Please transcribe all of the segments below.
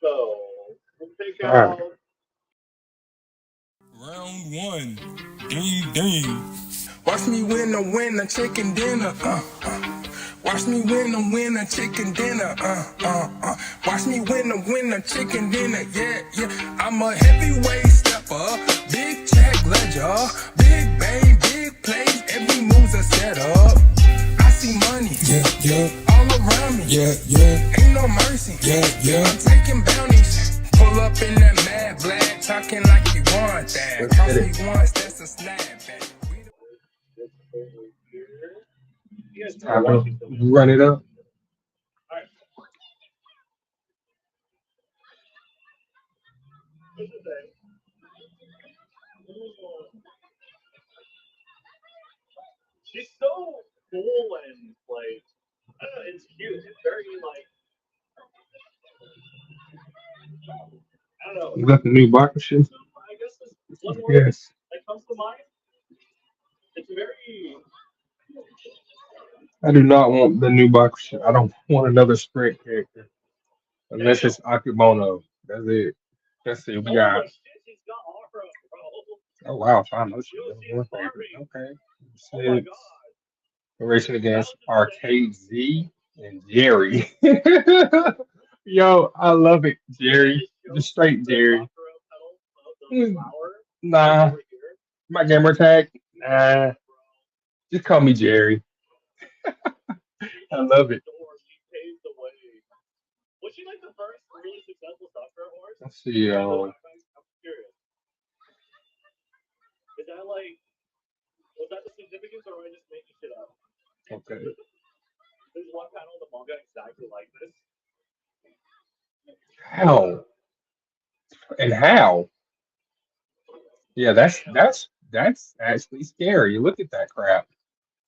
So we'll take All right. out. Round one. Ding ding. Watch me win a chicken dinner. Watch me win a chicken dinner. Watch me win a chicken dinner. Yeah, yeah. I'm a heavyweight stepper, big check ledger, big bang, big plays. Every move's a setup. I see money, yeah, yeah, all around me, yeah, yeah. Ain't no mercy, yeah, yeah. I'm taking bounties. Pull up in that mad black, talking like you want that. Let's Cross get me it. once, that's a snapback. This over here. You guys remember Time to watching some of run it up. All right. Here's the thing. She's so cool and like I don't know. It's cute. It's very like I don't know. You got the new box shit? I guess this one word Yes. that comes to mind. It's very. I do not want the new box shit. I don't want another sprint character. Unless Damn. it's Akebono. That's it. Let's see. We Oh got. shit, she's got aura, bro. Oh, wow. Fine motion. Yo, she's One favorite. farming. Okay. Oh my Six. god. We're racing That against was insane. Arcade Z and Jerry. Yo, I love it. Did they Jerry. just show Just straight the Jerry. Sakura petals of the Mm, flower like Nah. over here? My gamer tag. Nah. Damn, bro. Just call me Jerry. She I opened love the it. door. She paved the way. Was she like the first really successful Sakura horse? Let's see. By the way, I'm curious. Is that like was that the significance, or am I just making shit up? Okay. There's one panel of the manga exactly like this. How? And how? Yeah, that's Damn. that's that's actually scary. Look at that crap.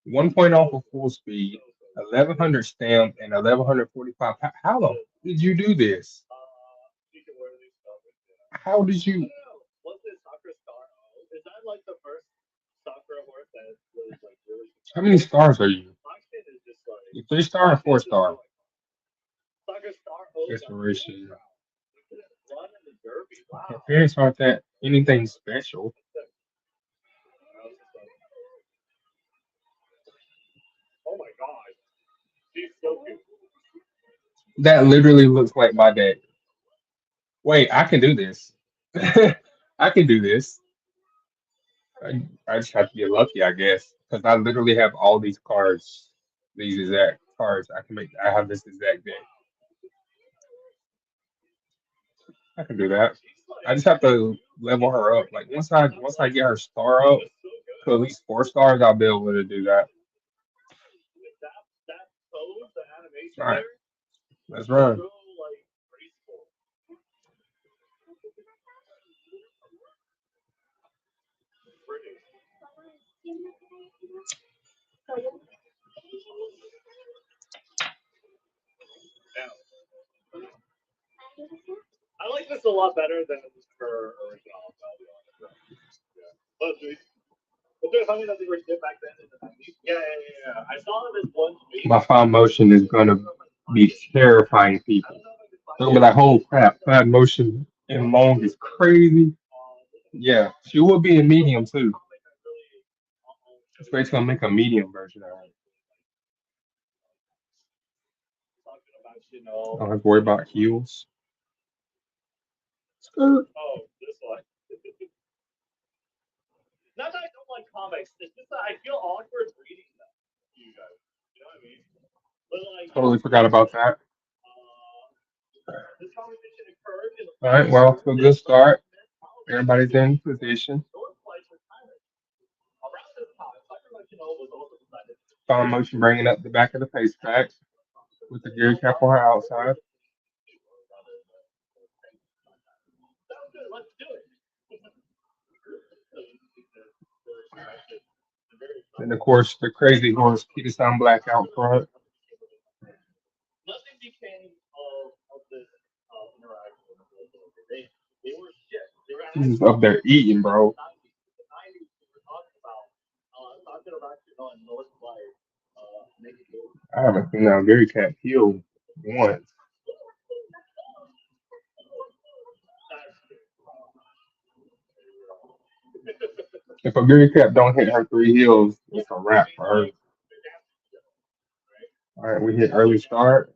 1 point off of full speed, 1100 stamp, and 1145. How the f- did you do this? You can wear these stuff. Yeah. How did I you? don't know. Was this Sakura Star? Is that like the first Sakura horse that was like really How many successful? stars are you? My kid is just like You 3 star my or four kid's just star? going. Sakura Star O got really Inspiration. proud. We couldn't run in the derby. Her Wow. parents aren't that anything special. I was just like, oh my god, she's so cute. That literally looks like my dad. Wait, I can do this. I can do this. I just have to get lucky, I guess, because I literally have all these cards, these exact cards. I can make. I have this exact deck. I can do that. She's I like just have to level her up. Like once I get her star up just so to at good. least 4 stars, I'll be able to do that. Like that pose, the All animation right, there, let's is run. so like graceful. Pretty. Yeah. I like this a lot better than her original. I'll be honest. Yeah. But they're telling me that they were shit back then in the 90s. Yeah, yeah, yeah, yeah. I saw this one tweet. My fine motion is gonna I don't know if I can find be it. terrifying I people. don't know if I can find They're it. gonna be like, "Holy But crap, fine motion and long is crazy." Yeah, she will be a medium the too. comic I really I'll show It's you basically gonna make a medium version of her. talking about I don't have to worry about heels. Skirt. oh this one. Not that I don't like comics, it's just that I feel awkward reading them to you guys. You know what I mean? But like Totally forgot about that. uh this conversation occurred in the All right, following well, year a when good the start. television Everybody's series in position. Northlight's retirement. Around this time, Tucker was also decided to Fine retire. motion bringing up the back of the face pack with the gear cap on her outside. Sounds good. Let's do it. And of course, the crazy horse Peter Sound Black out front. Nothing became of this interaction. They were shit. They were He's actually up there eating, in the bro. 90s. The 90s we were talking about North Light I haven't seen that Gary Cat heal once. If a girl cap don't hit her three heels, it's a wrap for her. All right, we hit early start.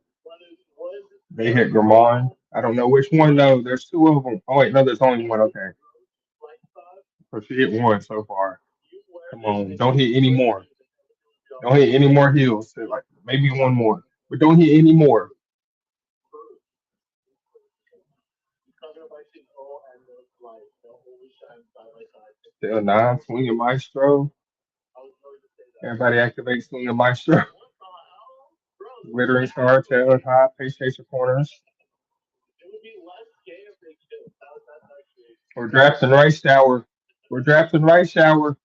They hit Gramon. I don't know which one though. There's two of them. Oh wait, no, there's only one. Okay, so she hit one so far. Come on, don't hit any more. Don't hit any more heels. So, like maybe one more, but don't hit any more. Still nine. Swinging maestro. Everybody activate swinging maestro. Glittering star, tail high, pace chaser corners. We're drafting right shower. We're drafting right shower.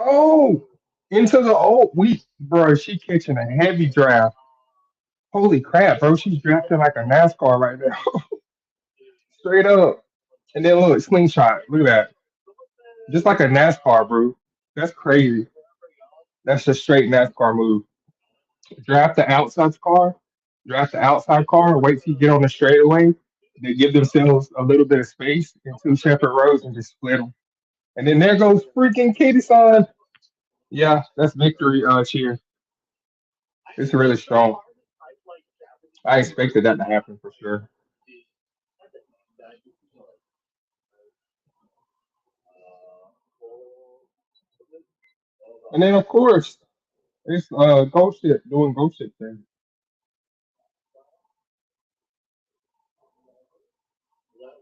Oh, into the we bro. She catching a heavy draft. Holy crap, bro! She's drafting like a NASCAR right now, straight up. And then look, slingshot. Look at that, just like a NASCAR, bro. That's crazy. That's a straight NASCAR move. Draft the outside car. Draft the outside car. Wait till you get on the straightaway. They give themselves a little bit of space in two separate rows and just split them. And then there goes freaking Katie San. Yeah, that's victory cheer. It's really strong. I expected that to happen for sure. And then of course it's ghost ship doing ghost ship thing.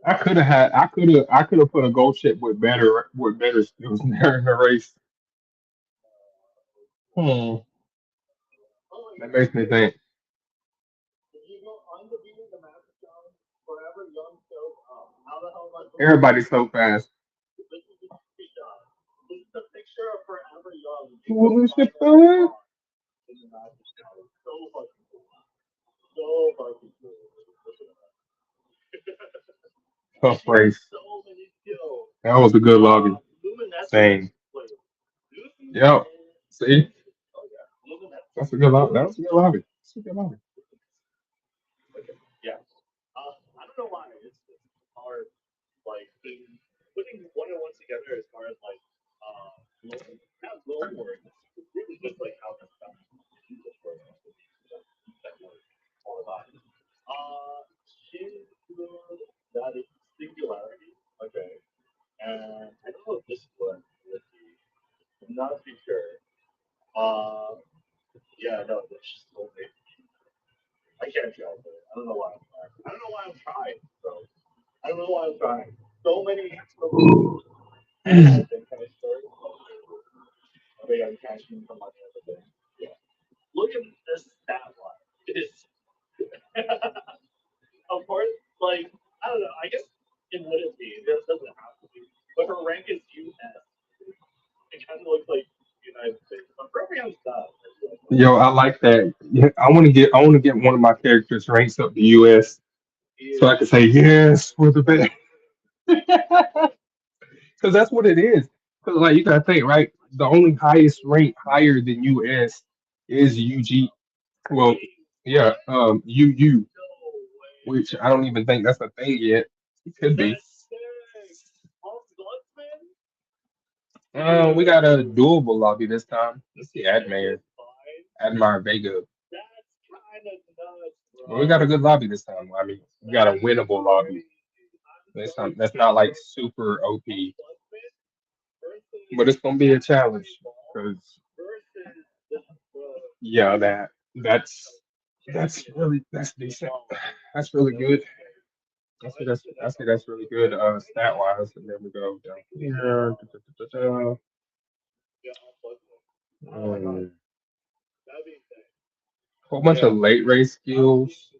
I could have put a ghost ship with better skills in there in the race. Hmm. That makes me think. Everybody's so fast. Who is it, tough race. That was a good lobby. Same. Yep. See? That's a good lobby. That was a good lobby. That's a good lobby. Yo, I like that. Yeah, I want to get one of my characters ranked up to US so I can say yes for the best. Because that's what it is. Because like you gotta think, right? The only highest rank higher than US is UG. Well, yeah, UU, which I don't even think that's a thing yet. It could be. We got a doable lobby this time. Let's see, Admire Vega. Well, we got a good lobby this time. I mean, we got a winnable lobby. That's not like super OP, but it's gonna be a challenge because yeah, that's decent. That's really good. I say that's really good stat wise. And then we go down here. Um, whole bunch of late race skills,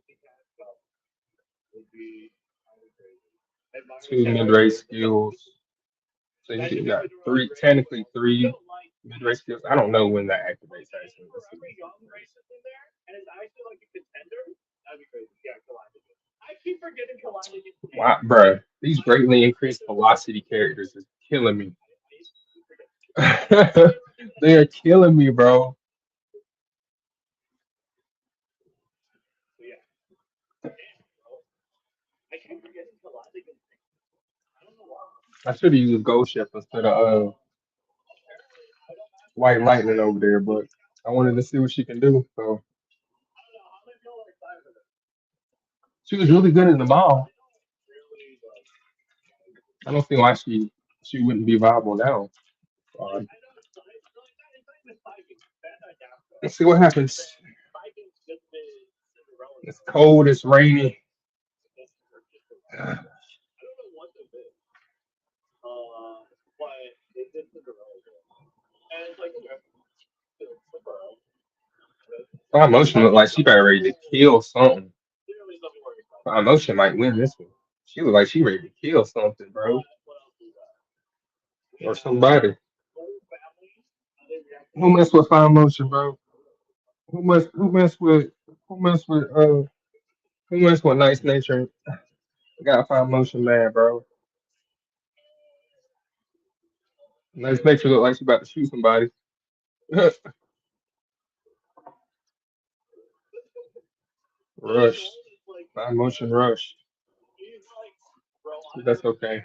two mid race skills. So you got technically three mid race skills. I don't know when that activates actually. Let's see. Wow, bro, these greatly increased velocity characters is killing me. They are killing me, bro. I should have used Ghost Ship instead of White Lightning over there, but I wanted to see what she can do. So she was really good in the ball. I don't see why she wouldn't be viable now. Uh, let's see what happens. It's cold. It's rainy. My emotion looked like she got ready to kill something. My emotion might win this one. She looked like she ready to kill something, bro, or somebody. Who mess with Fire Motion, bro? Who mess with who mess with who mess with Nice Nature? Got Fire Motion mad, bro. Nice Nature look like she about to shoot somebody. Rush. Fire Motion rush. That's okay.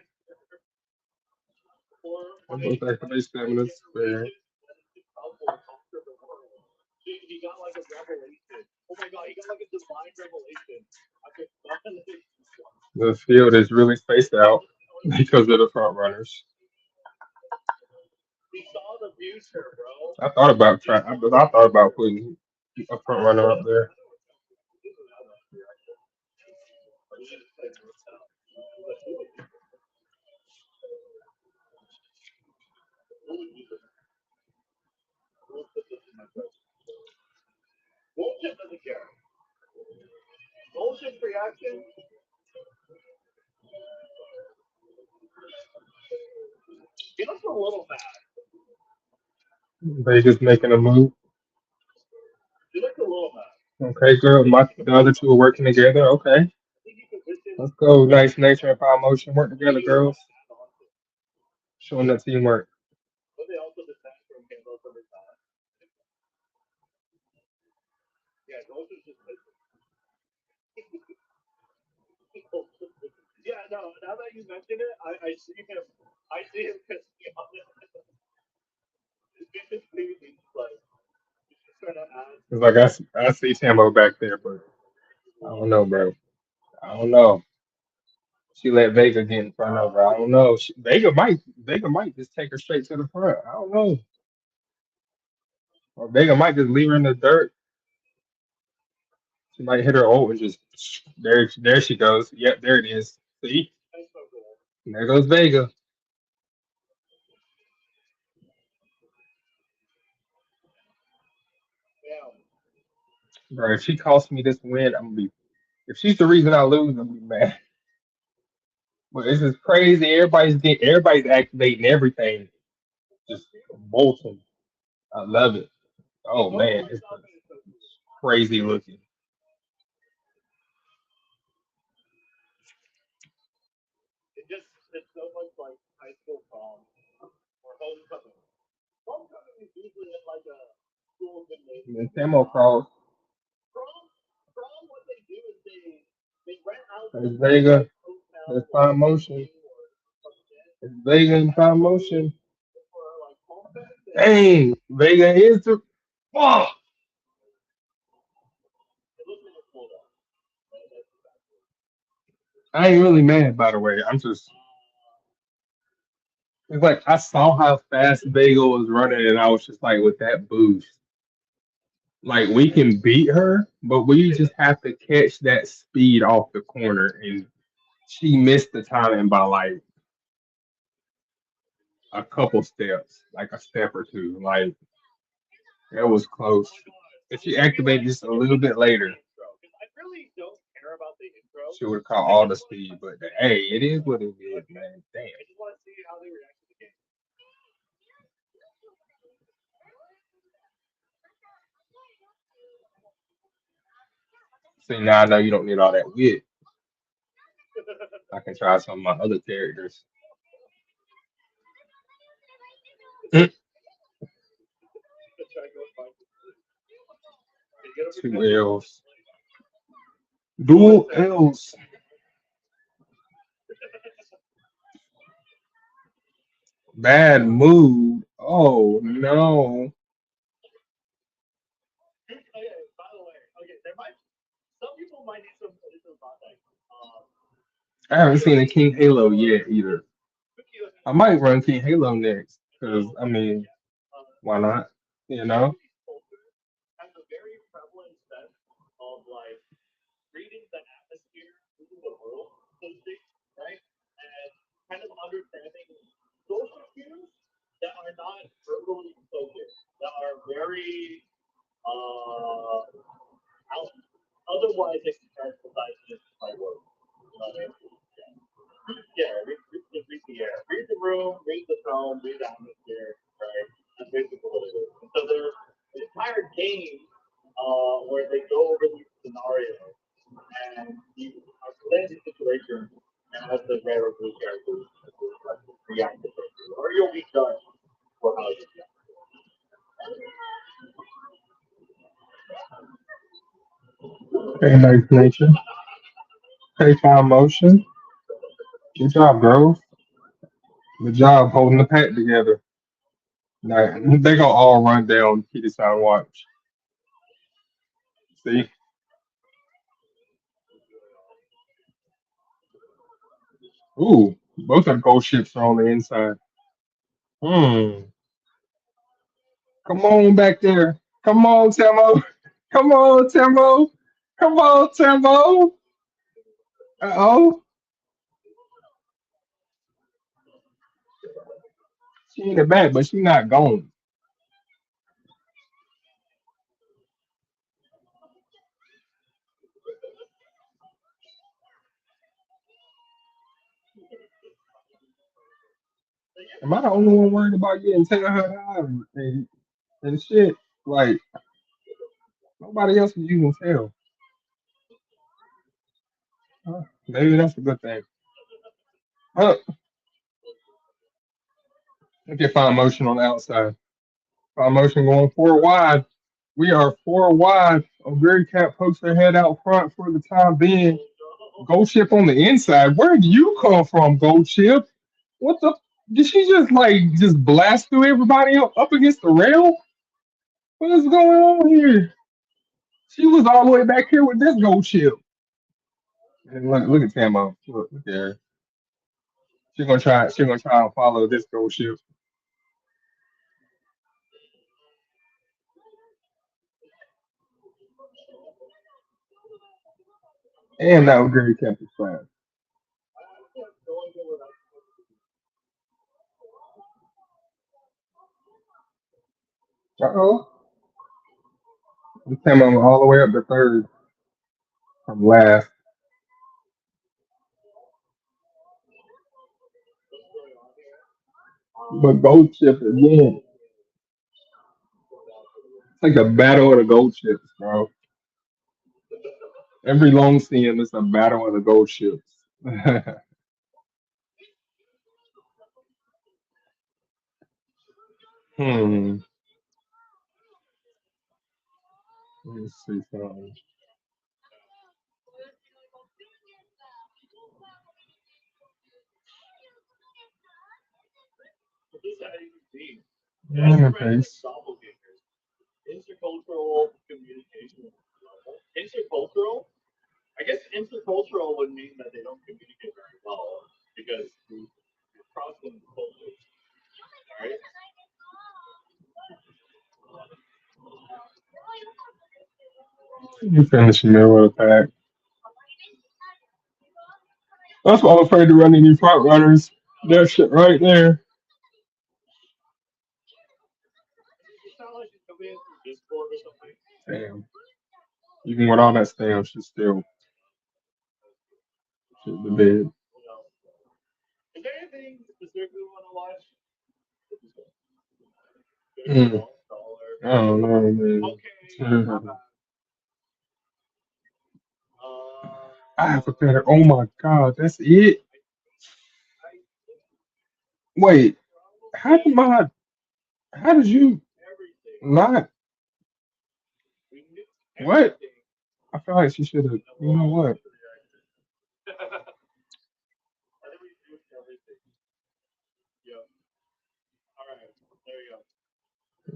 Almost activate stamina. Fair. The field is really spaced out because of the front runners. I thought about putting a front runner up there. Vegas making a move. Okay, girl. The other two are working together. Okay, let's go. Nice nature and Power Motion work together, girls. Showing that teamwork. It's like I see Tambo back there, but I don't know, bro. I don't know. She let Vega get in front of her. I don't know. Vega might just take her straight to the front. I don't know. Or Vega might just leave her in the dirt. She might hit her ult and just there she goes. Yep, there it is. See? And there goes Vega. Bro, if she costs me this win, I'm gonna be if she's the reason I lose, I'm gonna be mad. But this is crazy. Everybody's activating everything. Just bolting. I love it. Oh man, it's crazy looking. And then Samo cross. There's Vega. There's Fine Motion. There's Vega in Fine Motion. Dang, Vega is the. Oh, I ain't really mad, by the way. I'm just. It's like I saw how fast Vega was running, and I was just like, with that boost, like we can beat her, but we just have to catch that speed off the corner. And she missed the timing by like a couple steps, like a step or two. Like that was close. If she activated just a little bit later, she would have caught all the speed. But hey, it is what it is, man. Damn. See, now I know you don't need all that wit. I can try some of my other characters. Two L's. Dual L's. Bad mood. Oh no. Okay, by the way, okay, there might some people might need some additional context. I haven't seen a King Halo yet either. Cookie was I might run King Halo next because I mean, uh, why not? You know. Japanese culture has a very prevalent sense of like reading the atmosphere, reading the room, so to speak, right? And kind of understanding social cues that are not verbally spoken, that are very out, otherwise they can characterize it by words. You know what I mean? Yeah, read the air, read the room, read the tone, read the atmosphere, right? That's basically what it is. And so there's an entire game where they go over these scenarios and you are put in situations and as the red or blue characters react to it, or you'll be judged for how you react. Hey, nice nature. Hey, fine motion. Good job, girls. Good job holding the pack together. Like, they gonna all run down Kitty Side Watch. See? Ooh, both our gold ships are on the inside. Hmm. Come on back there. Come on, Timo. Come on, Timo. Come on, Timo. Uh-oh. She in the back, but she not gone. Am I the only one worried about getting taken her out and shit? Like, nobody else is using tail. Maybe that's a good thing. Huh. Look at fine motion on the outside. Fine motion going four wide. We are four wide. A very cat pokes her head out front for the time being. Gold ship on the inside. Where did you come from, Gold ship? What the? Did she just blast through everybody up against the rail? What is going on here? She was all the way back here with this gold ship. And look at Tamo. Look at her. She's gonna try. She's gonna try and follow this gold ship. And that was very Captain fast. Uh oh. Tamo all the way up to third from last. But gold ship again. It's like a battle of the gold ships, bro. Every long scene is a battle of the gold ships. Hmm. Let me see something. So this is how you can see. Yeah, pace. Doppelgangers. Intercultural communication. Intercultural? I guess intercultural would mean that they don't communicate very well because you're crossing cultures, right? You finish the middle of the pack. That's why I'm afraid to run any front runners. That shit right there. It's not like she's coming in through Discord or something. Damn. Even with all that stamp, she's still shit the bed. Is there anything specifically we want to watch? Mm. I don't know, man. Okay. I have a better. Oh my god, that's it. Wait, how did my? How did you not? What? I feel like she should have. You know what?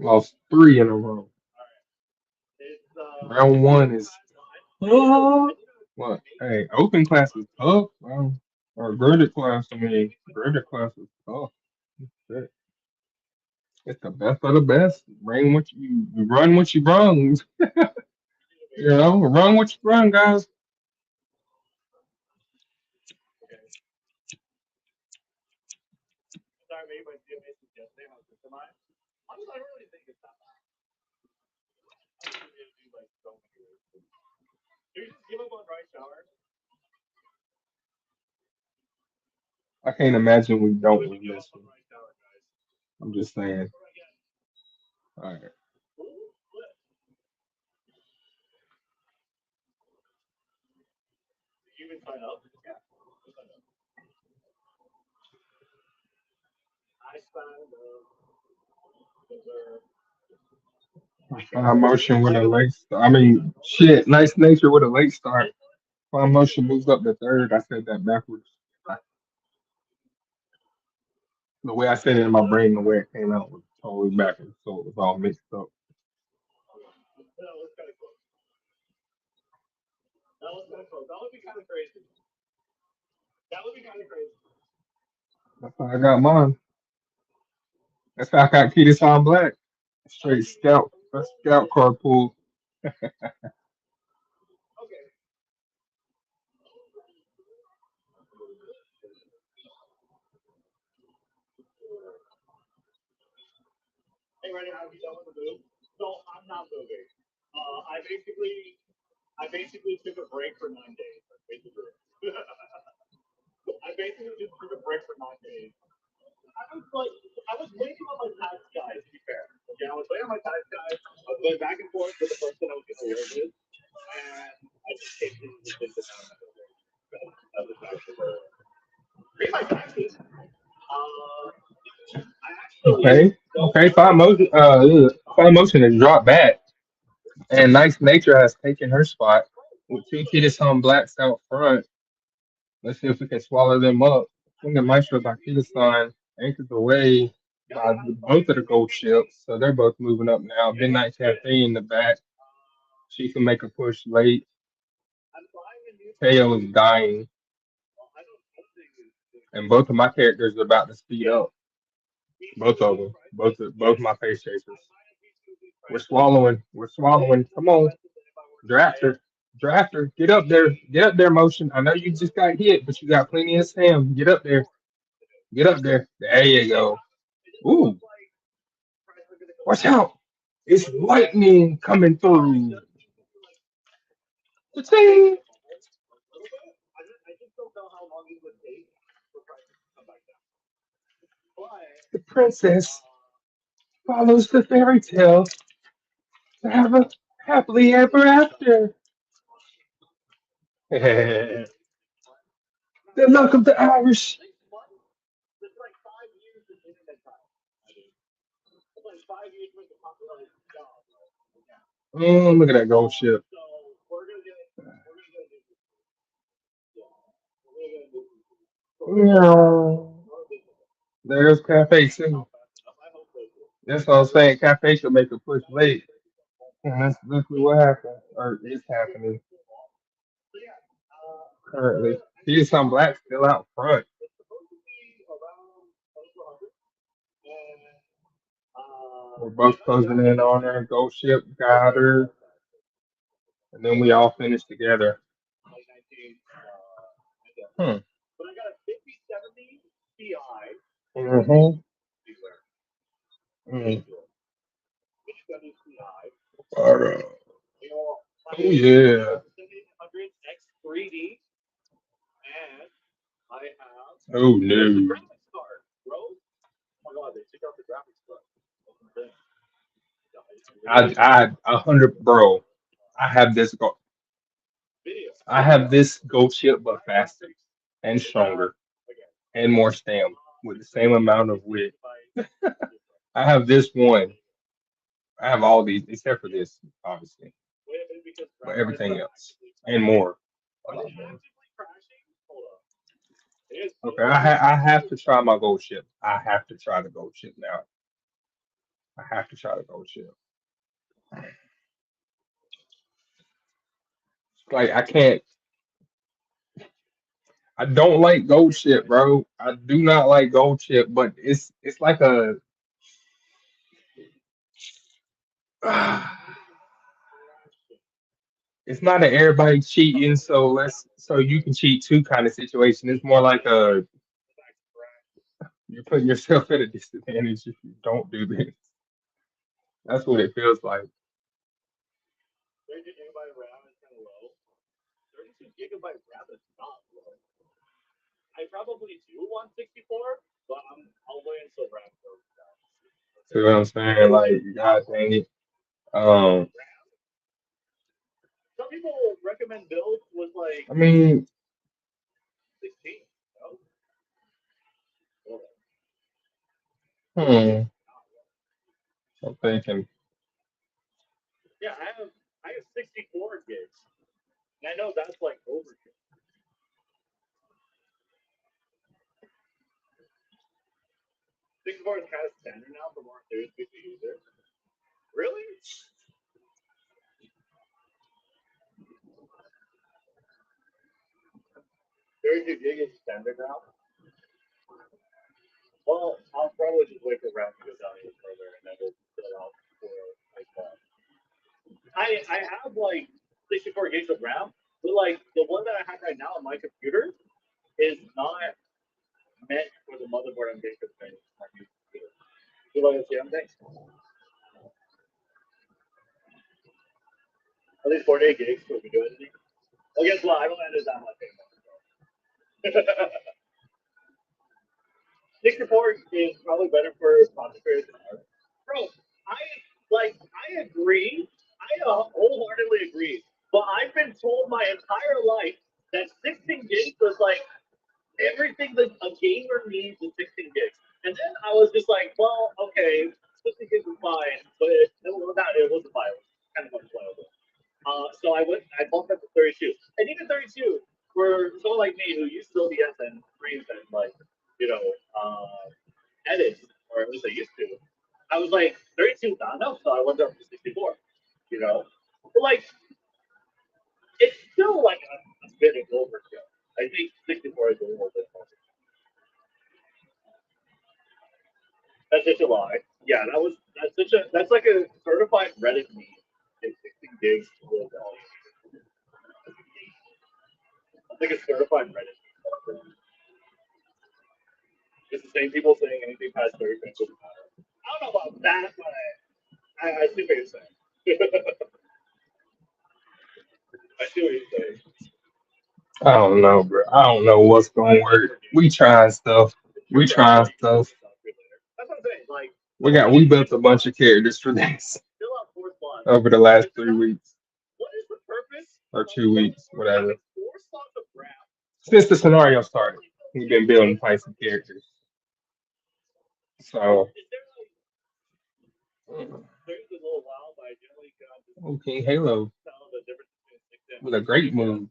Lost three in a row. It's Round one is I tough. What? Hey, open class is tough. Or graded class. I mean, graded class is tough. Shit. It's the best of the best. You run what you run. You know, run what you run, guys. sorry, maybe my CMA yesterday. I was just mine. I really think it's not bad. I think we do like so many ways. Do you just give up on dry shower? I can't imagine we What don't would you win give up this on one. dry shower, guys? I'm just saying. All right. Ooh, what? Did you even sign up? Yeah. I signed up. I signed up. Deserve. I can't Fine remember. motion with I a know. late start. I mean, shit. Nice nature with a late start. Fine motion moves up to third. I said that backwards. The way I said it in my brain, the way it came out was totally backwards. So it was all mixed up. That was kind of close. That was kind of close. That would be kind of crazy. That would be kind of crazy. That's how I got mine. That's how I got Ketis on black. That would Straight be scout. A scout card pull. okay. Hey, ready? Have you done with the move? So I'm not moving. I basically took a break for 9 days. That's basically it. I basically just took a break for 9 days. I was like, I was waiting on my tax guy. To be fair, okay, I was waiting on my tax guy. I was going back and forth with the person I was going to live with, and I just came to the decision that I'm not going to live. That was actually pay my taxes. I actually Okay. don't Okay. know. Fine motion has dropped back. And Nice Nature has taken her spot with two Ketis on blacks out front. Let's see if we can swallow them up. King of Maestro by Ketis anchors away by both of the gold ships. So they're both moving up now. Midnight Cafe in the back. She can make a push late. I'm buying a new KO is dying. I don't think And both of my characters are about to speed up. Both of them. Both my face chasers. We're swallowing. We're swallowing. Come on. Drafter. Drafter. Get up there. Get up there, motion. I know you just got hit, but you got plenty of Sam. Get up there. Get up there. There you go. Ooh. Watch out. It's lightning coming through. Cha-ching. I just don't know how long it would take for prices to come back down. But The princess follows the fairy tale to have a happily ever after. The luck of the Irish. 6 months, it's like 5 years of internet time. It's like 5 years worth of copyright job. Yeah. Look at that gold ship. So we're gonna get a new yeah. We're gonna get a new so Meow. we're There's Cafe too. not fast enough. I hope they do. That's what I'm saying. Cafe should make a push late. And that's exactly what happened. Or is happening So yeah, currently. He is some black still out front. it's supposed to be around close to 100. And We're both closing in on her. Gold ship got her. And then we all finish together. like 19, Hmm. but I got a 5070 Ti. Mm-hmm. Beware. Mm. 5070 Ti. All right. You know, Oh yeah. 7800 X3D, and I have. Oh Where's the no. graphics card, bro? Oh my god, they took out the graphics card. That's the thing. Yeah, I 100 bro. I have this go. video. I have this gold ship, but faster and stronger Again. and more stamina with the same amount of wit. By I have this one. I have all these except for this, obviously, wait a minute because but graphics everything are else actively and crashing. more. A Are they lot more. actively crashing? Hold up. It is. Okay, I have to try my gold ship. I have to try the gold ship now. I have to try the gold ship. Like I can't. I don't like gold ship, bro. I do not like gold ship, but it's like a. It's not an everybody cheating, so you can cheat too kind of situation. It's more like a you're putting yourself at a disadvantage if you don't do this. That's what it feels like. 32 gigabyte RAM is kind of low. 32 gigabyte RAM is not low. I probably do want 64, but I'll wait until RAM goes down. See what I'm saying? Like, god dang it. Um, Some people recommend builds with like I mean, 16. No? hmm, I'm thinking. Yeah, I have 64 gigs. And I know that's like overkill. 64 is kind of standard now for more serious PC users. Really? 32 gig is standard now? Well, I'll probably just wait for RAM to go down even further and then we'll fill it out for like that. I have like 64 gigs of RAM, but like the one that I have right now on my computer is not meant for the motherboard I'm getting for the my new computer. You like to see I'm thanks. At least 48 gigs for video editing. Well, guess what? I don't edit that much anymore. So. 64 is probably better for content creators than art. Bro, I agree. I wholeheartedly agree. But I've been told my entire life that 16 gigs was like everything that a gamer needs is 16 gigs. And then I was just like, well, okay, 16 gigs is fine, but it wasn't fine. It was kind of unplayable. So I bumped up to 32. And even 32, for someone like me who used to OBS and streams and like, you know, edits, or at least I used to, I was like, 32 not enough, so I went up to 64, you know? But like, it's still like a bit of overkill. I think 64 is a little bit more. That's such a lie. Yeah, that's like a certified Reddit meme. It's 16 gigs with all. It's like a certified Reddit meme. It's the same people saying anything past 30 minutes doesn't matter. I don't know about that, but I see what you're saying. I see what you're saying. I don't know, bro. I don't know what's gonna work. We trying stuff. We trying stuff. That's what I'm saying. Like, We built a bunch of characters for this fill out 4 slots. over the last 3 weeks What is the purpose or 2 weeks, whatever. having 4 slots of RAM? Since the scenario started, we've been building Pisces characters. So Is there like there's a little while, but I generally okay, Halo tell the difference between 6 with a great move.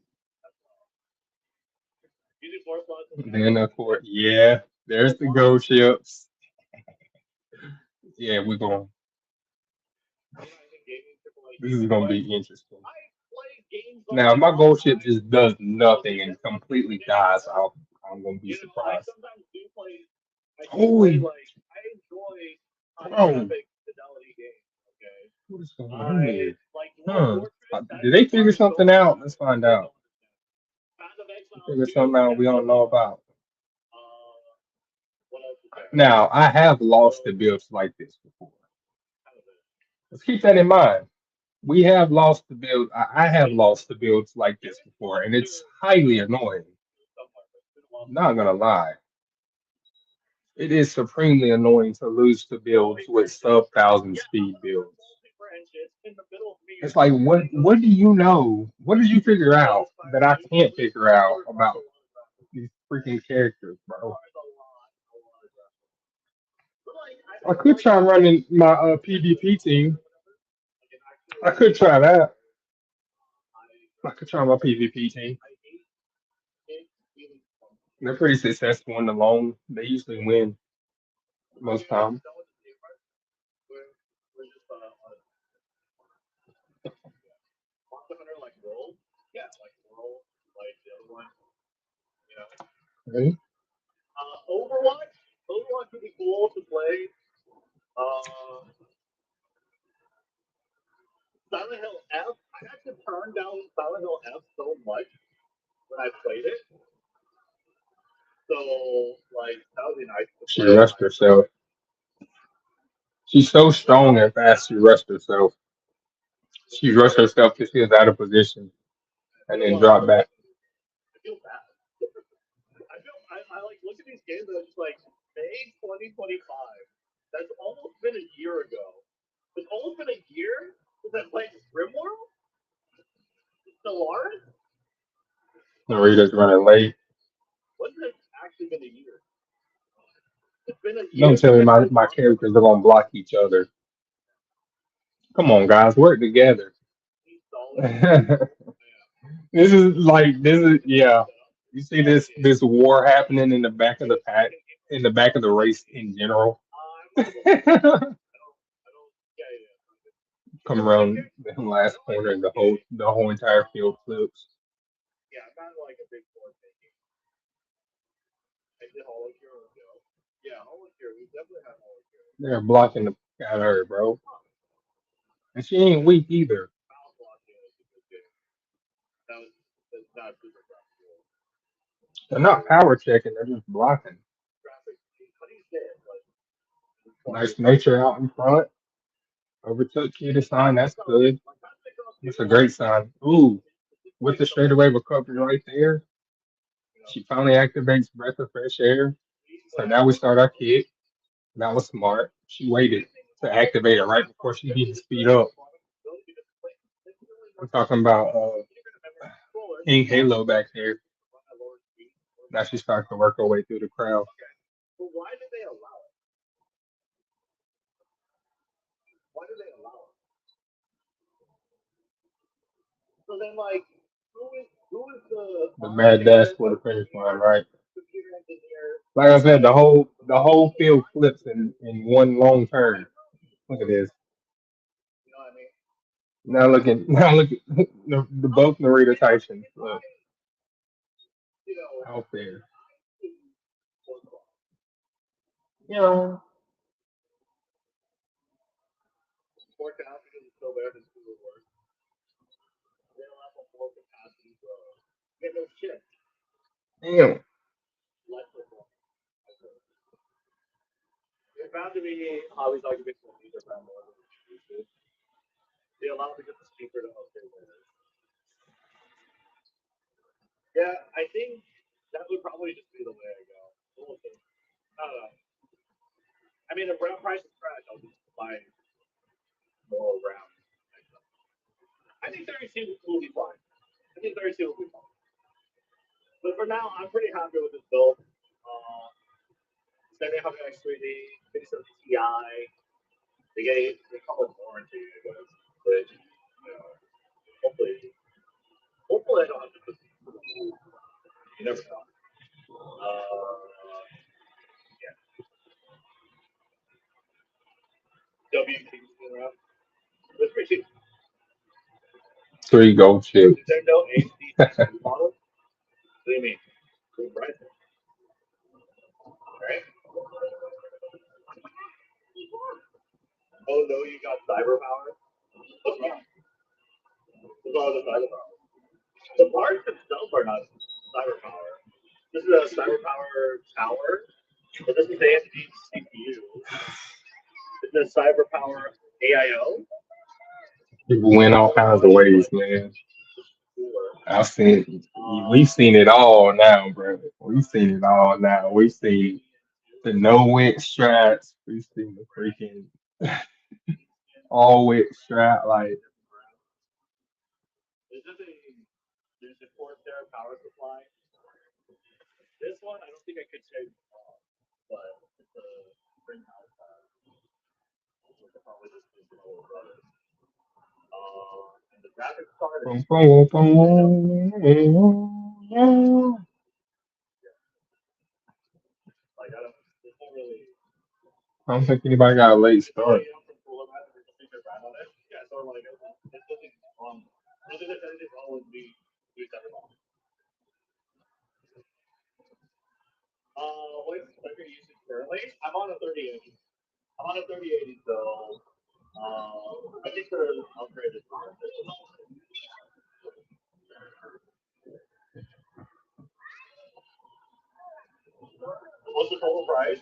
Using 4 slots. Then of course, yeah, there's the gold ships. Yeah, we're going. This is gonna be interesting. Now, if my gold ship just does nothing and completely dies, I'm gonna be surprised. Holy, bro, what is going on here? Huh? Did they figure something out? Let's find out. Figure something out we don't know about. Now, I have lost the builds like this before. Let's keep that in mind. We have lost the build. I have lost the builds like this before, and it's highly annoying. Not gonna lie, it is supremely annoying to lose to builds with sub 1,000 speed builds. It's like, what do you know? What did you figure out that I can't figure out about these freaking characters, bro? I could try running my PvP team. I could try that. I could try my PvP team. They're pretty successful in the long. They usually win most time. Okay. Overwatch. Overwatch would be cool to play. Uh, Silent Hill F. I had to turn down Silent Hill F so much when I played it. So like that would be nice to She play. rushed herself. She's so strong and fast. She rushed herself. She rushed herself because she was out of position and then dropped back. I feel bad. I like look at these games and I'm just like May 2025. That's almost been a year ago. It's almost been a year since I played Rimworld. Stellaris. Narita's running late. When's it actually been a year? It's been a year Don't tell since me I played my Monster characters are gonna block each other. Come on, guys, work together. Solid. This is yeah. You see this war happening in the back of the pack, in the back of the race in general. Yeah, yeah. Come around the last corner and the whole entire field flips. Yeah, I'm kind of like a big board making. I did Holo Hero ago. Yeah, Holo Hero. We definitely had Holo Hero. They're blocking the at her, bro. And she ain't weak either. Mouse blocking is a good game. That was that's not super graphical. They're not power checking, they're just blocking. Graphic. How do you say it? Like Nice nature out in front. Overtook key to sign, that's good. That's a great sign. Ooh, with the straightaway recovery right there. She finally activates breath of fresh air. So now we start our kick. That was smart. She waited to activate it right before she needed to speed up. I'm talking about King Halo back there. Now she starts to work her way through the crowd. But why did they allow it? Why did they allow it? So then, like, who is The mad dash for the finish line, right? computer engineer? Like I said, the whole field flips in one long turn. Look at this. You know what I mean? Now look at the both Narita Tyson. Look, You know, out there. You know, more talent because it's still there to do the work. They don't have a more capacity, bro. Get no shit. damn. Less performance. It found to be always occupational needs are found more than excuses. They allow to get the speaker to update there. Yeah, I think that would probably just be the way I go. We'll see. I don't know. I mean, if round price is trash, I'll just buy more rounds. I think 32 will be fine. I think 32 will be fine. But for now, I'm pretty happy with this build. Uh, 700 X3D, 57 Ti. They come with warranty, I guess. But, you know, hopefully I don't have to put. You never know. Yeah. WT around. That's pretty cheap. 3 gold Is chips. there no HD model? What do you mean? Good price. Right? Oh no, you got cyber power? What's wrong? What's wrong with the cyber power? The parts themselves are not cyber power. This is a cyber power tower. But this is AMD CPU. This is a cyber power AIO. People went all kinds of ways, man. I've seen, we've seen it all now, bro. We've seen it all now. We've seen the no wet strats. We've seen the freaking all wet strat. Like, This is there's a 4 tera power supply. This one I don't think I could change, but it's a spring house. Which I probably just use it over others. And the graphics card boom, is boom, I know boom. like I don't there's not really I don't think anybody got a late it's only start. from cooler math and just think brand on it. Yeah, so like there's nothing wrong. I don't think there's anything wrong with me doing that at all. I'm on a 3080. I'm on a 3080, so I think they're upgraded. What's the total price?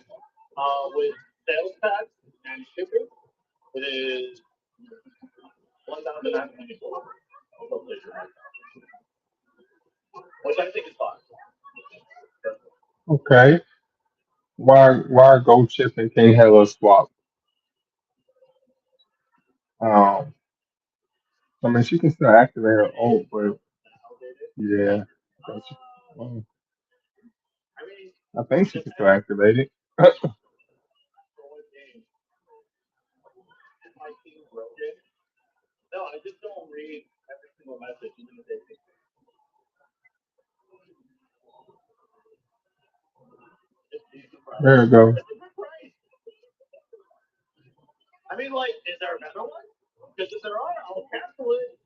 With sales tax and shipping, it is 1,994. Which I think is fine. Okay. Why gold chip and can't have a swap? Um, I mean, she can still activate her ult, but yeah, that's, well, I mean, I think she just can still activate it. for one game, is my team broken? No, I just don't read every single message, even if they think it's decent price. There we go. It's a good price. I mean, like, is there a better one? Because if there are, I'll cancel it.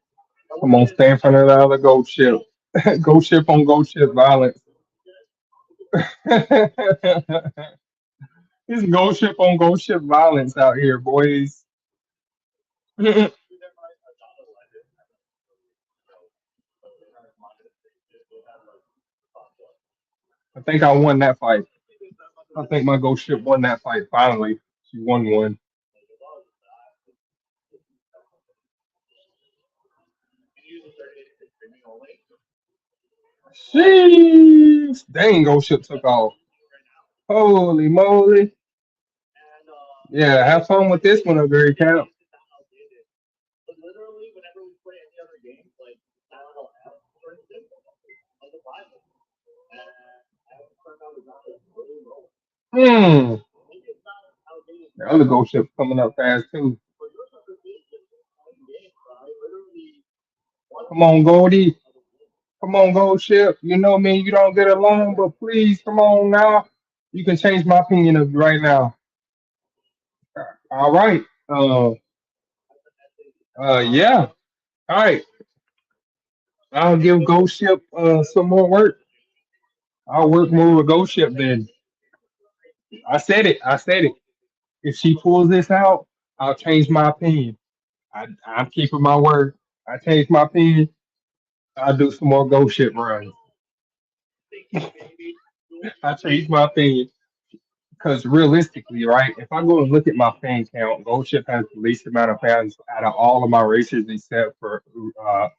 I Come won't on, get stay in front of the other gold ship. Gold ship on gold ship violence. It's gold ship on gold ship violence out here, boys. I think I won that fight. I think my gold ship won that fight finally. She won one. Sheesh. Dang, gold ship took off. Holy moly. Yeah, have fun with this one, Agree Camp. But literally, whenever we play any other game, like Silent F, for instance, on the Bible, and I haven't turned out the numbers really low. Hmm. Maybe it's not outdated The other gold ship's coming up fast too. for your interpretation of the game, but I literally won Come on, Goldie. Come on, gold ship. You know me, you don't get along, but please come on now. You can change my opinion of you right now. All right. Yeah. All right. I'll give Ghost Ship some more work. I'll work more with Ghost Ship then. I said it. I said it. If she pulls this out, I'll change my opinion. I'm keeping my word. I change my opinion. I'll do some more Ghost Ship runs. I change my opinion. Because realistically, right, if I go and look at my fan count, Ghost Ship has the least amount of fans out of all of my races except for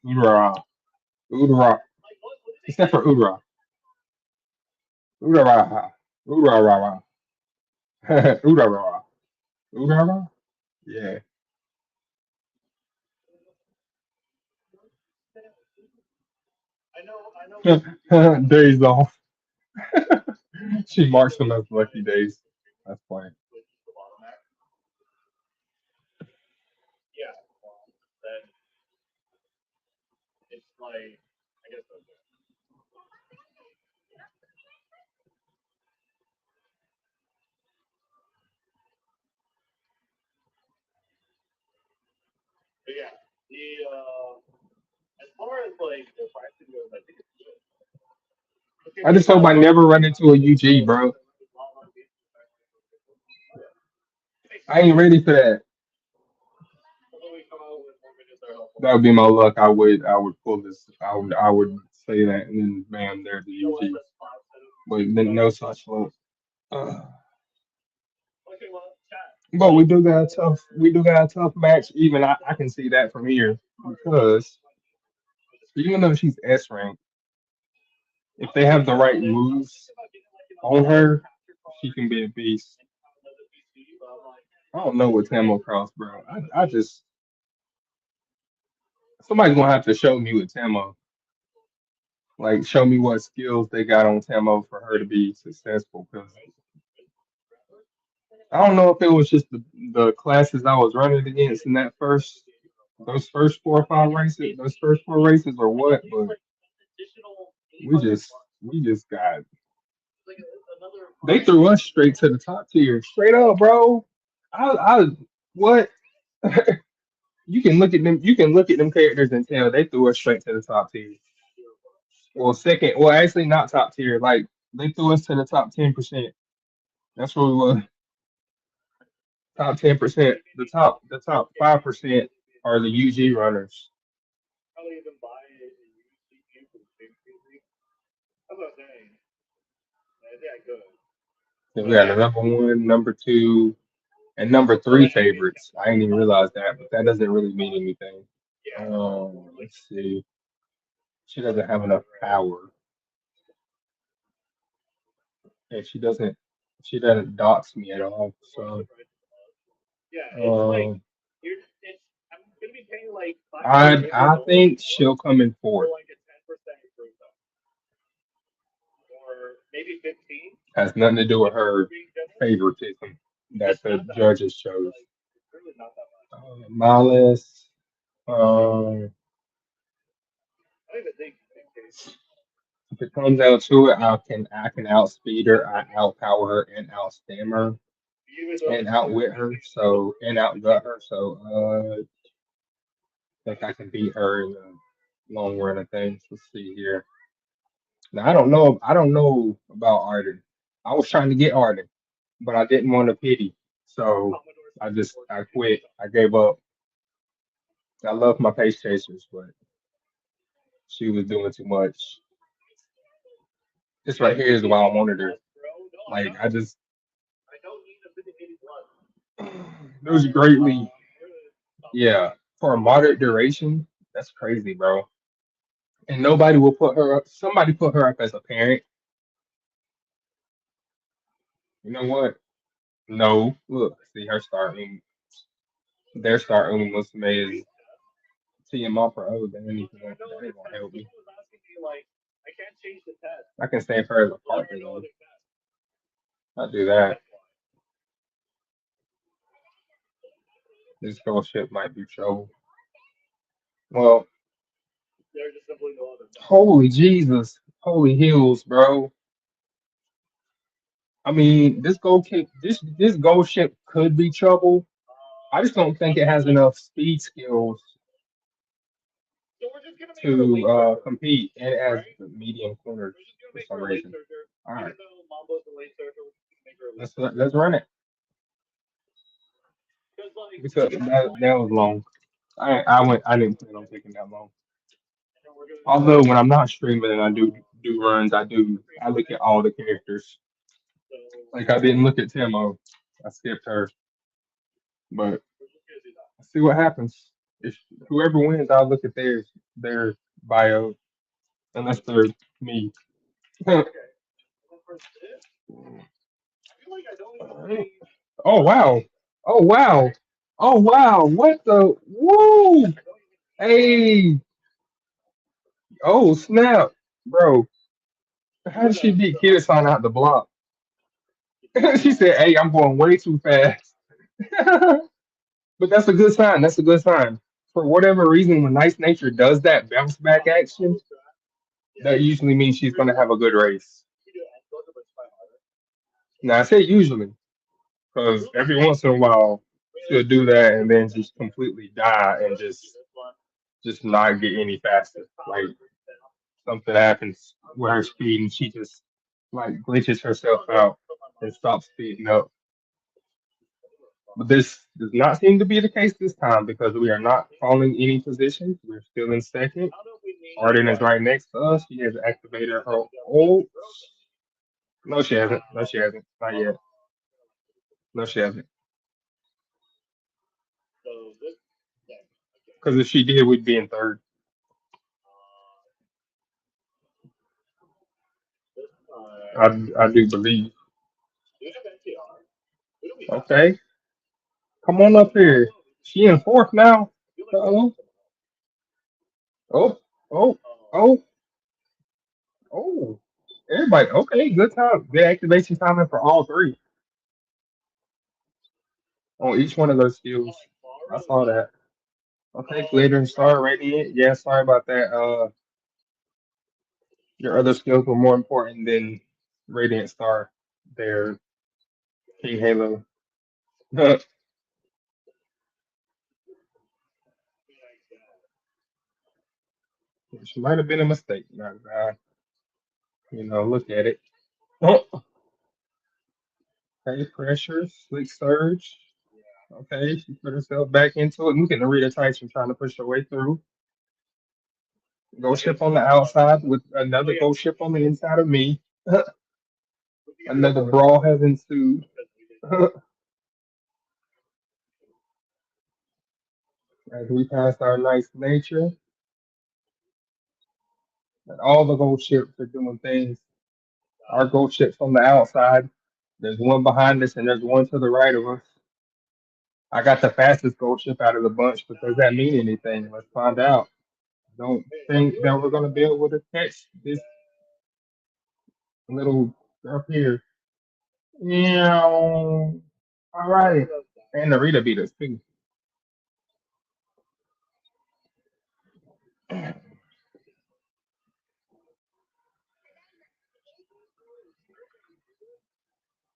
Udara. Udara. Except for Udara. Udara. Udara. Udara. Udara. Yeah. I know we Days off. She marks them as lucky days. That's fine. switched the bottom act. Yeah, then it's like, I guess that's it. But yeah, the, as far as like the pricing goes, I think it's good. Okay, I we just hope got I never run into a UG, bro. I ain't ready for that. although we come out with more minutes are helpful. That would be my luck. I would pull this. I would say that, and then bam, there's the You know what? UG. That's fine. But then no such luck. Uh, Okay, well, chat. but we do got a tough match. Even I can see that from here because even though she's S rank, if they have the right moves on her, she can be a beast. I don't know what Tamo cross, bro. I just somebody's gonna have to show me with Tamo. Like show me what skills they got on Tamo for her to be successful. Because I don't know if it was just the classes I was running against in that first those first 4 or 5 races, those first 4 races or what, but we just got they threw us straight to the top tier. Straight up, bro. I what you can look at them characters and tell they threw us straight to the top tier. Well, second, well, actually not top tier. Like they threw us to the top 10%. That's what we was. Top 10%. The top 5% are the UG runners. Probably even buy a CPU for the same PC. That's what I'm saying. I think I could. Then we But got the number one, number two, and number three favorites. I didn't even realize that, but that doesn't really mean anything. yeah, Let's see. She doesn't have enough power, and she doesn't dox me at all. So, yeah, it's like um, I'm gonna be paying like I $500 think she'll come in for fourth. like a 10% improvement, or maybe 15. Has nothing to do with her Being generous, favoritism that it's the not that much. judges chose. Like it's really not that much. Malice. Um, I don't even think in case if it comes down to it, I can outspeed her, I outpower her, and outstam her, you was up and outwit her. So and outgut her. So I think I can beat her in the long run of things. Let's see here. Now I don't know. I don't know about Arden. I was trying to get Arden, but I didn't want to pity. So Commodore I quit. I gave up. I love my pace chasers, but she was doing too much. This right here is why I wanted her. bro. No, I Like know. I just I don't need a 50 blood. those greatly, Really, yeah, for a moderate duration. That's crazy, bro. And nobody will put her up. Somebody put her up as a parent. You know what? No, look, see her starting. Their start Umamasume is TMR for oh, that ain't gonna help me. someone was asking me like, I can't change the test. I can save her as a Well, there partner are no though. other tests. I'll do that. That's why. This fellowship might be trouble. Well, There are just simply no other tests. holy Jesus, holy hills, bro. I mean, this gold ship could be trouble. I just don't think it has enough speed skills So we're just gonna make her a to late surfer, compete, and it has right? the medium corners We're just gonna for make some her a late reason. surfer. All right, Even though Mambo's a late surfer, we're just gonna make her a late let's surfer. let's run it Because like because that was long. I didn't plan on taking that long. we're gonna do Although when I'm not streaming and I do runs, I look at all the characters. so Like I didn't look at Timo. I skipped her, but we're just gonna do that. I see what happens. If whoever wins, I'll look at their bio, unless they're me. Okay. And then for this, I feel like I don't even change. Oh wow! Oh wow! Oh wow! What the? Woo! I don't even Hey! Oh snap, bro! How did what she else? beat Kirasan out the block? She said, "Hey, I'm going way too fast." But that's a good sign. That's a good sign. For whatever reason, when Nice Nature does that bounce back action, Yeah. that usually means she's going to have a good race. We do end closer, but it's quite harder. Now, I say usually, because every once in a while, she'll do that and then just completely die and This one, just not get any faster. Like something happens with her speed and she just like glitches herself out and stops speeding up. But this does not seem to be the case this time because we are not falling any positions. We're still in second. I don't know if we need Arden is like right next to us. She has activated her ult. No, she hasn't. No, she hasn't. Not yet. No, she hasn't. so this thing. Okay. Because if she did, we'd be in third. This I, time. I do believe. Do we have NTR? Who do we have? Okay, come on up here. She in fourth now. I feel like we have Uh-oh. someone else. Oh, oh, oh, oh. Everybody. Okay, good time. Good activation timing for all three on each one of those skills. I saw that. Okay, glitter and star radiant. Yeah, sorry about that. Your other skills were more important than radiant star. There, King Halo. Which might have been a mistake. Look at it. Oh, Okay, pressure, slick surge. Okay, she put herself back into it. Look at Narita Tyson trying to push her way through. Ghost ship on the outside with another ghost ship on the inside of me. Another brawl has ensued. As we pass our nice nature, and all the ghost ships are doing things. Our ghost ships on the outside. There's one behind us, and there's one to the right of us. I got the fastest ghost ship out of the bunch, but does that mean anything? Let's find out. Don't think that we're gonna be able to catch this little up here. Yeah. All right. And Narita beat us too.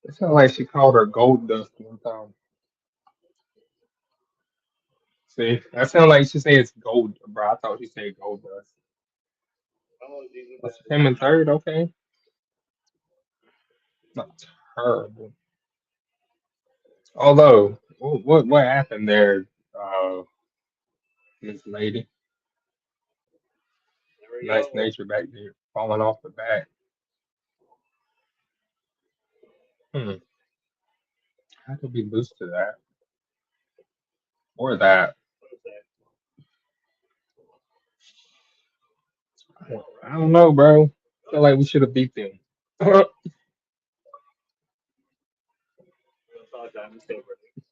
It sounded like she called her gold dust one time. See, that sounded like she said it's gold, bro. I thought she said gold dust. But she came in third. Okay, not terrible. Although, what happened there, Miss Lady? Nice nature back there, falling off the back. Hmm. How could we lose to that or that? I don't know, bro. Feel like we should have beat them.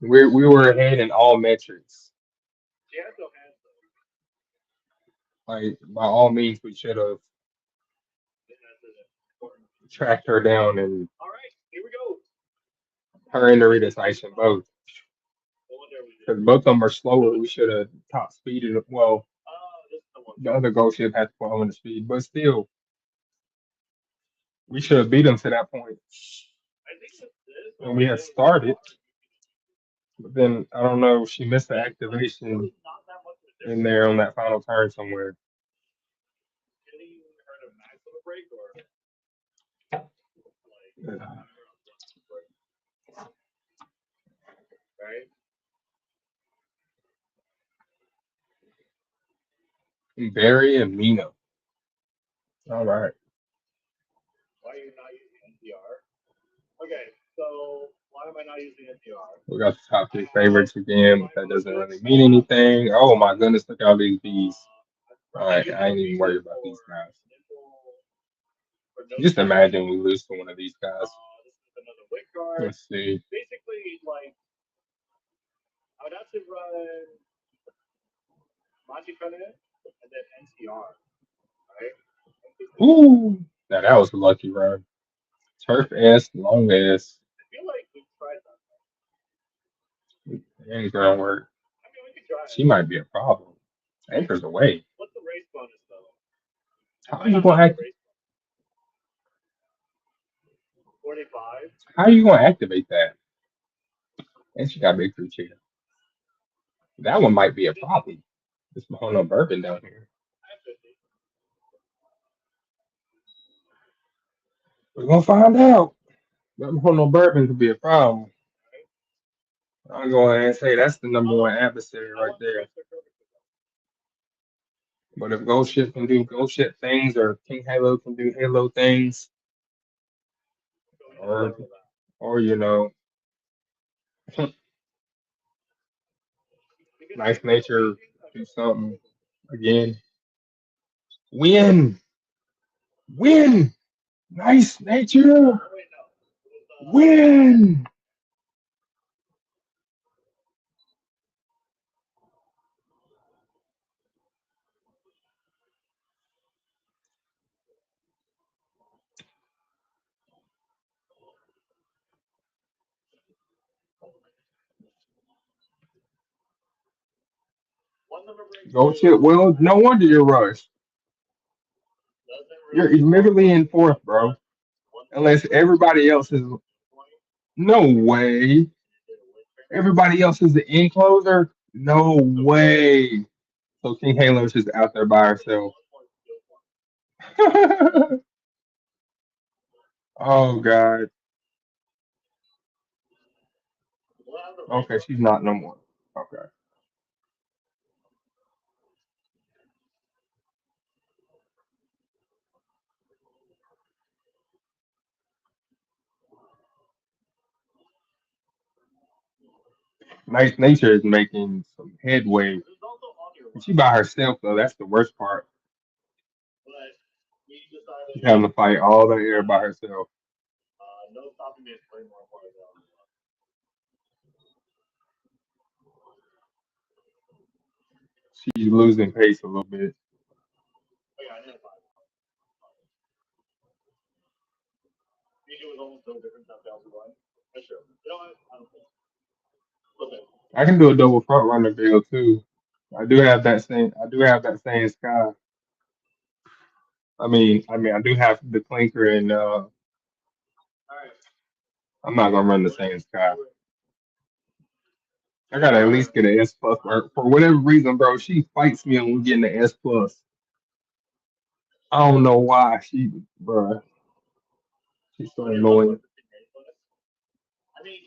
We were ahead in all metrics. Like by all means, we should have tracked her down and her and Narita Tyson both. Because both of them are slower. We should have top speeded. Well, the other ghost ship had 1200 speed, but still, we should have beat them to that point. And we had started, but then I don't know. She missed the activation in there on that final turn somewhere. Barry and Mina. All right. We got the top three favorites again, but that doesn't really mean anything. Oh my goodness, look at all these bees. All right, I ain't even worried about these guys. Just imagine we lose to one of these guys. Let's see. Ooh, now that was a lucky run. Turf S, long S, and groundwork. She might be a problem. Anchor's away. How are you gonna act? How are you gonna activate that? And she got big three cheetah. That one might be a problem. This whole no bourbon down here. We're gonna find out. That whole no bourbon could be a problem. I'm going ahead and say that's the number one adversary right there. But if Ghost Ship can do Ghost Ship things, or King Halo can do Halo things, or or nice nature do something again. Win, win, nice nature, win. Ghost Ship. Well, no wonder you're rushed. You're literally in fourth, bro. Unless everybody else is. No way. Everybody else is the encloser. No way. So King Halo's just out there by herself. Oh God. Okay, she's not no more. Okay. Nice Nature is making some headway. There's also on your And she left, by herself though. That's the worst part. but we decided She's having to fight all the air by herself. no stopping me is way more important than She's losing pace a little bit. oh, yeah, I know five. It was almost no different than Delta One. For sure. You know what? I don't care. Listen, I can do a double front runner build too. I do have that same. I do have that same sky. I do have the clinker, and all right. I'm not gonna run the same sky. I gotta at least get an S plus. For whatever reason, bro, she fights me on getting the S plus. I don't know why bro, she's so Okay, real quick, annoying. I mean,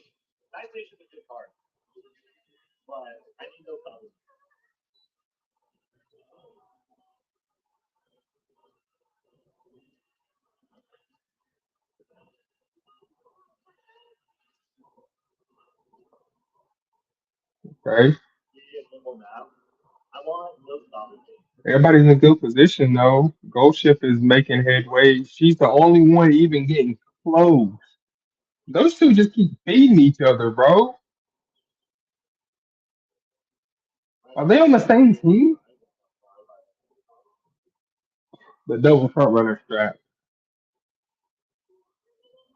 Night Station is a good card, but I need no stopping. Okay, You get one more map. I want no stopping. everybody's in a good position though. Ghost Ship is making headway. She's the only one even getting close. Those two just keep feeding each other, bro. Are they on the same team? The double front runner strap.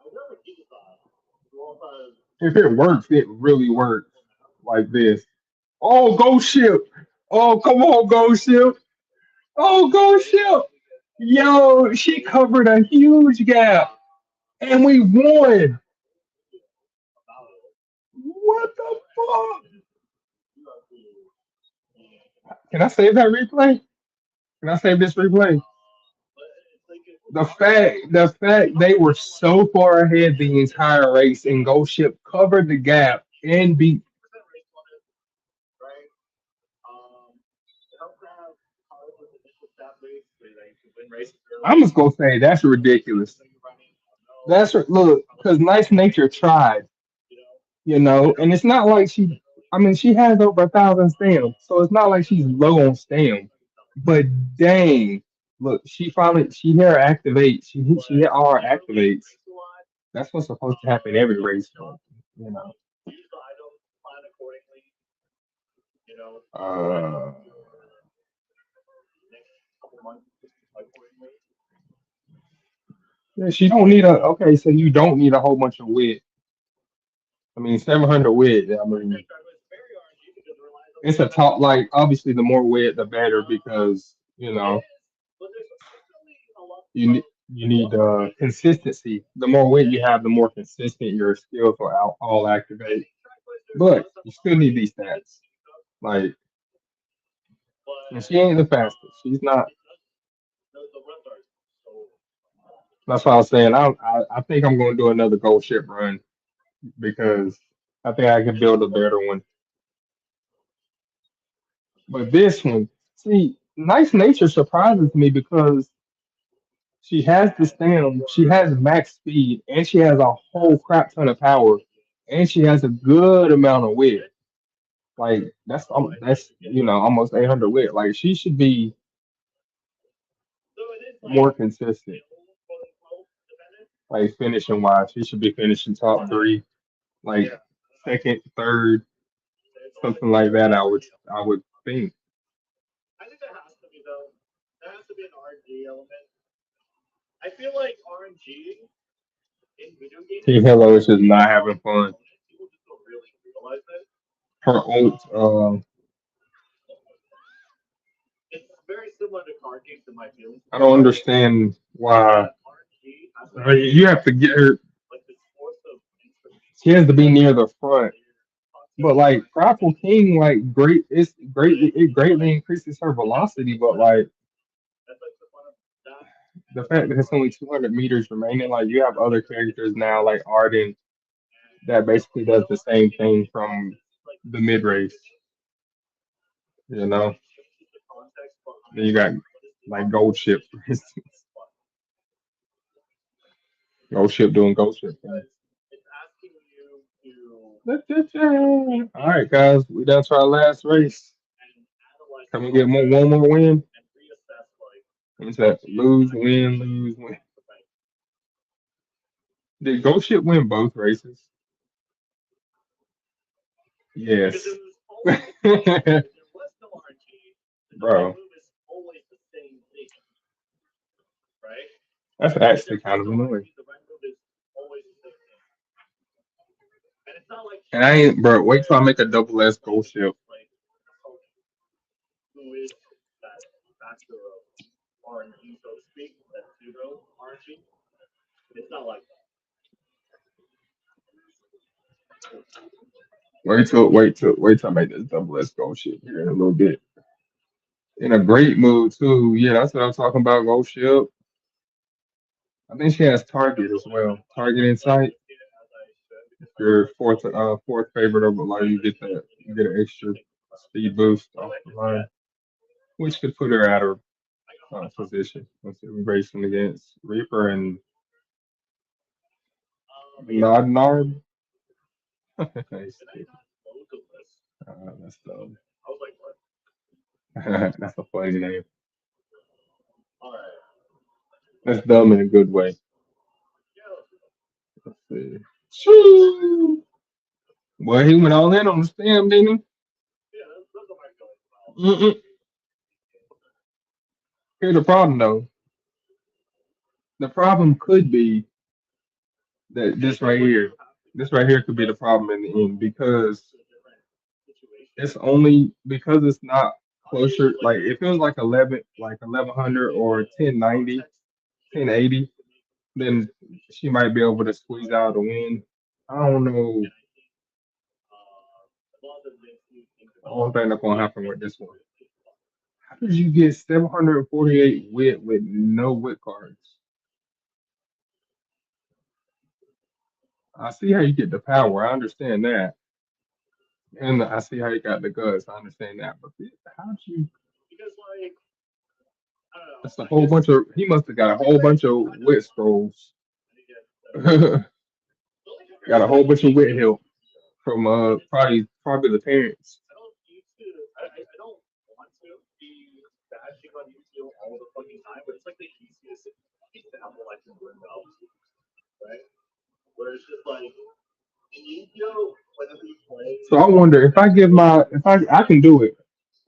I never keep well, If it works, it really works like this. Oh, Ghost Ship. Oh, come on, Ghost Ship. Oh, Ghost Ship. Yo, she covered a huge gap and we won. What the fuck? Can I save that replay? Can I save this replay? The fact they were so far ahead the entire race and Ghost Ship covered the gap and beat. right? It helps to have cars with initial stat base so that you can win races I'm early. just gonna say that's ridiculous. No, Look, because Nice Nature tried, you know, and it's not like she has over 1,000 stamps, so it's not like she's low on stamp. But dang, look, she hit her activate, she hit all her activates. That's what's supposed to happen every race, you know. use the item plan accordingly. You know, Uh, next couple months accordingly. yeah, she don't need okay, so you don't need a whole bunch of wit. 700 wit. It's very RNG because it relies on It's a top like obviously the more wit the better because but there's definitely a lot you need consistency. The more wit you have, the more consistent your skills will all activate. But you still need these stats. Like, and she ain't the fastest. She's not. the runs are so That's why I was saying I think I'm going to do another gold ship run because I think I can build a better one. But this one, see, Nice Nature surprises me because she has the stem, she has max speed, and she has a whole crap ton of power, and she has a good amount of wit. Like that's almost 800 wit. Like she should be so it is like more consistent. quote unquote dependent. Like finishing wise, she should be finishing top three, like second, third, It's only something like that. I would think. I think there has to be though. There has to be an RNG element. I feel like RNG in video games Team is Hello is such just a not strong having fun. component. People just don't really realize it. Her ult, It's very similar to card games in my feelings. I don't understand why. RNG has You have to get her. like this force of inspiration. She has to be near the front. But like Grapple King, like it greatly increases her velocity. But like That's like the fun of that. the fact that it's only 200 meters remaining, like you have other characters now, like Arden. that basically does the same thing from the mid race. You know, then you got like Gold Ship, for instance. Gold Ship doing Gold Ship things. All right, guys, we down to our last race. Can we get one more win? What's that? Lose, win, lose, win. Did Ghost Ship win both races? Yes. Bro, that's actually kind of annoying. And I ain't, bro, wait till I make a double S Ghost Ship. Wait till I make this double S Ghost Ship here in a little bit. In a great mood, too. Yeah, that's what I'm talking about, Ghost Ship. I think she has Target as well. Target in sight. If your fourth favorite of a line, you get an extra speed boost off the line, which could put her out of position. Let's see, we're racing against Reaper and Nod Nard. Nice. That's dumb. That's a funny name. That's dumb in a good way. Let's see. Shoo! Well, he went all in on the stem, didn't he? Here's the problem, though. The problem could be that this right here could be the problem in the end because it's only because it's not closer. Like if it was like 1100 or 1080, then she might be able to squeeze out a win. I don't know. I don't think that's gonna happen with this one. How did you get 748 wit with no wit cards? I see how you get the power. I understand that. And I see how you got the guts. I understand that. But how'd you? That's a whole bunch of. He must have got a whole bunch of wit scrolls. Got a whole bunch of wit help from probably the parents. So I wonder if I give my if I can do it.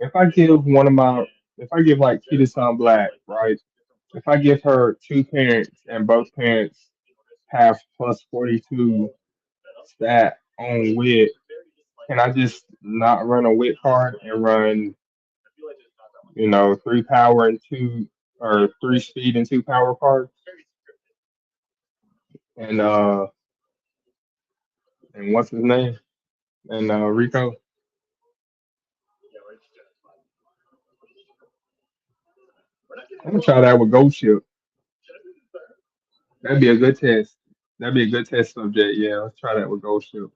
If I give one of my if I give like Kitasan Black, right? If I give her two parents and both parents have plus 42 stat on wit, can I just not run a wit card and run, three power and two or three speed and two power cards? And what's his name? And Rico. I'm gonna try that with Ghost Ship. That'd be a good test. That'd be a good test subject. Yeah, let's try that with Ghost Ship.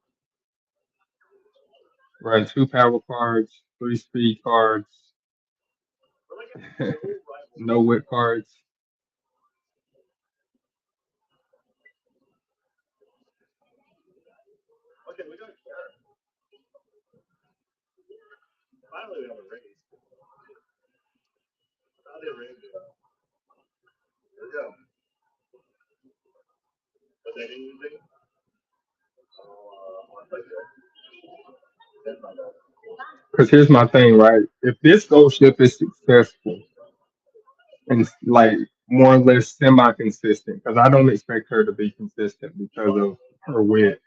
Run two power cards, three speed cards, no whip cards. Because here's my thing, right? If this Ghost Ship is successful and like more or less semi-consistent, because I don't expect her to be consistent because of her wit.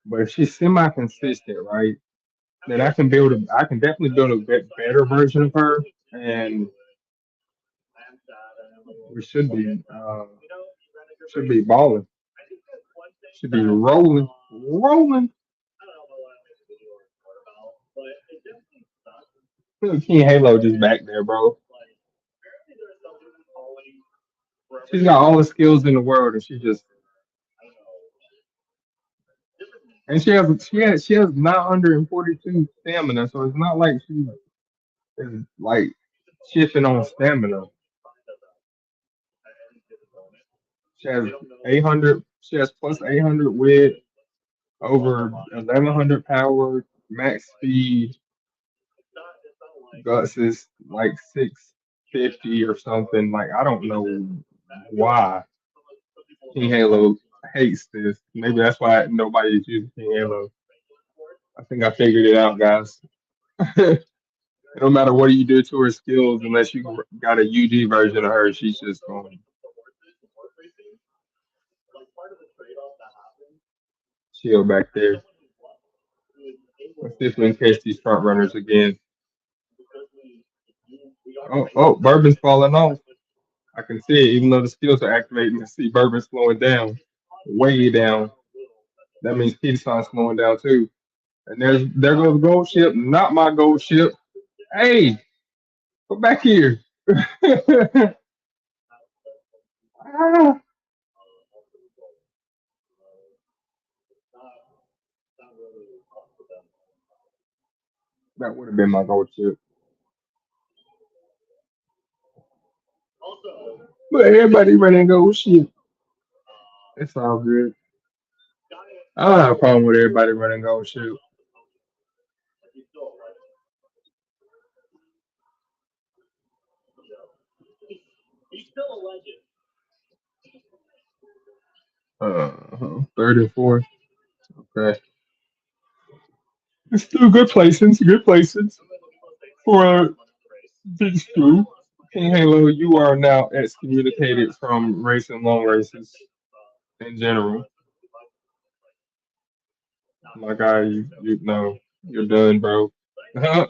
But if she's semi-consistent, right, then I can definitely build a bit better version of her, and we should be balling, should be rolling, rolling. Look, King Halo just back there, bro. She's got all the skills in the world, and she just And she has 942 stamina, so it's not like she is like shifting on stamina. She has 800. She has plus 800 wit, over 1100 power, max speed. Guts is like 650 or something. Like I don't know why King Halo hates this. Maybe that's why nobody's using King Halo. I think I figured it out, guys. It don't matter what you do to her skills, unless you got a UG version of her, she's just going to chill back there. Let's see if we can catch these front runners again. Oh, Bourbon's falling off. I can see it, even though the skills are activating. I see Bourbon slowing down, way down. That means Kisan's slowing down too. And there goes Gold Ship, not my Gold Ship. Hey, come back here. Ah, that would have been my Gold Ship. But everybody running Gold Ship. It's all good. I don't have a problem with everybody running Gold Ship. Third and fourth. Okay. It's still good placings. Good placings for these two. King Halo, you are now excommunicated from racing long races in general. My guy, you know, you're done, bro. I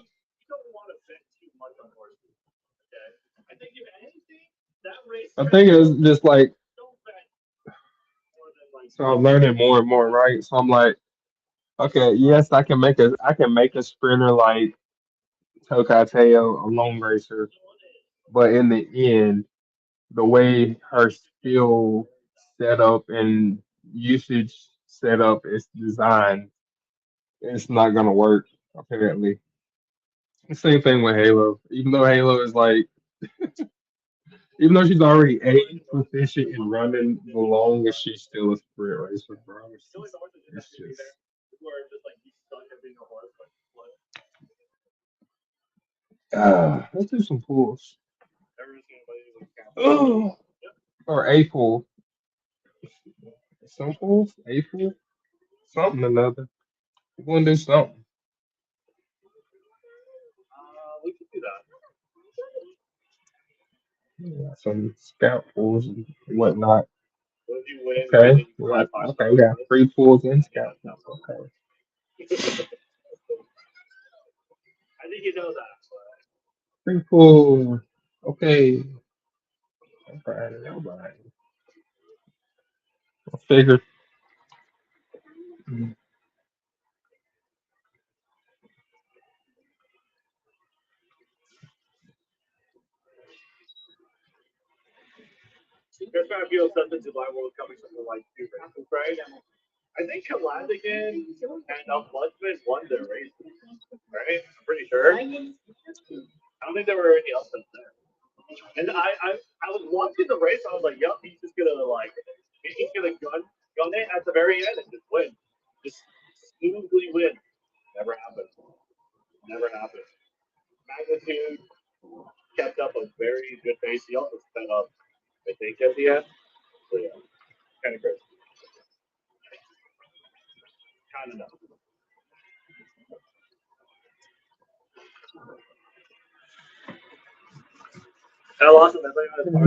think it's just like, so I'm learning more and more, right? So I'm like, okay, yes, I can make a sprinter like Tokateo, a long racer, but in the end, the way her skill setup and usage setup is designed, it's not gonna work apparently. The same thing with Halo. Even though she's already A proficient in running the longest, she's still a sprint racer, bro. It's just let's do some pulls. Oh, or A pull. Some pulls, A pull, something or another. We're gonna do something. Yeah, some scout pulls and whatnot. Okay, we got free pulls and scout pulls. Okay, free pull. Okay, all right. I figured.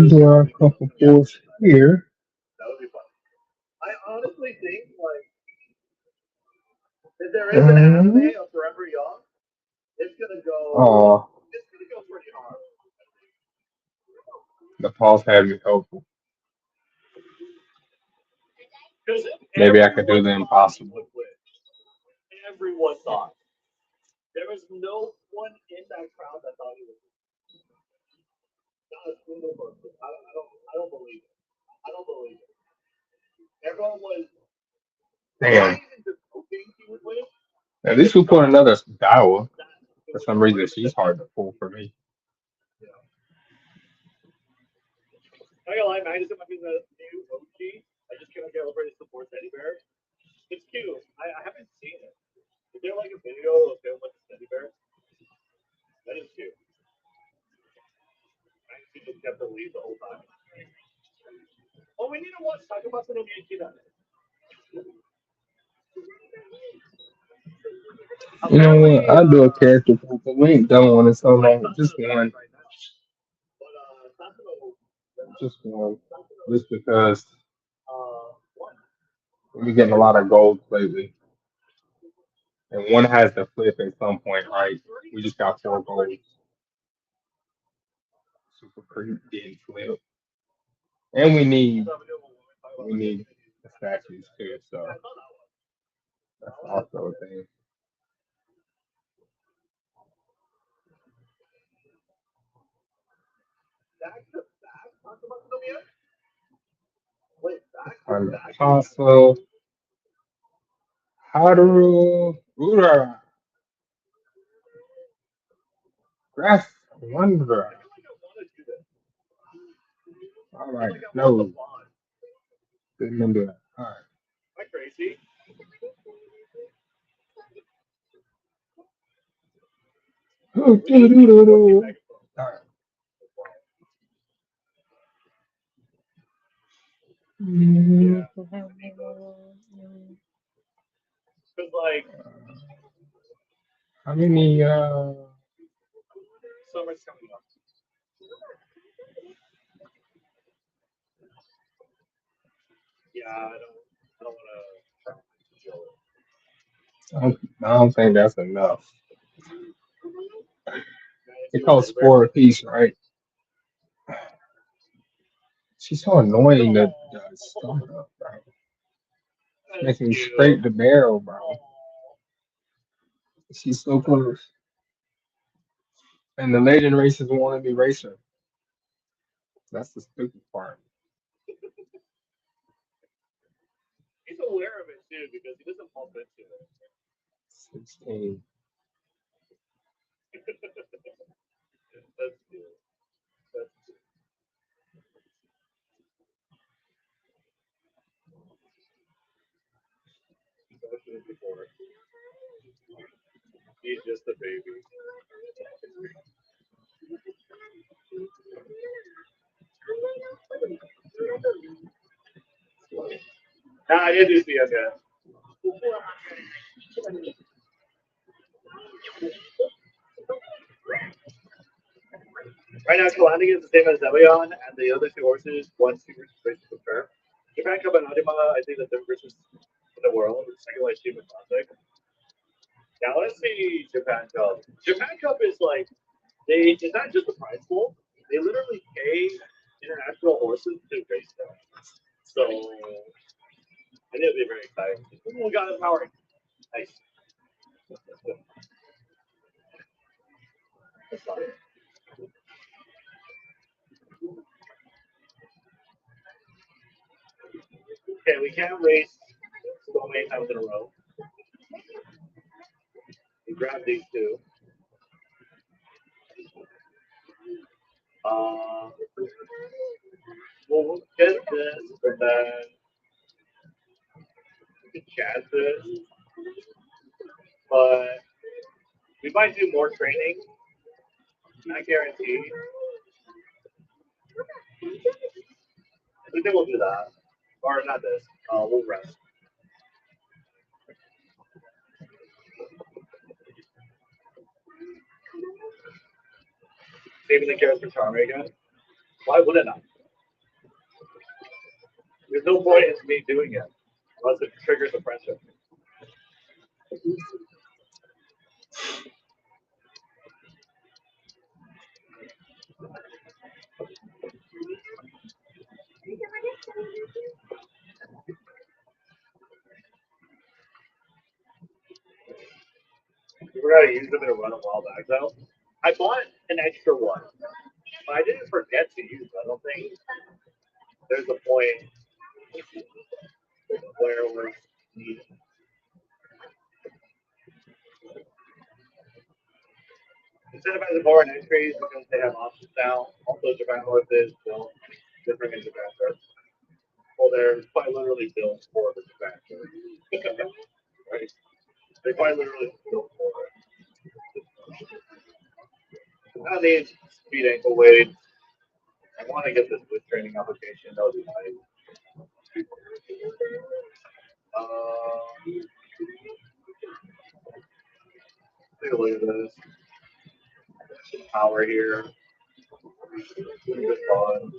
There are a couple pulls here. Um, oh, the pause had me hopeful. Maybe I could do the impossible. Damn. At least we put another Daiwa. For some reason, she's hard to pull for me. Not gonna lie, Magnuson might be the new OG. I just cannot get over his support teddy bear. It's cute. I haven't seen it. Is there like a video of him with the teddy bear? That is cute. Magnuson just kept the lead the whole time. Oh, we need to watch Takamatsu no Miyakina. You know what? I'll do a character pool, but we ain't done one in so long. Just one. Just one. Just because we're getting a lot of gold lately. And one has to flip at some point, right? We just got 4 gold. Super creep didn't flip. And we need the statues too, so that's also a thing. Apostle Haru Ura Graph Wonder. All right, no, didn't do that. All right. Am I crazy? All right. Because like How many? summer's coming up. Yeah, I don't want I don't think that's enough. It to. costs 4 apiece, right? She's so annoying to start up, bro. Making me scrape the barrel, bro. She's so close. And the legend races want to be racer. That's the stupid part. He's aware of it too because he doesn't bump into it. 16. That's good. That's good. Especially before. He's just a baby. Nah, I didn't do CS yet. Right now, Kalani is the same as Zevion, and the other 2 horses, one super races with her. Japan Cup and Arima, I think the third races in the world, the second place team in Classic. Now let's see Japan Cup. Japan Cup is like it's not just a prize pool. They literally pay international horses to race them. So I think it'll be very exciting. Oh, we got it power. Nice. Okay, we can't race so many times in a row. We grab these two. Uh, we'll get this, and then we can chat this. But we might do more training. Not guaranteed. We think we'll do that. Or not this. We'll rest. Saving the carrots for Charmer again. Why wouldn't I? There's no point in me doing it unless it triggers a friendship. We were gonna use them in a run a while back though. I bought an extra one, but I didn't forget to use it. I don't think there's a point where it was needed. Incentivize the foreign entries because they have options now. Also, Japan horses built different in Japan first. Well, they're quite literally built for the Japan first. Right? They're quite literally built for it. I need speed ankle weight. I want to get this with training application. That would be nice. Take a look at this. Power here. Good fun.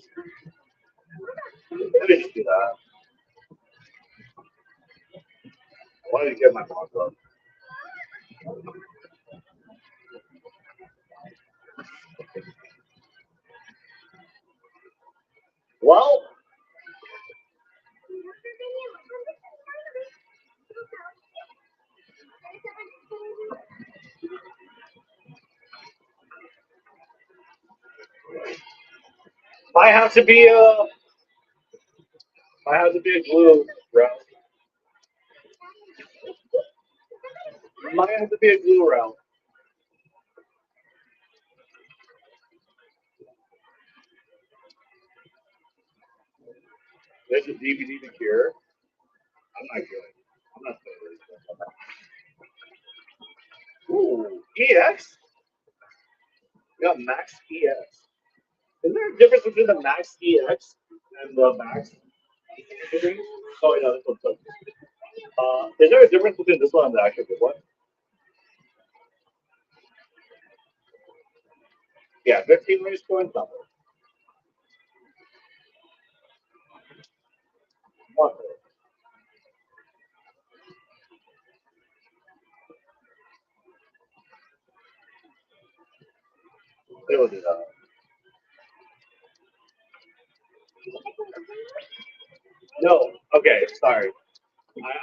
Let me just do that. I wanted to get my box up. Well, might have to be a glue route. Might have to be a glue route. There's a DVD to cure. I'm not good. I'm not good. Ooh, EX? We got Max EX. Is there a difference between the Max EX and the Max? Oh, yeah, this one's so. Is there a difference between this one and the actual good one? Yeah, 15 race points. Nothing. They will do that. No. Okay, sorry.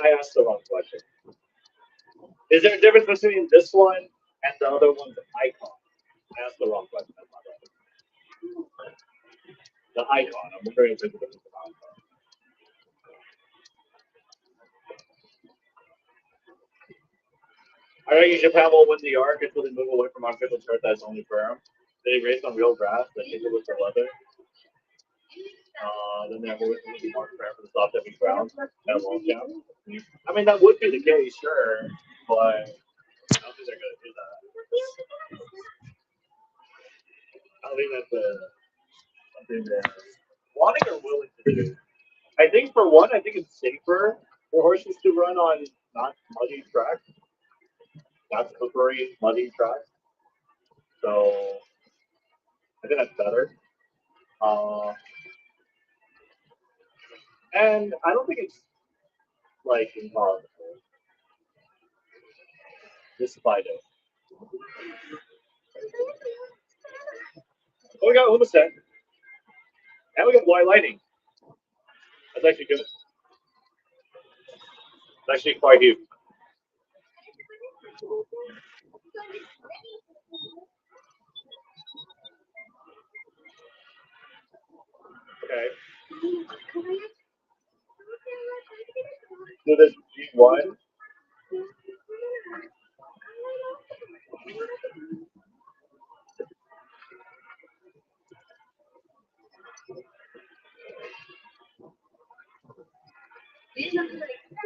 I asked the wrong question. Is there a difference between this one and the other one's icon? I asked the wrong question. The icon. I'm wondering if there's a difference in the icon. I reckon Japan will win the arc until they move away from artificial turf that's only firm. They race on real grass that people look for leather. Then they're going to be more prepared for the soft heavy ground at long jump. I mean, that would be the case, sure, but I don't think they're going to do that. I don't think that's something they're wanting or willing to do. I think, for one, I think it's safer for horses to run on not muddy tracks, not slippery, muddy tracks. So I think that's better. And I don't think it's like impossible. Just Fido. Oh, we got Umamasume. And we got White Lightning. That's actually good. It's actually quite huge. Okay. So this G1.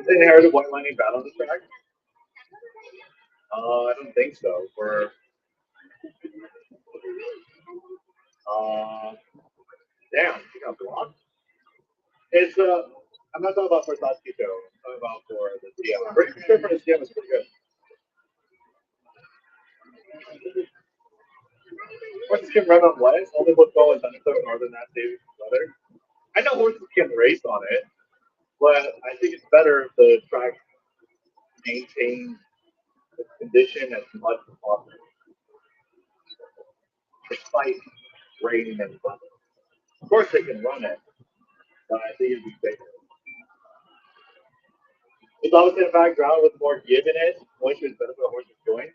They inherited White Lightning battle on the track? I don't think so. For damn, you got blocked. It's I'm not talking about for Satsuki though. I'm talking about for the CM. I'm pretty sure for the CM is pretty good. Horses can run on wet, only with ball and thunderstorm northern that saving weather. I know horses can race on it, but I think it's better if the track maintains the condition as much as possible, despite rain and thunder. Of course, they can run it, but I think it'd be safer. It's obviously in fact ground with more give in it, which is better for the horse's joint.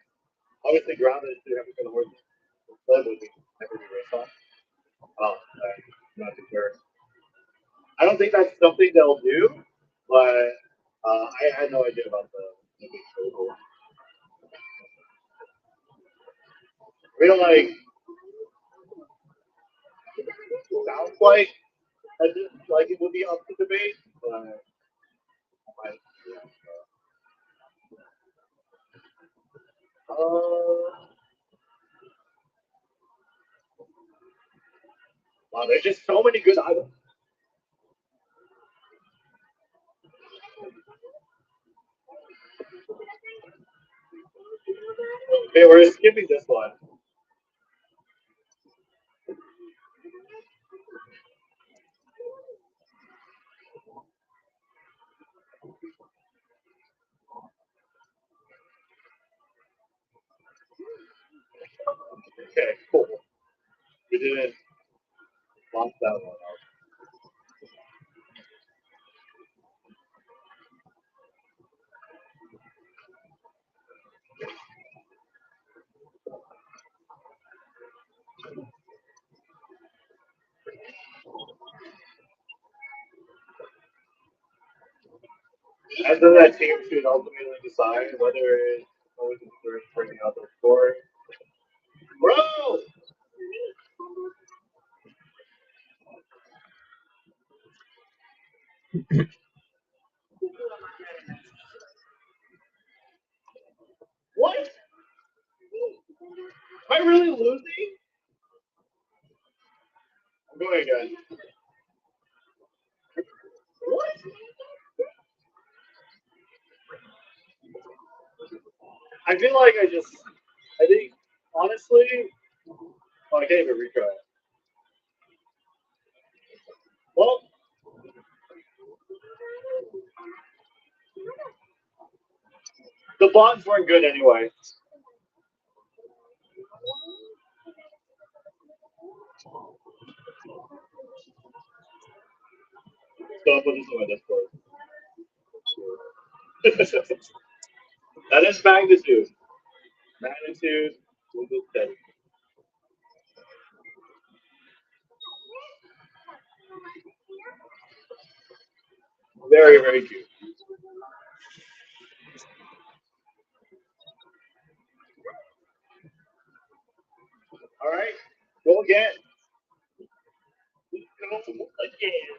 Obviously, ground is too heavy for the horse's sled would be never be raced on. Oh, I'm not too sure. I don't think that's something they'll do, but I had no idea about the big total. mean, like, sounds like it would be up to debate, but I might, wow, there's just so many good items. Okay, we're skipping this one. Okay, cool. We didn't lock that one up. And then that team should ultimately decide whether it's going to start bringing out their score. Bro! What? Am I really losing? I'm going again. What? I feel like I think, honestly, oh, I can't even retry it. Well, the bonds weren't good anyway. So I'll put this on my Discord. That is magnitude. Magnitude will go steady. Very, very cute. All right, go again. Go again.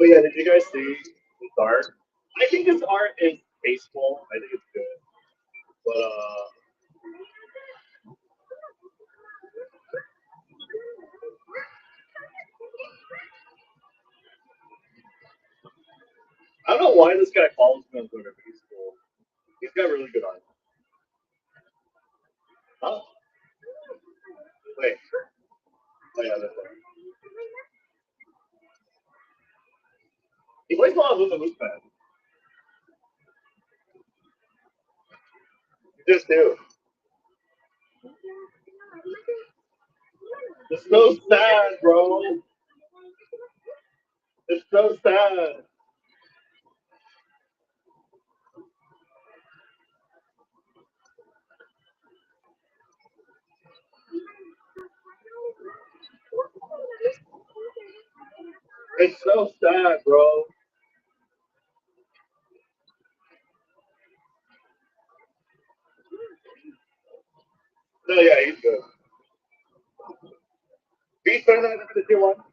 Oh yeah, did you guys see this art? I think this art is tasteful. I think it's good, but I don't know why this guy follows me on Twitter, but he's cool. He's got really good art. Huh? Wait. Oh yeah, that's right. He plays a lot of Umamasume. He just do. It's so sad, bro. It's so sad. It's so sad, bro. No, yeah, he's good. He's better than the tier one.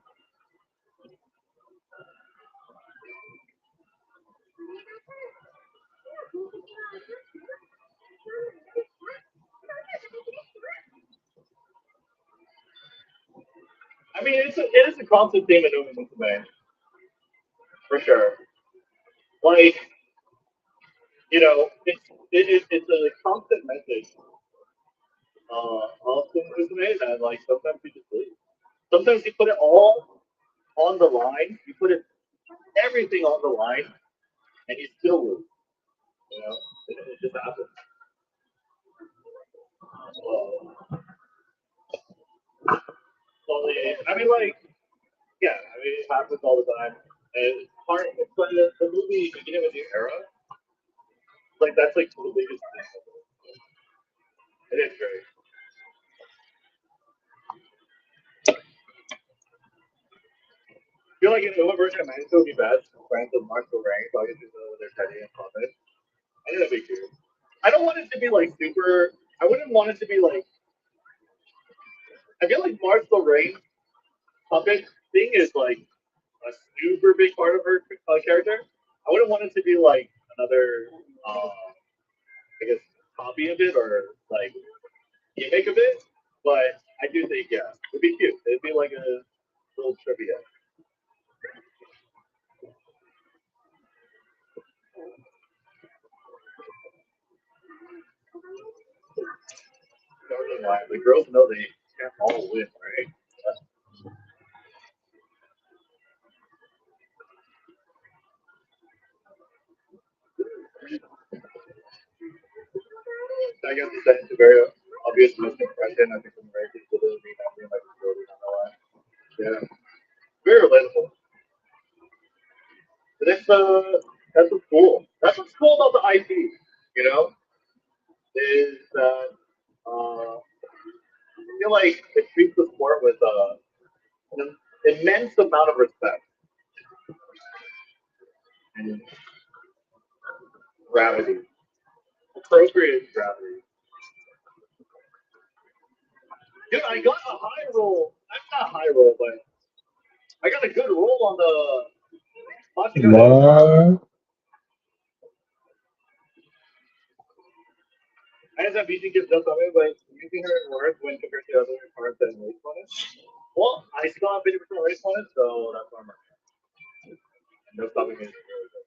I mean, it is a constant theme in Umamasume, for sure. Like, it's a constant message of Umamasume that, like, sometimes you just leave. Sometimes you put it all on the line. You put everything on the line, and you still lose. You know, it just happens. Only, I mean, like, yeah, I mean, it happens all the time. And it's hard. It's like the movie Beginning of the Era. Like that's like the biggest thing. It is great. feel like in the Uber version of Manito would be best. Friends with Marshall Rank, so I get to know their Teddy and Puppet. I think that'd be cute. I don't want it to be like super. I wouldn't want it to be like. I feel like Marshall Rank Puppet thing is like a super big part of her character. I wouldn't want it to be like another, I guess, copy of it or like gimmick of it. But I do think, yeah, it'd be cute. It'd be like a little trivia. Why the girls know they can't all win, right? I guess it's a very obvious miscompression. I think some very people do be not being like a girl, don't know why. Yeah, very relatable. But that's what's cool. That's what's cool about the IP. You know, is that I feel like it treats the sport with an immense amount of respect and gravity, appropriate gravity. Dude, I got a high roll. I'm not a high roll, but I got a good roll on the What? I just have BG gives up on me, but using her in words when compared to other cards that race on it. Well, I still have 50% race on it, so that's why I'm running. No stopping me is really good.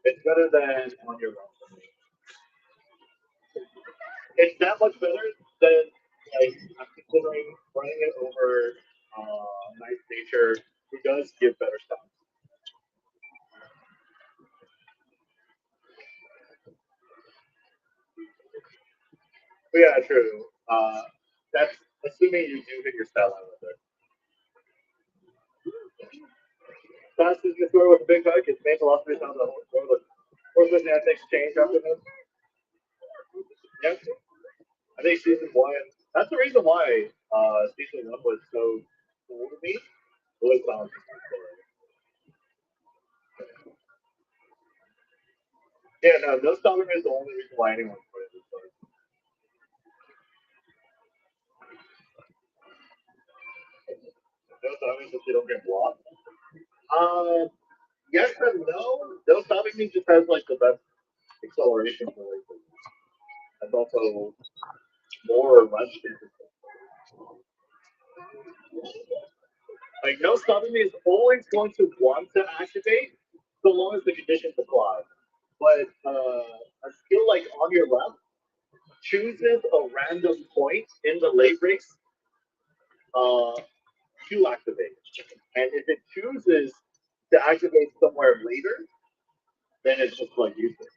It's better than on your own for me. It's that much better than like I'm considering running it over Nice Nature, who does give better stuff. But yeah, true. That's assuming you do hit your stat line with it. Fast is the score with a big hike. Its main philosophy is on the horse with an exchange after this. Yep. I think season one. That's the reason why season one was so cool to me. Was yeah, no stopping is the only reason why anyone put it this story. No stopping so you don't get blocked. Um, yes and no. No stopping me just has like the best acceleration for like. That's also more or less. Like no stopping me is always going to want to activate so long as the conditions apply. But a skill like on your left chooses a random point in the late race uh, to activate. And if it chooses to activate somewhere later, then it's just like useless.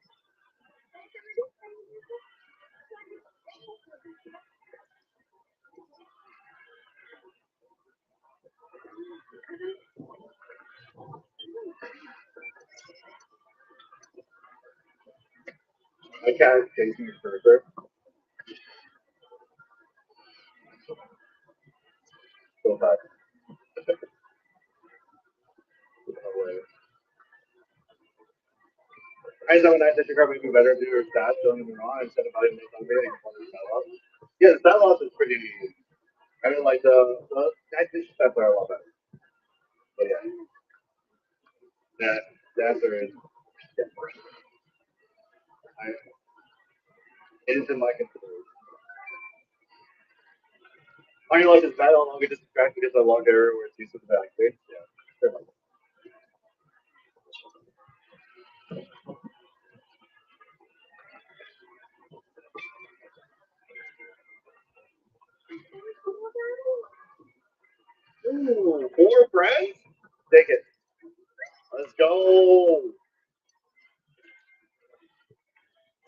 I can't chase me further. So bad. I know that you're probably do better do your stats, don't get me wrong, instead of having make something stat loss. Yeah, the stat loss is pretty I mean like the that stats are a lot better. But yeah. That the answer is yeah. I, it is in my consideration. I realize it's bad how long it just distracted because I logged error where it's used to the back. Yeah. Ooh, four friends? Take it. Let's go.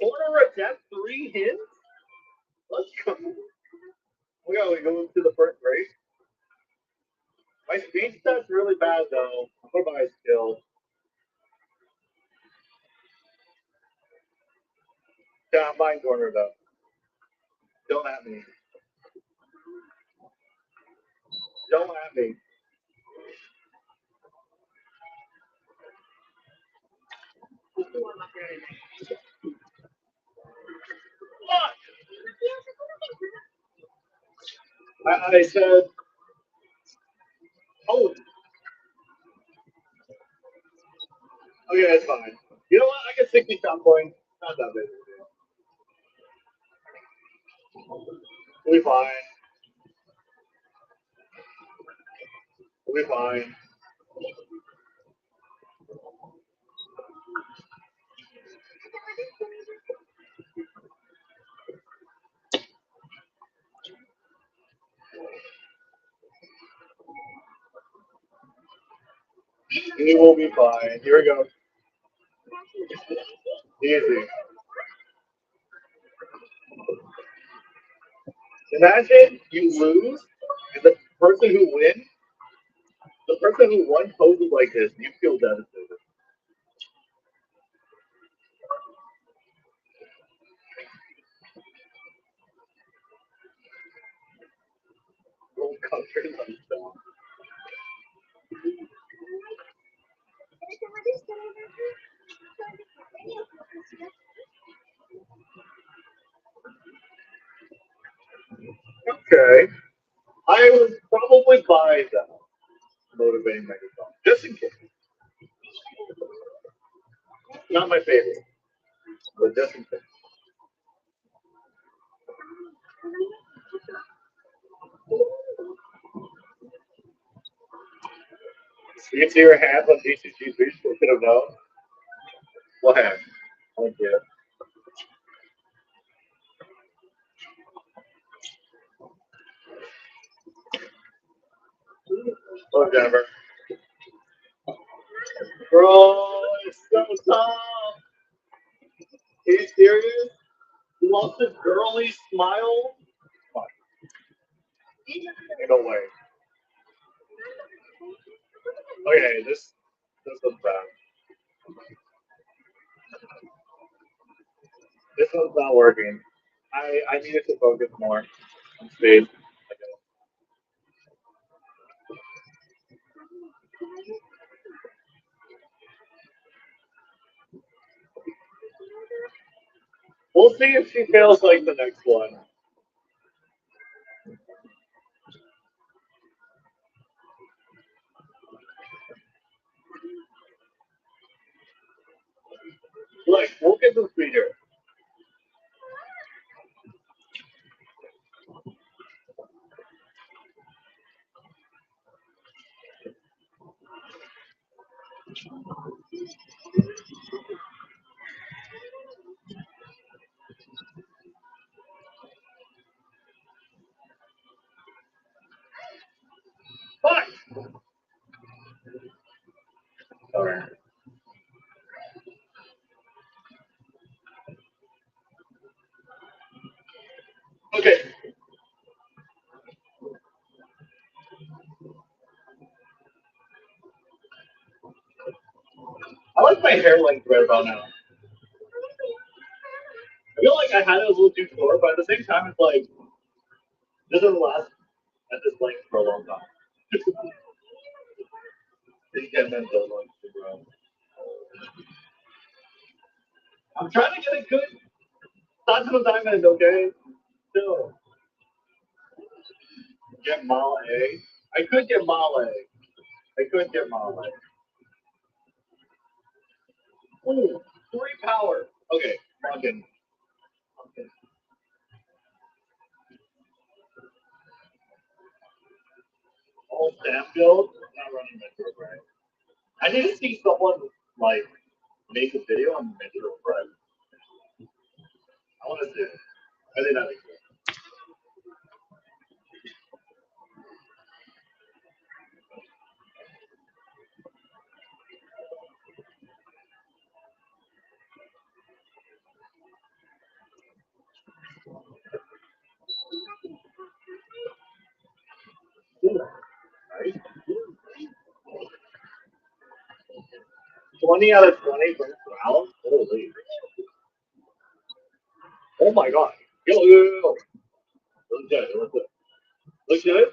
Corner attempt, three hits? Let's go. We gotta go to the first race. My speed stat's really bad though. I'm gonna buy a skill. Yeah, I'm buying corner though. Don't at me. Don't at me. I said, oh, okay, that's fine. You know what? I get 60 shot points. Not that big of a deal. We'll be fine. We'll be fine. We will be fine. Here we go. Easy. Imagine you lose, and the person who won poses like this. You feel devastated. Whole country like that. Okay. I would probably buy that motivating megaphone, just in case. Not my favorite, but just in case. You can see her hands on DCG's reach. They should have known. What hand? Thank you. Oh, Jennifer. Bro, it's so tough. Are you serious? You lost a girly smile? Fuck. Ain't no way. Okay, this one's bad. This one's not working. I needed to focus more on speed. We'll see if she fails like the next one. Look, we'll get some speed here. Fuck! Alright. Okay. I like my hair length right about now. I feel like I had it a little too short, but at the same time, it's like, this doesn't last at this length for a long time. These get mental like to grow. I'm trying to get a good Platinum Diamond, okay? Still. Get Mile A. I could get Mile A. I could get Mile A. Ooh, 3 power. Okay, fucking. Okay. All staff build. Not running Metro Prime. I need to see someone like make a video on Metro Prime. I want to see it. I think that'd be cool. Right? 20 out of 20 first round? Holy. Oh my god. Yo. Looks good. It looks good. Looks good?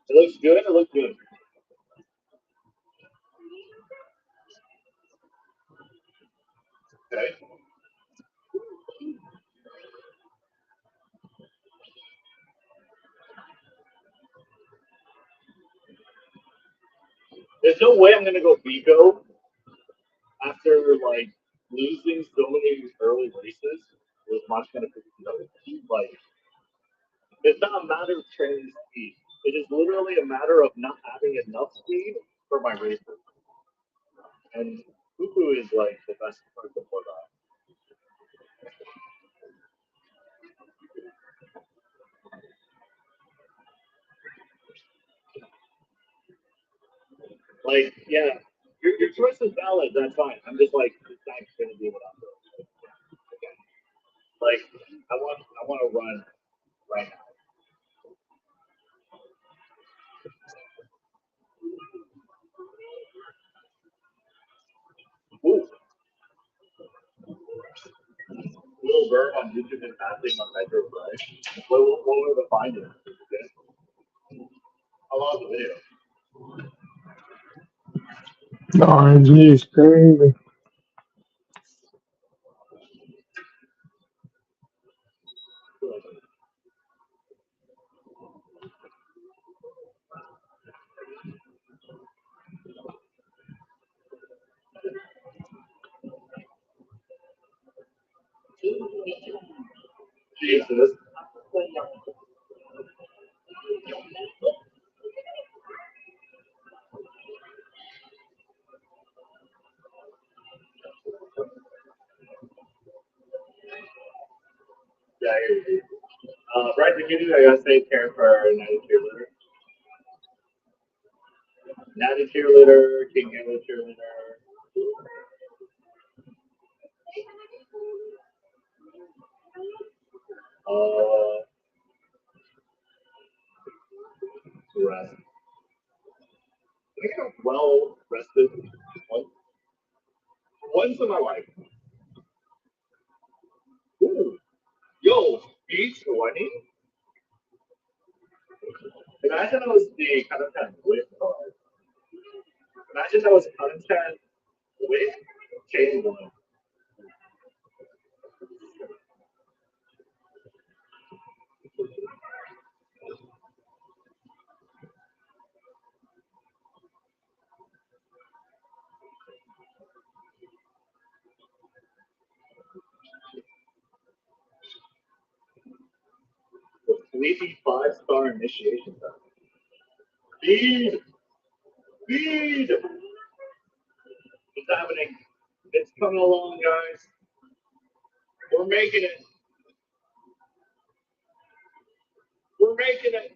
It looks good. It looks good. Okay. There's no way I'm gonna go Vigo after like losing so many early races with much kind of like it's not a matter of training speed. It is literally a matter of not having enough speed for my races. And Cuckoo is like the best person for that. Like, yeah, your choice is valid. That's fine. I'm just like, it's not gonna be what I'm doing. Okay. Like, I want to run right now. Ooh, little bird on YouTube and passing my bedroom, right? What were the findings? Okay. How long is the video? The RNG is crazy. Jesus. Yeah, I hear you. Brad, did you do? I gotta say, care for Natty Cheerleader. Natty Cheerleader, King Halo Cheerleader. Rest. I think I'm well rested once in my life. Ooh, yo, beach 20? Imagine I was the content with card. Imagine I was content with chain one. Sleepy 5-star initiation time. Speed! Speed! It's happening. It's coming along, guys. We're making it. We're making it.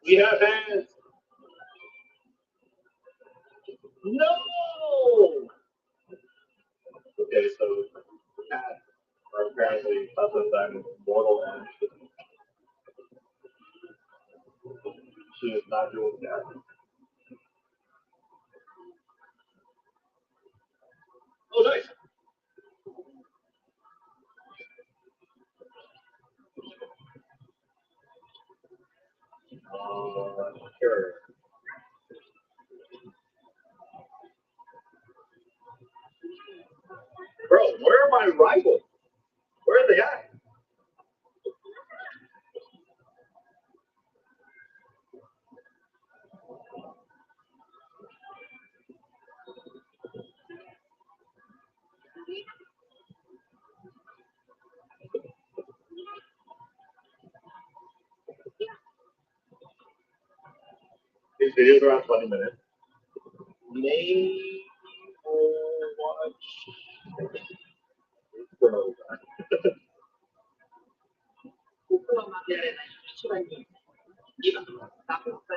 We have hands. No! Okay, so cats are apparently sometimes mortal and she is not doing that. Oh, nice. Sure. Bro, where are my rivals? Where are they at? These videos are around 20 minutes. Maybe we'll watch.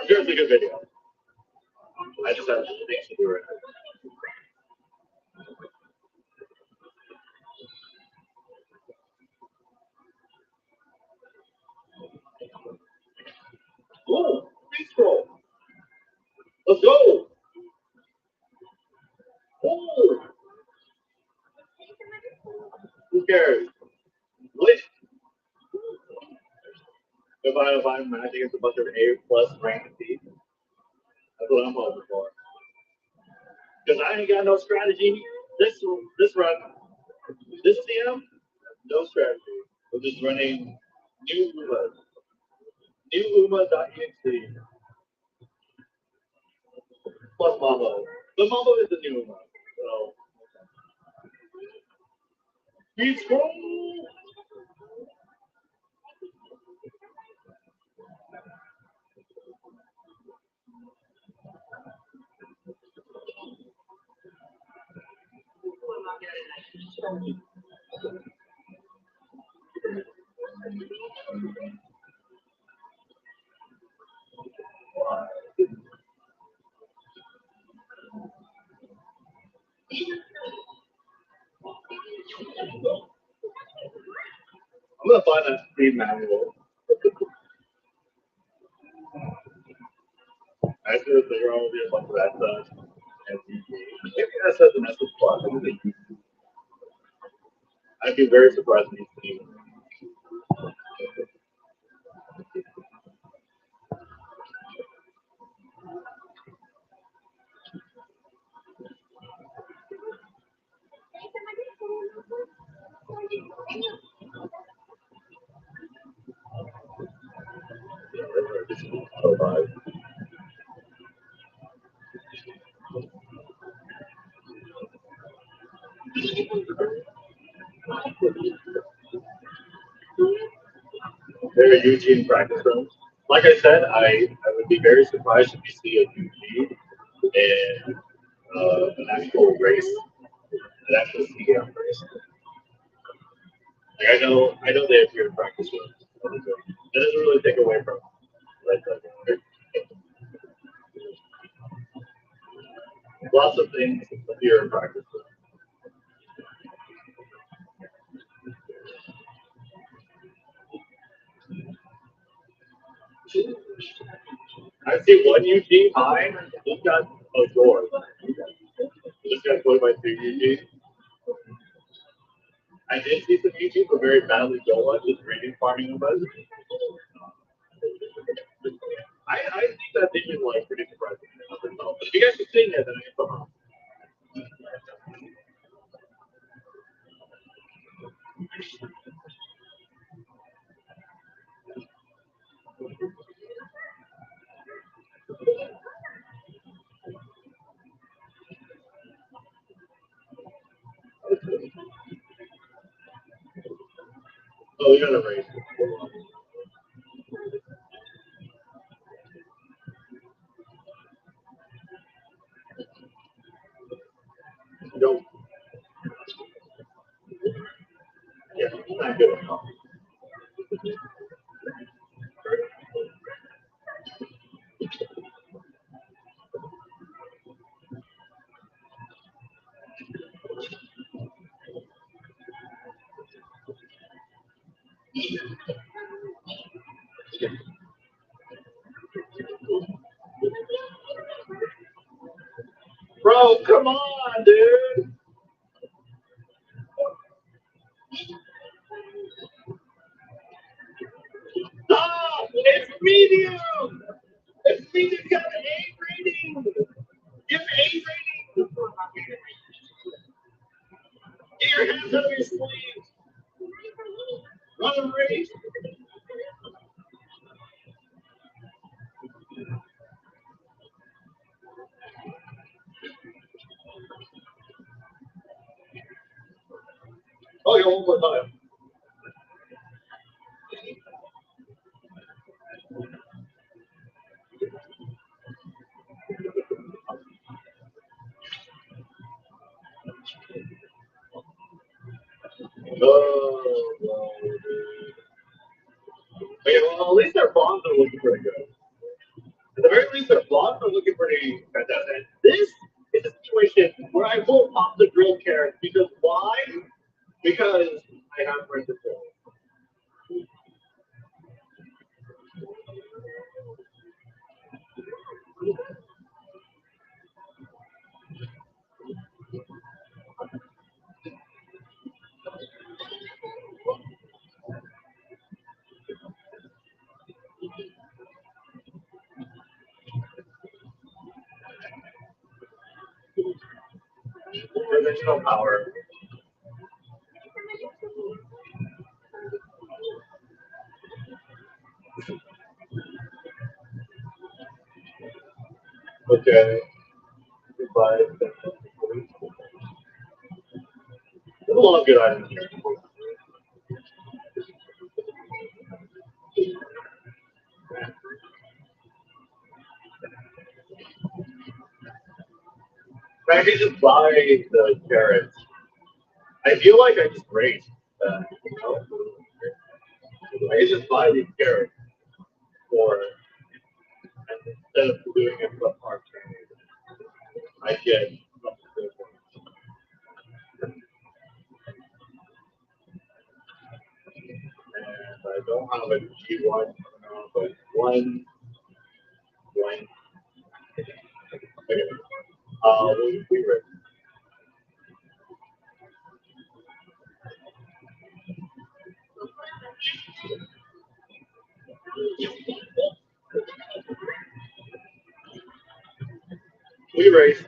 Here's a good video. I just have things to do right now. Ooh, free scroll. Let's go. Ooh, who cares? What? If I'm matching against a bunch of A plus ranked teams, that's what I'm hoping for. Because I ain't got no strategy. This run, this TM, no strategy. We're just running new Uma, new Uma.exe plus Mambo. The Mambo is the new Uma. So, speed scroll. I'm gonna find that speed manual. I should have figured out a bunch of that stuff. And maybe that's as an SS plus. I'd be very surprised if you see. There are Eugene practice rooms. Like I said, I would be very surprised if you see a Eugene and an actual race, an actual CM race. Like I know they appear in practice rooms. That doesn't really take away from like, lots of things appear in practice rooms. I see one Eugene high. He's got a door. This guy's played by two Eugene. I did see some Eugene, but very badly going, just reading farming about it. I think that thing is like pretty surprising. But if you guys are seeing it, then I can come on. Oh, you got a race. Don't. Yeah, not good enough. Bro, come on, dude. Stop! It's medium. It's medium. Got an A rating. Give an A rating. Get your hands out of your sleeves. Run a race. Oh, you're one more time. Oh, no, dude. Okay, well, at least their bonds are looking pretty good. At the very least, their bonds are looking pretty fantastic. This is a situation where I will pop the drill carrot because why? Because I have friends to play. Emotional power. Okay. Goodbye. There's a lot of good items here. I could just buy the carrots. I feel like I just raced that. You know? I could just buy these carrots for instead of doing it for park training. I get something different. And I don't have a G1 now, but one. Okay. We race. We race.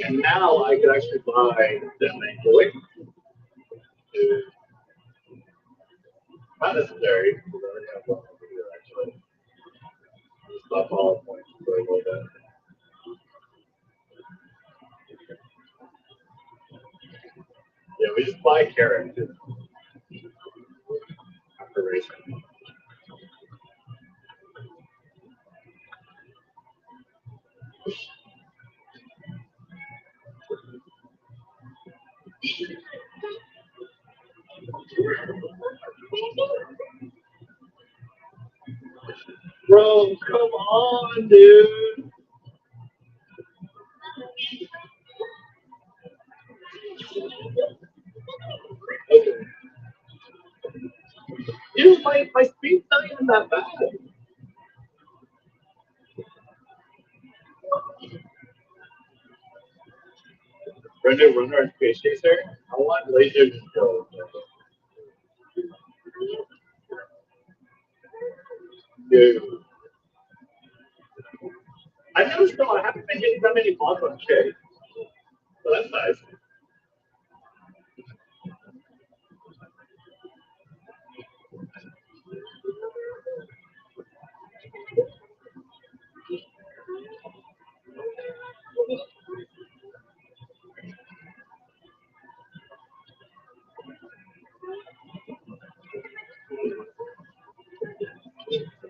And now I can actually buy them manually. Not necessary, because I already have one over here actually. Just stop all points so I go that. Yeah, we just buy carrots after racing. Bro, come on, dude. Okay. Dude, my speed's not even that bad. Render runner and space chaser. I want laser to go. Dude. I noticed though I haven't been getting that many mods on K. So that's nice.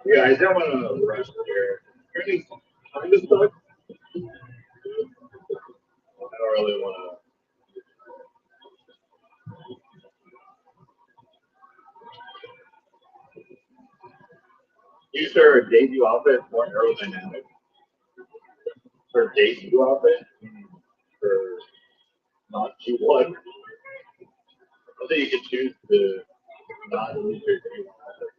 Yeah, I don't want to rush here. Everything's kind of stuck. I don't really want to. Use her debut outfit more aerodynamic. Her debut outfit for not G1. I think you can choose to not use your G1 outfit.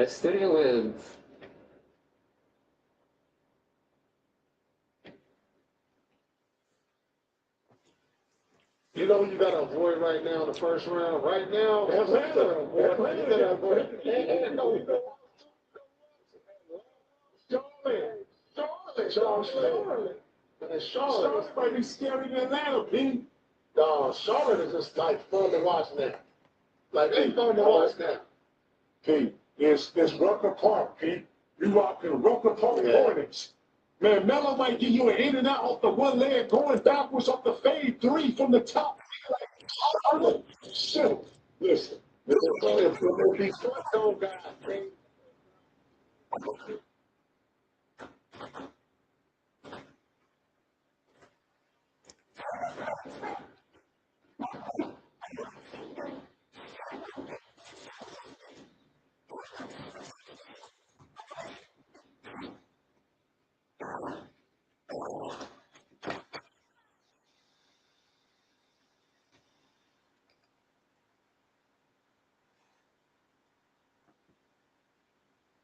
Studio with You know you got to avoid right now in the first round. Right now, Atlanta. You got to avoid. Charlotte. And Charlotte might be scary than Atlanta, Pete. Charlotte is just like fun to watch now. Like they fun to watch now. Pete, it's Rucker Park, Pete. You rocking Rucker Park Hornets. Man, Melo might give you an in and out off the one leg, going backwards off the fade three from the top. Like, shit. Listen, if there be four guys,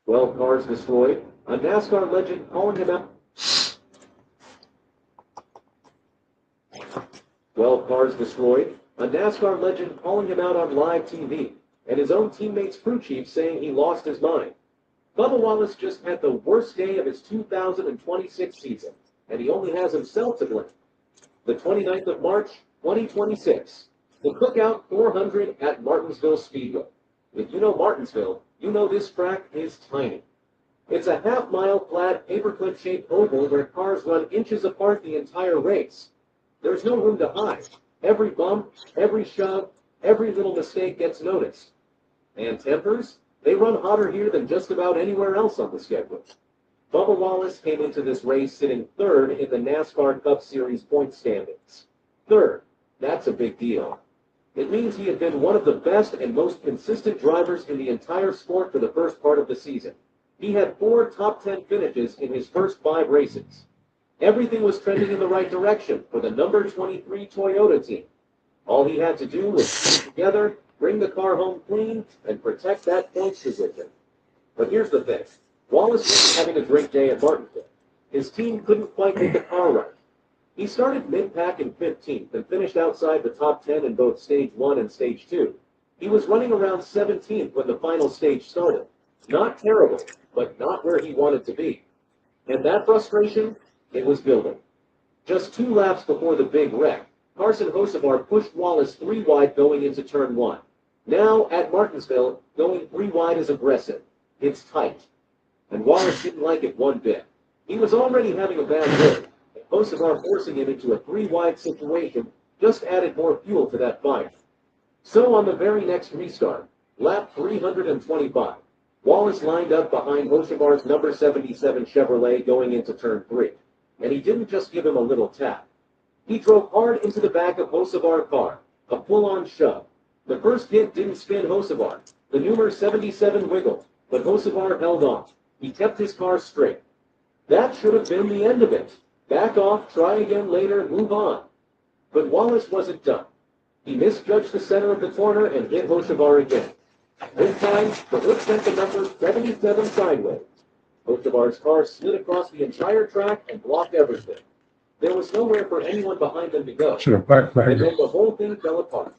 well, cars destroyed. A NASCAR legend calling him out. Well, cars destroyed. A NASCAR legend calling him out on live TV, and his own teammates' crew chief saying he lost his mind. Bubba Wallace just had the worst day of his 2026 season, and he only has himself to blame. The 29th of March, 2026. The Cookout 400 at Martinsville Speedway. If you know Martinsville, you know this track is tiny. It's a half-mile flat, paperclip-shaped oval where cars run inches apart the entire race. There's no room to hide. Every bump, every shove, every little mistake gets noticed. And tempers? They run hotter here than just about anywhere else on the schedule. Bubba Wallace came into this race sitting third in the NASCAR Cup Series point standings. Third. That's a big deal. It means he had been one of the best and most consistent drivers in the entire sport for the first part of the season. He had 4 top 10 finishes in his first 5 races. Everything was trending in the right direction for the number 23 Toyota team. All he had to do was keep together, bring the car home clean, and protect that points position. But here's the thing. Wallace wasn't having a great day at Martinsville. His team couldn't quite get the car right. He started mid-pack in 15th and finished outside the top 10 in both Stage 1 and Stage 2. He was running around 17th when the final stage started. Not terrible, but not where he wanted to be. And that frustration, it was building. Just 2 laps before the big wreck, Carson Hocevar pushed Wallace 3 wide going into Turn 1. Now, at Martinsville, going 3 wide is aggressive. It's tight. And Wallace didn't like it one bit. He was already having a bad day, and Hocevar forcing him into a 3 wide situation just added more fuel to that fight. So on the very next restart, lap 325, Wallace lined up behind Hocevar's number 77 Chevrolet going into Turn 3. And he didn't just give him a little tap. He drove hard into the back of Hocevar's car, a full-on shove. The first hit didn't spin Hocevar. The number 77 wiggled, but Hocevar held on. He kept his car straight. That should have been the end of it. Back off, try again later, move on. But Wallace wasn't done. He misjudged the center of the corner and hit Hocevar again. This time, the hook sent the number 77 sideways. Hocevar's car slid across the entire track and blocked everything. There was nowhere for anyone behind them to go. And then the whole thing fell apart.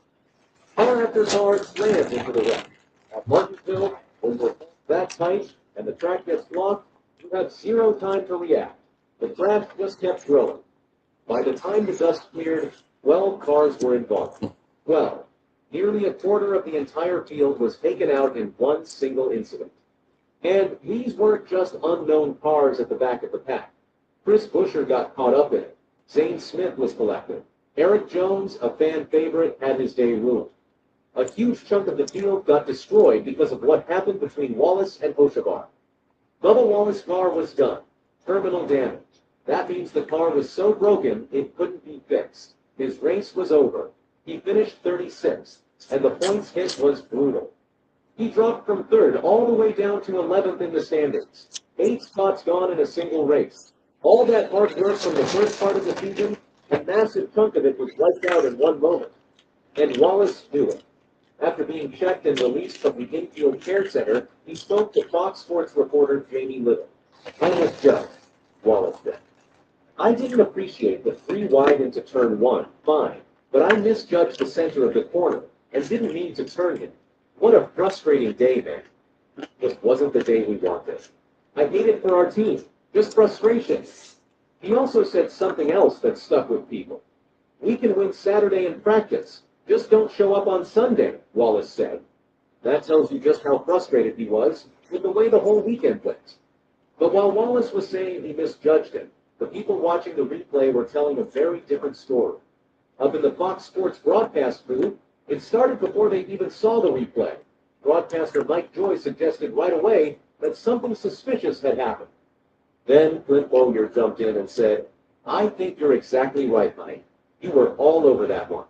Car after car slammed into the wreck. At Martinsville, when we're that tight and the track gets blocked, you have 0 time to react. The crash just kept growing. By the time the dust cleared, 12 cars were involved. 12. Nearly a quarter of the entire field was taken out in one single incident. And these weren't just unknown cars at the back of the pack. Chris Buescher got caught up in it. Zane Smith was collected. Eric Jones, a fan favorite, had his day ruined. A huge chunk of the field got destroyed because of what happened between Wallace and Hocevar. Bubba Wallace's car was done. Terminal damage. That means the car was so broken it couldn't be fixed. His race was over. He finished 36th, and the points hit was brutal. He dropped from 3rd all the way down to 11th in the standings. 8 spots gone in a single race. All that hard work from the first part of the season, a massive chunk of it was wiped out in one moment. And Wallace knew it. After being checked and released from the infield care center, he spoke to Fox Sports reporter Jamie Little. I was judged, Wallace said. I didn't appreciate the 3 wide into turn 1, fine, but I misjudged the center of the corner and didn't mean to turn him. What a frustrating day, man. Just wasn't the day we wanted. I hate it for our team. Just frustration. He also said something else that stuck with people. We can win Saturday in practice. Just don't show up on Sunday, Wallace said. That tells you just how frustrated he was with the way the whole weekend went. But while Wallace was saying he misjudged him, the people watching the replay were telling a very different story. Up in the Fox Sports broadcast booth, it started before they even saw the replay. Broadcaster Mike Joy suggested right away that something suspicious had happened. Then Clint Bowyer jumped in and said, I think you're exactly right, Mike. You were all over that one.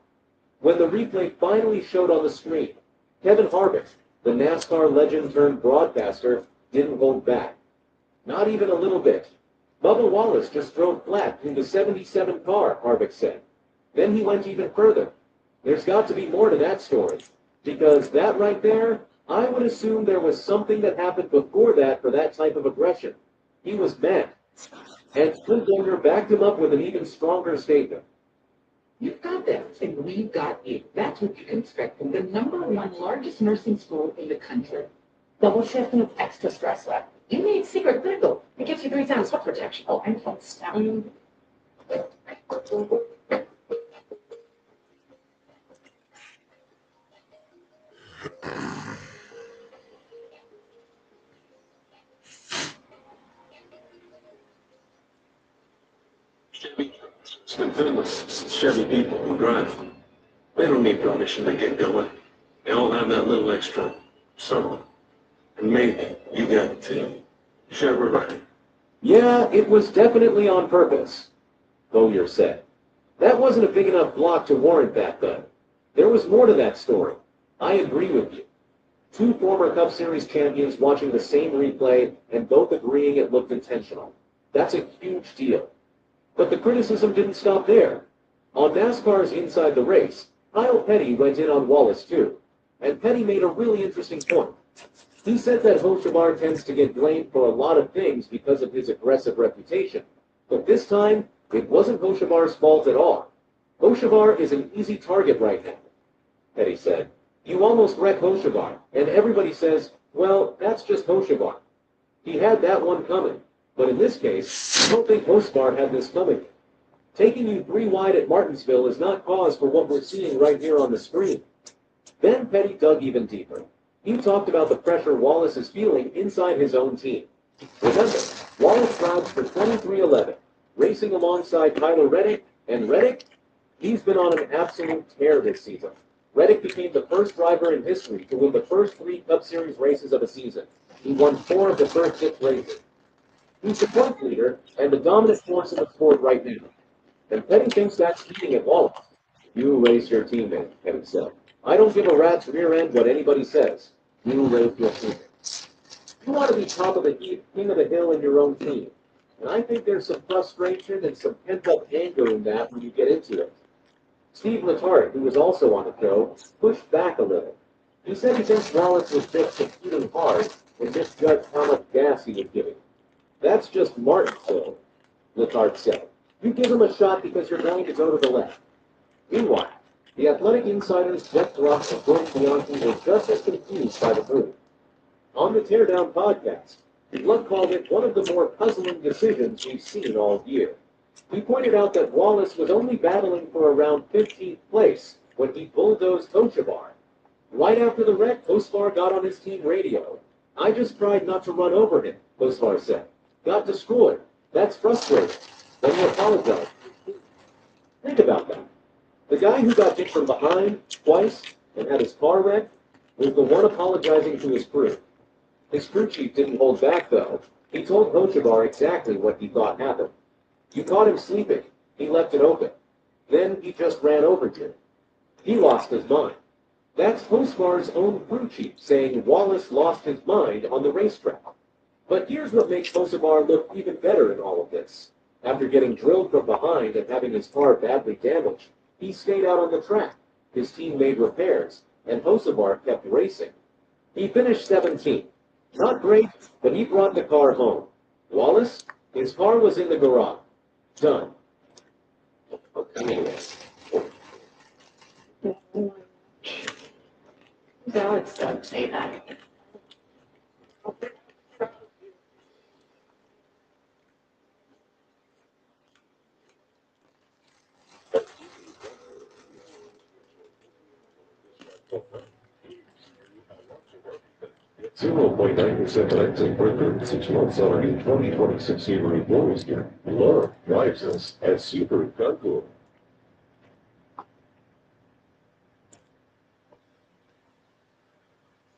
When the replay finally showed on the screen, Kevin Harvick, the NASCAR legend turned broadcaster, didn't hold back. Not even a little bit. Bubba Wallace just drove flat through the 77 car, Harvick said. Then he went even further. There's got to be more to that story, because that right there, I would assume there was something that happened before that for that type of aggression. He was mad. And Clint Bowyer backed him up with an even stronger statement. You've got that, and we've got you. That's what you can expect from the #1 largest nursing school in the country. Double shifting with extra stress left. You need secret clinical. It gives you 3 times foot protection. Oh, and plus, It's been filled with Chevy people who drive. They don't need permission to get going. They all have that little extra something. And maybe you got it too. Chevrolet. Yeah, it was definitely on purpose, Bowyer said. That wasn't a big enough block to warrant that, though. There was more to that story. I agree with you. 2 former Cup Series champions watching the same replay and both agreeing it looked intentional. That's a huge deal. But the criticism didn't stop there. On NASCAR's Inside the Race, Kyle Petty went in on Wallace too. And Petty made a really interesting point. He said that Hocevar tends to get blamed for a lot of things because of his aggressive reputation. But this time, it wasn't Hocevar's fault at all. Hocevar is an easy target right now, Petty said. You almost wreck Hocevar, and everybody says, well, that's just Hocevar. He had that one coming. But in this case, I don't think Hocevar had this coming. Taking you 3 wide at Martinsville is not cause for what we're seeing right here on the screen. Then Petty dug even deeper. He talked about the pressure Wallace is feeling inside his own team. Remember, Wallace drives for 2311, racing alongside Tyler Reddick, and Reddick, he's been on an absolute tear this season. Reddick became the first driver in history to win the first 3 Cup Series races of a season. He won 4 of the first 6 races. He's the point leader and the dominant force in the sport right now. And Petty thinks that's eating at Wallace. You race your teammate, Petty said. I don't give a rat's rear end what anybody says. You race your teammate. You want to be top of the heap, king of the hill in your own team. And I think there's some frustration and some pent-up anger in that when you get into it. Steve Letarte, who was also on the show, pushed back a little. He said he thinks Wallace was just competing hard and misjudged how much gas he was giving. That's just Martinsville, Letarte said. You give him a shot because you're going to go to the left. Meanwhile, the Athletic Insider's Jeff Gluck and Gordon Bianchi were just as confused by the move. On the Teardown podcast, Gluck called it one of the more puzzling decisions we've seen all year. He pointed out that Wallace was only battling for around 15th place when he bulldozed Hocevar. Right after the wreck, Hocevar got on his team radio. I just tried not to run over him, Hocevar said. Got destroyed. That's frustrating. Then he apologized. Think about that. The guy who got hit from behind twice and had his car wrecked was the one apologizing to his crew. His crew chief didn't hold back, though. He told Hocevar exactly what he thought happened. You caught him sleeping. He left it open. Then he just ran over you. He lost his mind. That's Hocevar's own crew chief saying Wallace lost his mind on the racetrack. But here's what makes Hocevar look even better in all of this. After getting drilled from behind and having his car badly damaged, he stayed out on the track. His team made repairs, and Hocevar kept racing. He finished 17th. Not great, but he brought the car home. Wallace, his car was in the garage. Done. Alex, don't say that. Zero point 9% electric quicker, 6 months already, 2026 Subaru Forester. Love drives us at Super Cargo.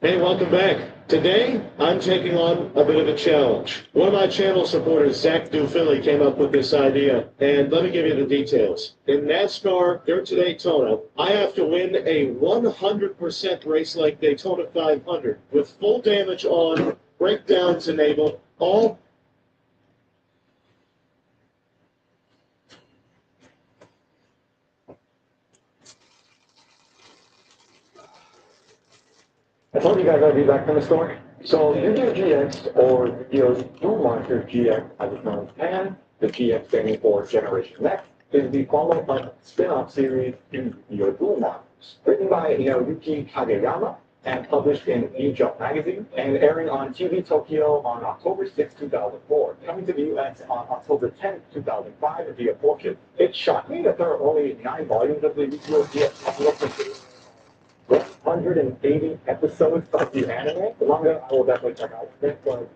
Hey, welcome back. Today, I'm taking on a bit of a challenge. One of my channel supporters, Zach Philly, came up with this idea, and let me give you the details. In NASCAR, Dirt to Daytona, I have to win a 100% race like Daytona 500, with full damage on, breakdowns enabled, all. I told you guys I'd be back from the store. So Yu-Gi-Oh! GX, or Yu-Gi-Oh's Duel Monster GX, as it's known in Japan, the GX standing for Generation Next, is the follow-up spin-off series to Yu-Gi-Oh! Duel Monsters, written by Yuki Kageyama and published in Yu-Jump magazine, and airing on TV Tokyo on October 6, 2004, coming to the US on October 10, 2005 via 4K. It shocked me that there are only 9 volumes of the Yu-Gi-Oh! GX 180 episodes of the anime. The manga I will definitely check out. This was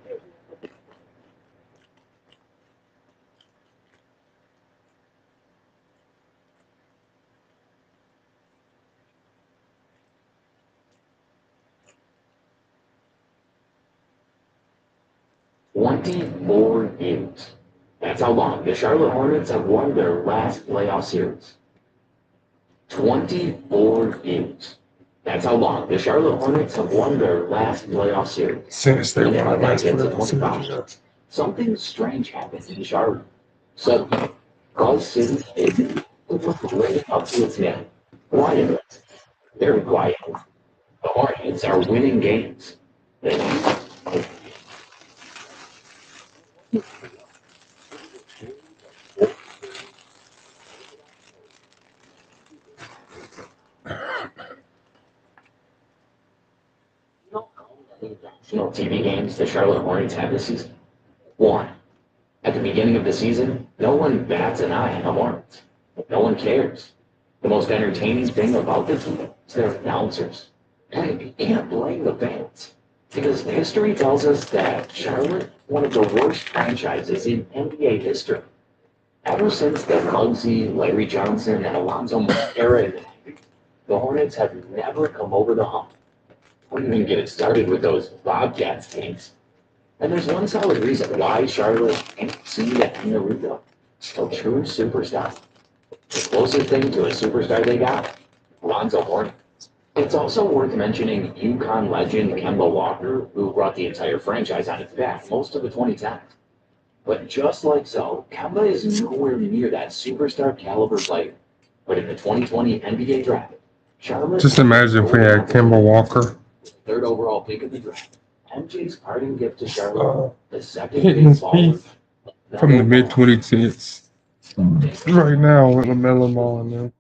24 years. That's how long the Charlotte Hornets have won their last playoff series. 24 years. That's how long the Charlotte Hornets have won their last playoff series. Since they won the Whenever last that gets to playoff 25, series. something strange happens in Charlotte. Suddenly, Gulf City is right up to its neck. Quiet. Very quiet. The Hornets are winning games. They national TV games the Charlotte Hornets have this season? One. At the beginning of the season, no one bats an eye on the Hornets. No one cares. The most entertaining thing about the team is their announcers. And you can't blame the fans. Because history tells us that Charlotte, one of the worst franchises in NBA history. Ever since the Muggsy, Larry Johnson, and Alonzo Moore era, the Hornets have never come over the hump. Don't even get it started with those Bobcats teams. And there's one solid reason why Charlotte can't seem to hang a rebuild. A true superstar. The closest thing to a superstar they got, Lonzo Mourning. It's also worth mentioning UConn legend Kemba Walker, who brought the entire franchise on his back most of the 2010s. But just like so, Kemba is nowhere near that superstar caliber player. But in the 2020 NBA draft, Charlotte... Just imagine if we had Kemba Walker third overall pick of the draft. MJ's parting gift to Charlotte, the second hitting his baseball feet from the mid 2010s. Right now with LaMelo Ball in them.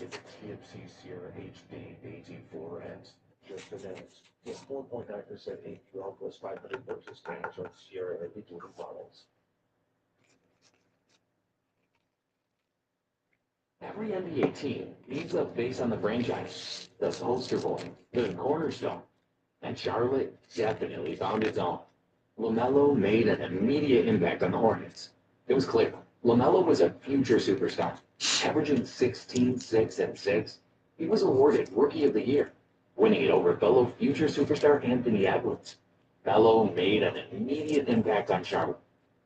It's TFC Sierra HD 84X. Just announced. Get 4.9% APR plus 500 versus damage on Sierra heavy duty models. Every NBA team needs a face on the franchise, the poster boy, the cornerstone. And Charlotte definitely found its own. LaMelo made an immediate impact on the Hornets. It was clear. LaMelo was a future superstar, averaging 16, 6, and 6. He was awarded Rookie of the Year, winning it over fellow future superstar Anthony Edwards. Melo made an immediate impact on Charlotte.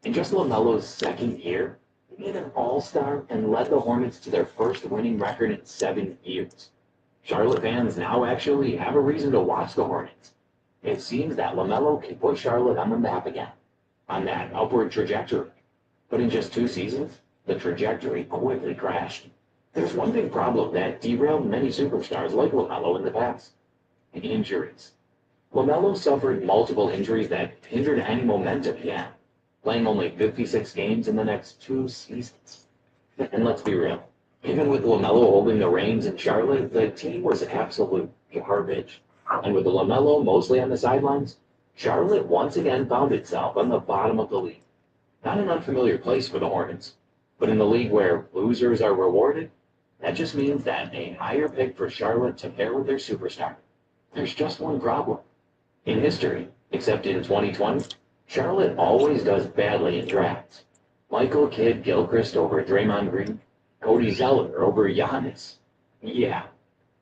In just LaMelo's second year, he made an all-star and led the Hornets to their first winning record in 7 years. Charlotte fans now actually have a reason to watch the Hornets. It seems that LaMelo can put Charlotte on the map again, on that upward trajectory. But in just 2 seasons, the trajectory quickly crashed. There's one big problem that derailed many superstars like LaMelo in the past: injuries. LaMelo suffered multiple injuries that hindered any momentum he had, playing only 56 games in the next 2 seasons. And let's be real, even with LaMelo holding the reins in Charlotte, the team was absolute garbage. And with LaMelo mostly on the sidelines, Charlotte once again found itself on the bottom of the league. Not an unfamiliar place for the Hornets, but in the league where losers are rewarded, that just means that a higher pick for Charlotte to pair with their superstar. There's just one problem. In history, except in 2020, Charlotte always does badly in drafts. Michael Kidd-Gilchrist over Draymond Green, Cody Zeller over Giannis. Yeah.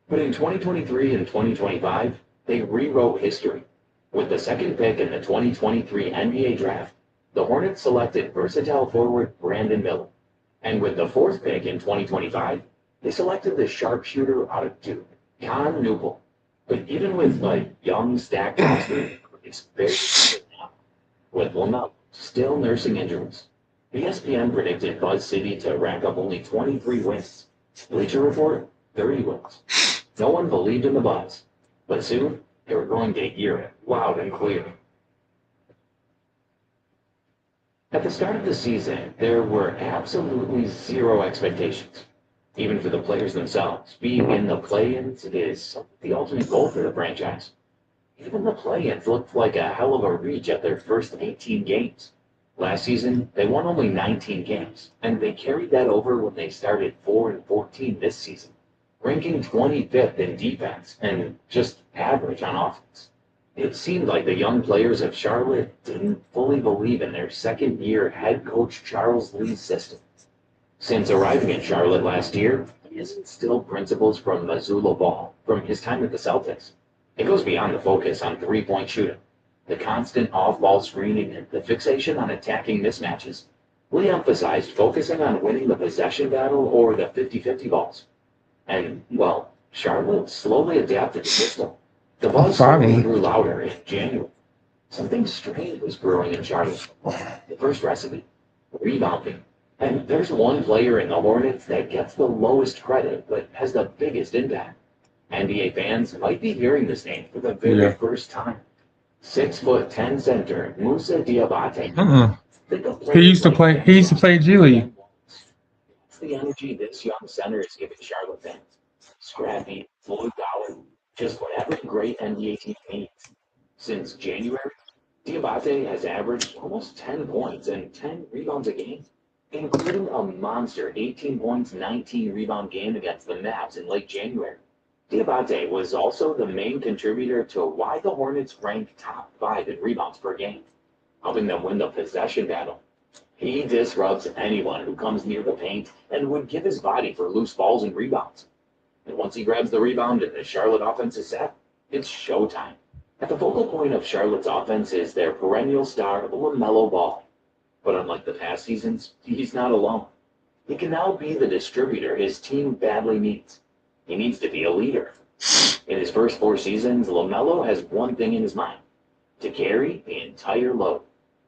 But in 2023 and 2025, they rewrote history. With the second pick in the 2023 NBA draft, the Hornets selected versatile forward Brandon Miller. And with the fourth pick in 2025, they selected the sharpshooter out of Duke, Con Newell. But even with a young, stacked roster, it's very good now. With Lamelo still nursing injuries, ESPN predicted Buzz City to rack up only 23 wins. Bleacher Report, 30 wins. No one believed in the Buzz, but soon they were going to hear it loud and clear. At the start of the season, there were absolutely zero expectations. Even for the players themselves, being in the play-ins is the ultimate goal for the franchise. Even the play-ins looked like a hell of a reach at their first 18 games. Last season, they won only 19 games, and they carried that over when they started 4-14 this season, ranking 25th in defense and just average on offense. It seemed like the young players of Charlotte didn't fully believe in their second-year head coach Charles Lee's system. Since arriving in Charlotte last year, he has instilled principles from Mazzulla Ball from his time at the Celtics. It goes beyond the focus on three-point shooting, the constant off-ball screening, and the fixation on attacking mismatches. Lee emphasized focusing on winning the possession battle or the 50-50 balls. And, well, Charlotte slowly adapted the system. The buzz slowly grew louder in January. Something strange was brewing in Charlotte. The first recipe: rebounding. And there's one player in the Hornets that gets the lowest credit but has the biggest impact. NBA fans might be hearing this name for the very first time. 6'10" center Musa Diabate. He used to play. He used to play G League. It's the energy this young center is giving Charlotte fans. Scrappy, blue collar, just what every great NBA team needs. Since January, Diabate has averaged almost 10 points and 10 rebounds a game, including a monster 18 points, 19 rebound game against the Mavs in late January. Diabate was also the main contributor to why the Hornets ranked top 5 in rebounds per game, helping them win the possession battle. He disrupts anyone who comes near the paint and would give his body for loose balls and rebounds. And once he grabs the rebound and the Charlotte offense is set, it's showtime. At the focal point of Charlotte's offense is their perennial star, LaMelo Ball. But unlike the past seasons, he's not alone. He can now be the distributor his team badly needs. He needs to be a leader. In his first 4 seasons, LaMelo has one thing in his mind: to carry the entire load.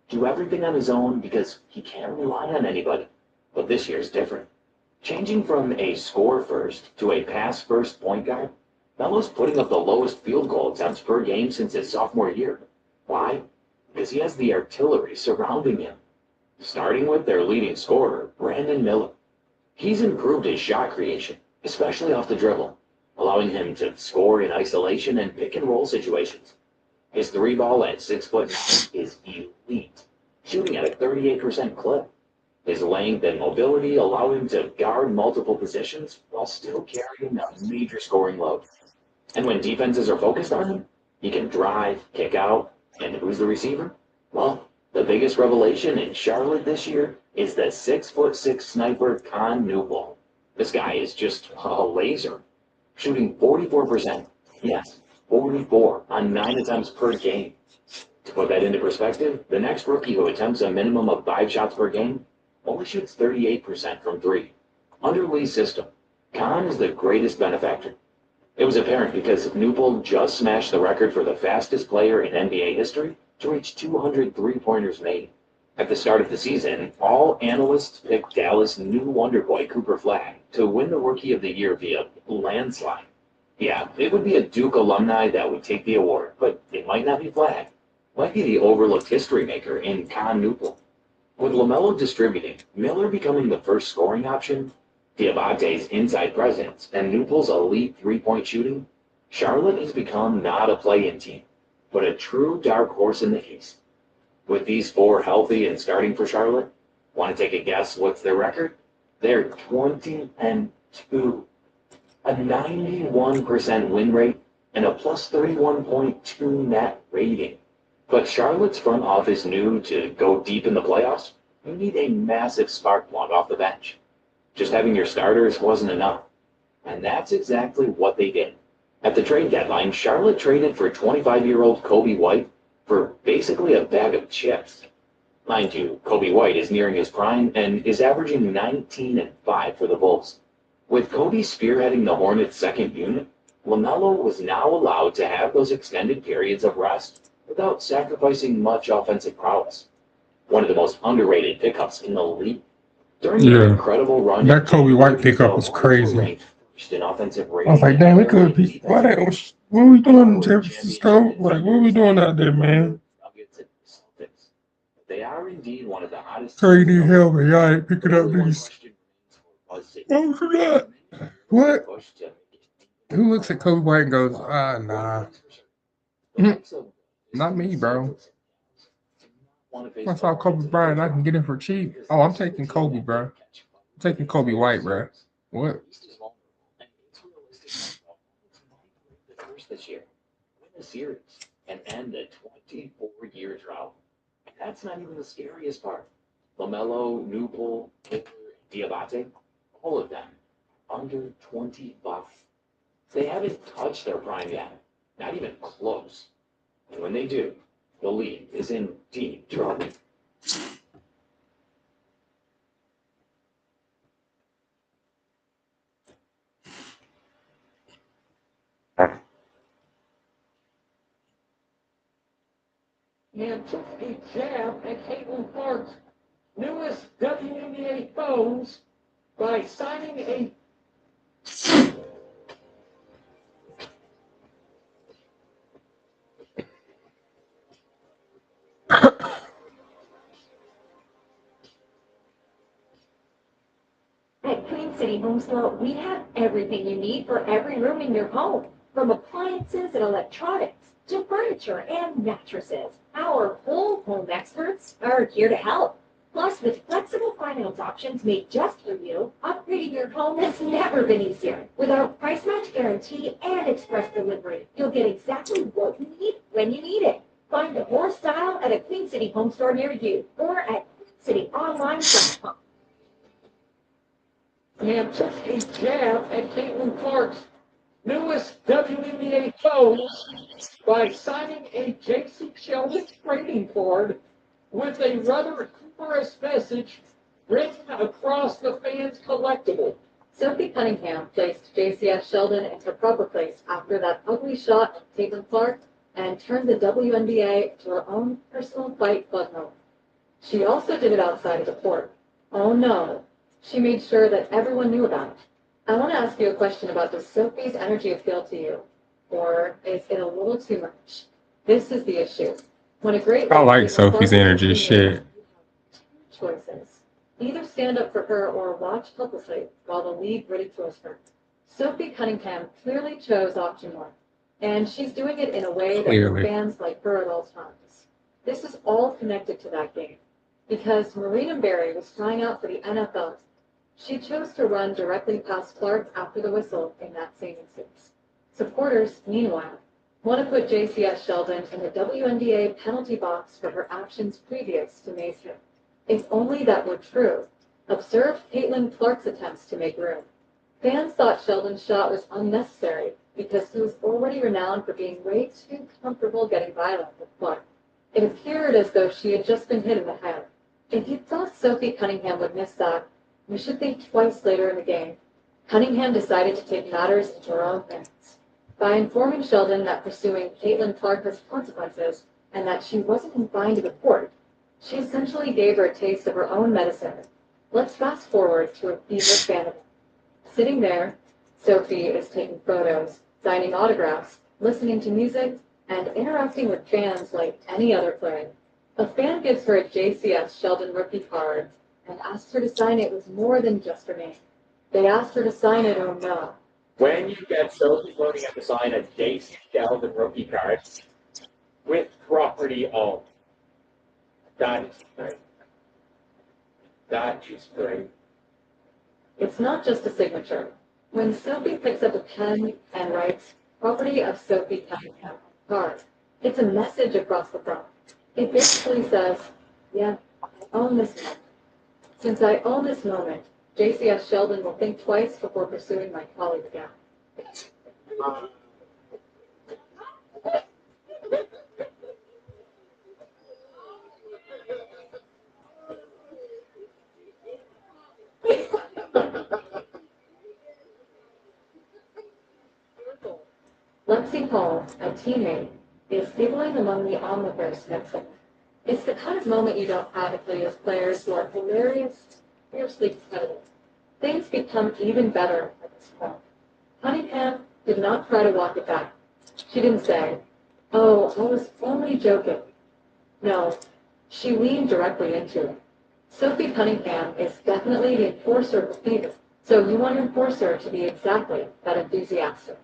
Do everything on his own because he can't rely on anybody. But this year's different. Changing from a score-first to a pass-first point guard, Melo's putting up the lowest field goal attempts per game since his sophomore year. Why? Because he has the artillery surrounding him. Starting with their leading scorer, Brandon Miller. He's improved his shot creation, especially off the dribble, allowing him to score in isolation and pick-and-roll situations. His 3-ball at 6'9" is elite, shooting at a 38% clip. His length and mobility allow him to guard multiple positions while still carrying a major scoring load. And when defenses are focused on him, he can drive, kick out, and who's the receiver? Well, the biggest revelation in Charlotte this year is the 6'6" sniper Con Newell. This guy is just a laser, shooting 44%. Yes, 44 on 9 attempts per game. To put that into perspective, the next rookie who attempts a minimum of 5 shots per game only shoots 38% from 3. Under Lee's system, Khan is the greatest benefactor. It was apparent because Newpol just smashed the record for the fastest player in NBA history to reach 200 three-pointers made. At the start of the season, all analysts picked Dallas' new wonder boy Cooper Flagg to win the Rookie of the Year via landslide. Yeah, it would be a Duke alumni that would take the award, but it might not be Flagg. Might be the overlooked history maker in Con Newpol. With LaMelo distributing, Miller becoming the first scoring option, Diabate's inside presence, and Newpol's elite three-point shooting, Charlotte has become not a play-in team, but a true dark horse in the East. With these 4 healthy and starting for Charlotte, want to take a guess what's their record? They're 20-2, a 91% win rate, and a plus 31.2 net rating. But Charlotte's front office knew to go deep in the playoffs, you need a massive spark plug off the bench. Just having your starters wasn't enough. And that's exactly what they did. At the trade deadline, Charlotte traded for 25-year-old Kobe White for basically a bag of chips. Mind you, Kobe White is nearing his prime and is averaging 19 and 5 for the Bulls. With Kobe spearheading the Hornets' second unit, LaMelo was now allowed to have those extended periods of rest without sacrificing much offensive prowess. One of the most underrated pickups in the league. During an incredible run, that Kobe White pickup was crazy. In offensive I was like, damn, we could be. What are we doing in San Francisco? Like, what are we doing out there, man? They are indeed one of the hottest. Crazy hell, man. Y'all ain't picking up these. Oh, forgot. What? Who looks at Kobe White and goes, nah. Not me, bro. I saw Kobe Bryant, I can get him for cheap. Oh, I'm taking Kobe, bro. I'm taking Kobe White, bro. What? This year, win the series, and end a 24-year drought. That's not even the scariest part. LaMelo, Newpol, Taylor, and Diabate, all of them under 25. They haven't touched their prime yet, not even close. And when they do, the league is in deep trouble. And took a jab at Caitlin Clark's newest WNBA foes by signing a At Queen City Home Store, we have everything you need for every room in your home, from appliances and electronics to furniture and mattresses. Our whole home experts are here to help. Plus, with flexible finance options made just for you, upgrading your home has never been easier. With our price match guarantee and express delivery, you'll get exactly what you need when you need it. Find more style at a Queen City Home Store near you or at queencityonline.com. and took a jab at Caitlin Clark's newest WNBA foes by signing a J.C. Sheldon trading card with a rather humorous message written across the fans' collectible. Sophie Cunningham placed JCS Sheldon into her proper place after that ugly shot at Caitlin Clark and turned the WNBA to her own personal fight butthole. She also did it outside of the court. Oh no. She made sure that everyone knew about it. I want to ask you a question about does Sophie's energy appeal to you? Or is it a little too much? This is the issue. When a great I like Sophie's energy, shit. choices. Either stand up for her or watch helplessly while the league ridicules her. Sophie Cunningham clearly chose option one, and she's doing it in a way that fans like her at all times. This is all connected to that game, because Marina Berry was trying out for the NFL. She chose to run directly past Clark after the whistle in that same instance. Supporters, meanwhile, want to put JCS Sheldon in the WNBA penalty box for her actions previous to May's hit. If only that were true. Observe Caitlin Clark's attempts to make room. Fans thought Sheldon's shot was unnecessary because he was already renowned for being way too comfortable getting violent with Clark. It appeared as though she had just been hit in the head. If you thought Sophie Cunningham would miss that, you should think twice later in the game. Cunningham decided to take matters into her own hands. By informing Sheldon that pursuing Caitlin Clark has consequences and that she wasn't confined to the court, she essentially gave her a taste of her own medicine. Let's fast forward to a fever fantasy. Sitting there, Sophie is taking photos, signing autographs, listening to music, and interacting with fans like any other player. A fan gives her a JCS Sheldon rookie card and asks her to sign it with more than just her name. They asked her to sign it or no. When you get Sophie voting up to sign a J.C. Sheldon rookie card with property owned, that is great. That is great. It's not just a signature. When Sophie picks up a pen and writes, "Property of Sophie Cunningham," card, it's a message across the front. It basically says, yeah, I own this moment. Since I own this moment, JCS Sheldon will think twice before pursuing my colleague again. Lexi Hall, a teammate, is giggling among the onlookers next to her. It's the kind of moment you don't have with those players who are hilarious, fiercely competitive. Things become even better at this point. Cunningham did not try to walk it back. She didn't say, "Oh, I was only joking." No, she leaned directly into it. Sophie Cunningham is definitely the enforcer of the fever, so you want your enforcer to be exactly that enthusiastic.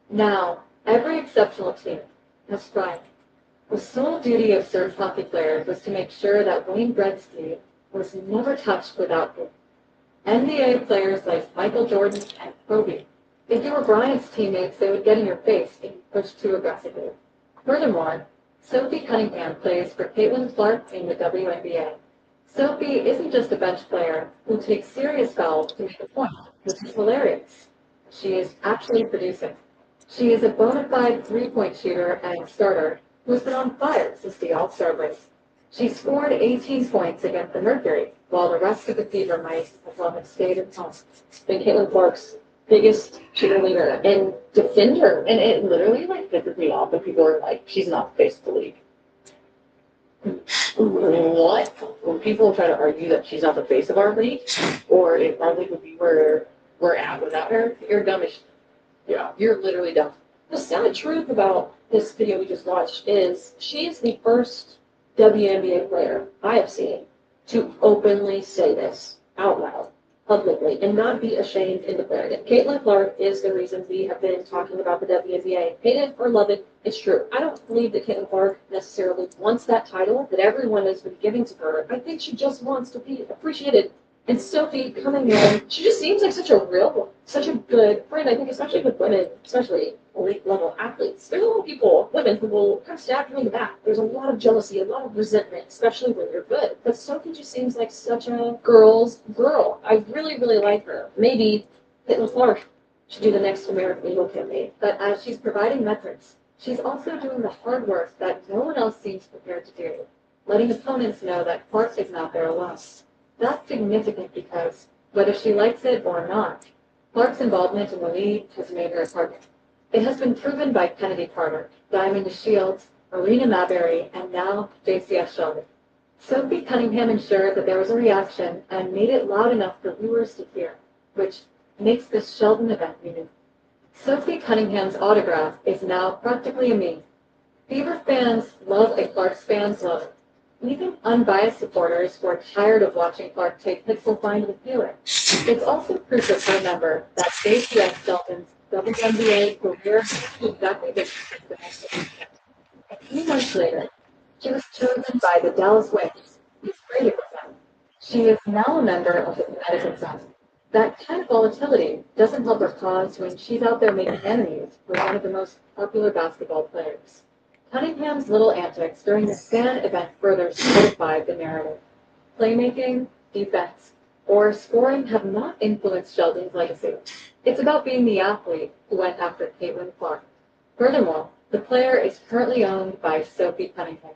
Now, every exceptional team has tried. The sole duty of certain hockey players was to make sure that Wayne Gretzky was never touched without him. NBA players like Michael Jordan and Kobe. If you were Bryant's teammates, they would get in your face if you pushed too aggressively. Furthermore, Sophie Cunningham plays for Caitlin Clark in the WNBA. Sophie isn't just a bench player who takes serious fouls to make a point, which is hilarious. She is actually producing. She is a bona fide three-point shooter and starter who has been on fire since the All-Star break. She scored 18 points against the Mercury, while the rest of the Fever might as well have stayed at home. Been Caitlin Clark's biggest cheerleader and defender, and it literally like pisses me off when people are like, "She's not the face of the league." What? When people try to argue that she's not the face of our league, or if our league would be where we're at without her, you're dumb as Yeah. You're literally dumb. The sad truth about this video we just watched is she is the first WNBA player I have seen to openly say this out loud, publicly, and not be ashamed in declaring it. Caitlin Clark is the reason we have been talking about the WNBA. Hate it or love it, it's true. I don't believe that Caitlin Clark necessarily wants that title that everyone has been giving to her. I think she just wants to be appreciated. And Sophie coming in, she just seems like such a real one, such a good friend. I think especially with women, especially elite level athletes, there's a lot of people, women, who will kind of stab you in the back. There's a lot of jealousy, a lot of resentment, especially when you're good. But Sophie just seems like such a girl's girl. I really, really like her. Maybe Caitlin Clark should do the next American Eagle campaign. But as she's providing metrics, she's also doing the hard work that no one else seems prepared to do, letting opponents know that Clark is not there alone. That's significant because, whether she likes it or not, Clark's involvement in the league has made her a target. It has been proven by Kennedy Carter, Diamond Shields, Marina Maberry, and now JCS Sheldon. Sophie Cunningham ensured that there was a reaction and made it loud enough for viewers to hear, which makes this Sheldon event unique. Sophie Cunningham's autograph is now practically a meme. Fever fans love a Clark's fans love it. Even unbiased supporters who are tired of watching Clark take hits will find the appealing. It's also crucial to remember that JCS Sheldon's WNBA career is exactly the next weekend. A few months later, she was chosen by the Dallas Wings, who's traded with them. She is now a member of the Connecticut Sun. That kind of volatility doesn't help her cause when she's out there making enemies with one of the most popular basketball players. Cunningham's little antics during the fan event further solidified the narrative. Playmaking, defense, or scoring have not influenced Sheldon's legacy. It's about being the athlete who went after Caitlin Clark. Furthermore, the player is currently owned by Sophie Cunningham.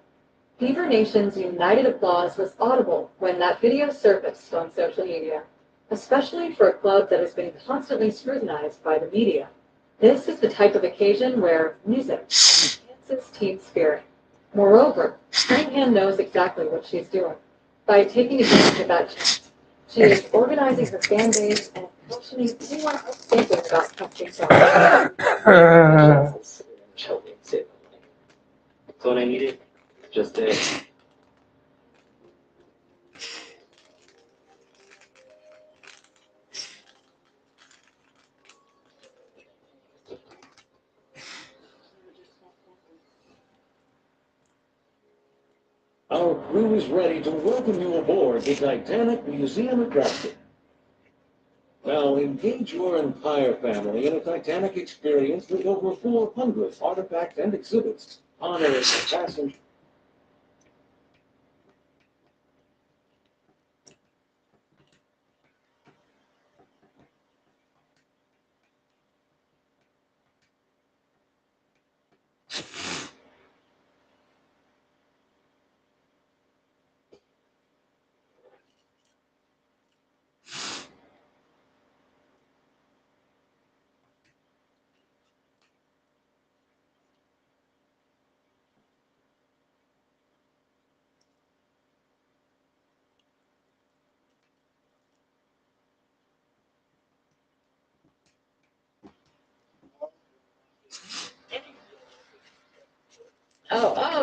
Fever Nation's united applause was audible when that video surfaced on social media, especially for a club that has been constantly scrutinized by the media. This is the type of occasion where music enhances team spirit. Moreover, Cunningham knows exactly what she's doing. By taking advantage of that chance, she is organizing her fan base and questioning anyone else thinking about touching down. That's what I needed. Just it. Our crew is ready to welcome you aboard the Titanic Museum attraction. Now engage your entire family in a Titanic experience with over 400 artifacts and exhibits honoring the passengers.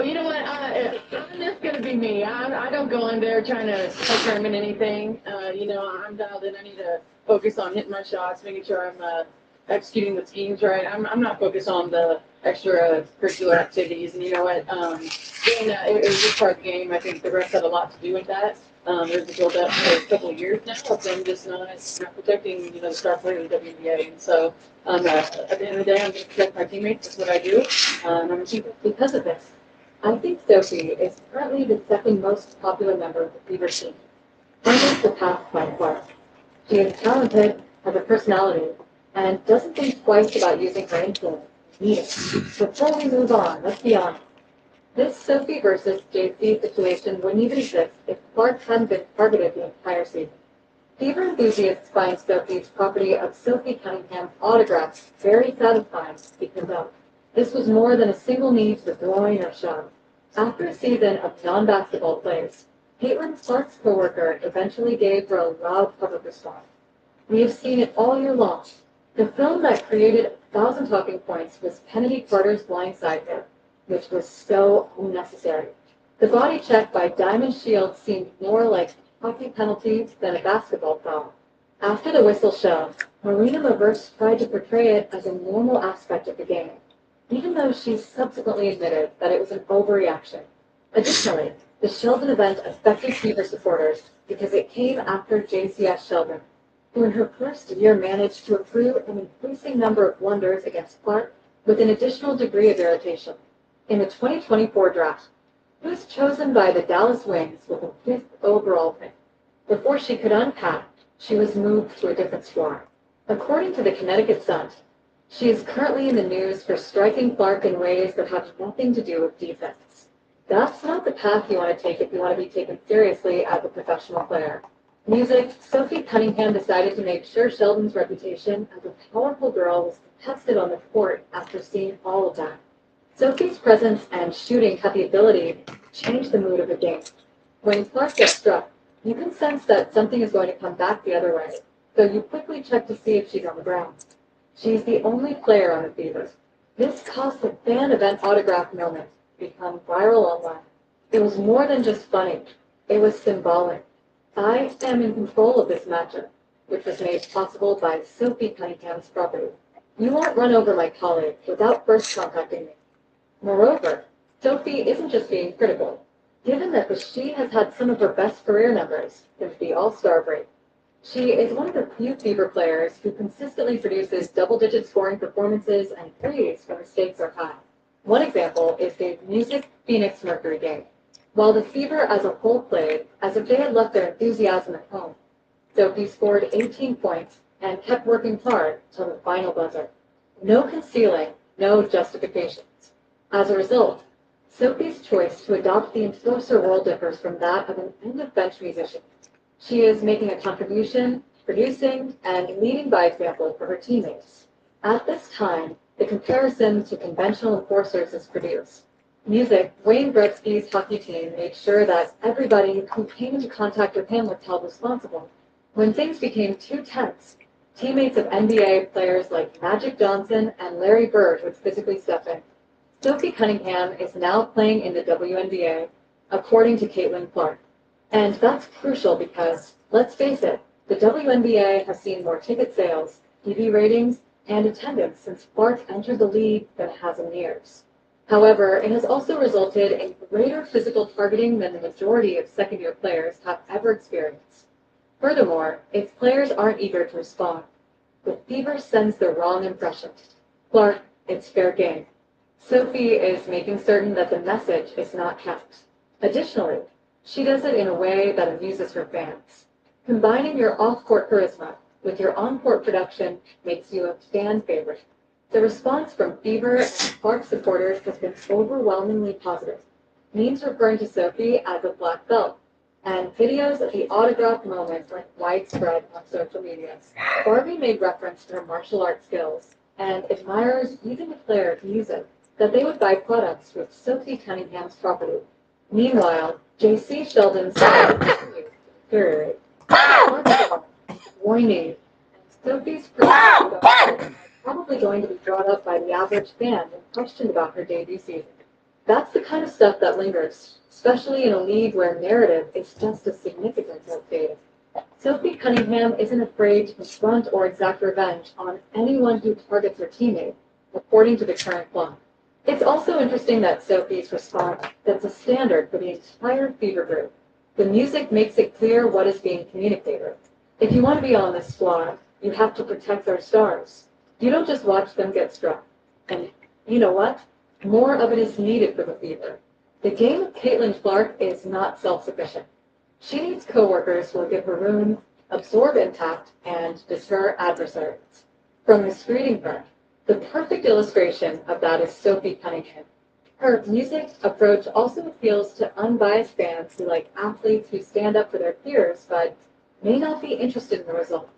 You know what? I'm just gonna be me. I don't go in there trying to determine anything. I'm dialed in. I need to focus on hitting my shots, making sure I'm executing the schemes right. I'm not focused on the extracurricular activities. And you know what? It was just part of the game. I think the refs had a lot to do with that. There's a build-up for a couple of years now of them just not protecting, the star player of the WNBA. And so, at the end of the day, I'm going to protect my teammates. That's what I do. I'm going to keep it because of this. I think Sophie is currently the second most popular member of the Fever team. Almost surpassed by Clark. She is talented, has a personality, and doesn't think twice about using her influence. Before we move on, let's be honest. This Sophie versus JC situation wouldn't even exist if Clark hadn't been targeted the entire season. Fever enthusiasts find Sophie's property of Sophie Cunningham's autographs very satisfying because of this was more than a single need for groin or shove. After a season of non-basketball plays, Caitlin Clark's coworker eventually gave her a loud public response. We have seen it all year long. The film that created 1,000 talking points was Kennedy Carter's Blind Side Hit, which was so unnecessary. The body check by Diamond Shields seemed more like a hockey penalty than a basketball foul. After the whistle show, Marina Maverse tried to portray it as a normal aspect of the game, even though she subsequently admitted that it was an overreaction. Additionally, the Sheldon event affected Fever supporters because it came after JCS Sheldon, who in her first year managed to accrue an increasing number of blunders against Clark with an additional degree of irritation. In the 2024 draft, she was chosen by the Dallas Wings with a 5th overall pick. Before she could unpack, she was moved to a different squad. According to the Connecticut Sun, she is currently in the news for striking Clark in ways that have nothing to do with defense. That's not the path you want to take if you want to be taken seriously as a professional player. Music, Sophie Cunningham decided to make sure Sheldon's reputation as a powerful girl was contested on the court after seeing all of that. Sophie's presence and shooting have the ability to change the mood of the game. When Clark gets struck, you can sense that something is going to come back the other way, so you quickly check to see if she's on the ground. She's the only player on the Fever. This caused the fan event autograph moment to become viral online. It was more than just funny. It was symbolic. I am in control of this matchup, which was made possible by Sophie Cunningham's property. You won't run over my colleague without first contacting me. Moreover, Sophie isn't just being critical, given that she has had some of her best career numbers since the All-Star break. She is one of the few Fever players who consistently produces double-digit scoring performances and threes when the stakes are high. One example is the Music Phoenix Mercury game. While the Fever as a whole played as if they had left their enthusiasm at home, Sophie scored 18 points and kept working hard till the final buzzer. No concealing, no justifications. As a result, Sophie's choice to adopt the enforcer role differs from that of an end-of-bench musician. She is making a contribution, producing, and leading by example for her teammates. At this time, the comparison to conventional enforcers is produced. Music, Wayne Gretzky's hockey team made sure that everybody who came into contact with him was held responsible. When things became too tense, teammates of NBA players like Magic Johnson and Larry Bird would physically step in. Sophie Cunningham is now playing in the WNBA, according to Caitlin Clark. And that's crucial because, let's face it, the WNBA has seen more ticket sales, TV ratings, and attendance since Clark entered the league than it has in years. However, it has also resulted in greater physical targeting than the majority of second-year players have ever experienced. Furthermore, its players aren't eager to respond. The Fever sends the wrong impression. Clark, it's fair game. Sophie is making certain that the message is not kept. Additionally, she does it in a way that amuses her fans. Combining your off-court charisma with your on-court production makes you a fan favorite. The response from Fever and Clark supporters has been overwhelmingly positive. Memes referring to Sophie as a black belt, and videos of the autograph moment went widespread on social media. Barbie made reference to her martial arts skills, and admirers even declared music that they would buy products with Sophie Cunningham's property. Meanwhile, J.C. Sheldon's continues to deteriorate. Whining, and Sophie's are probably going to be brought up by the average fan and questioned about her debut season. That's the kind of stuff that lingers, especially in a league where narrative is just as significant as data. Sophie Cunningham isn't afraid to confront or exact revenge on anyone who targets her teammate, according to the current plot. It's also interesting that Sophie's response sets a standard for the entire Fever group. The music makes it clear what is being communicated. If you want to be on this squad, you have to protect our stars. You don't just watch them get struck. And you know what? More of it is needed for the Fever. The game of Caitlin Clark is not self-sufficient. She needs coworkers who will give her room, absorb impact, and deter adversaries. From misreading her, the perfect illustration of that is Sophie Cunningham. Her music approach also appeals to unbiased fans who like athletes who stand up for their peers but may not be interested in the result.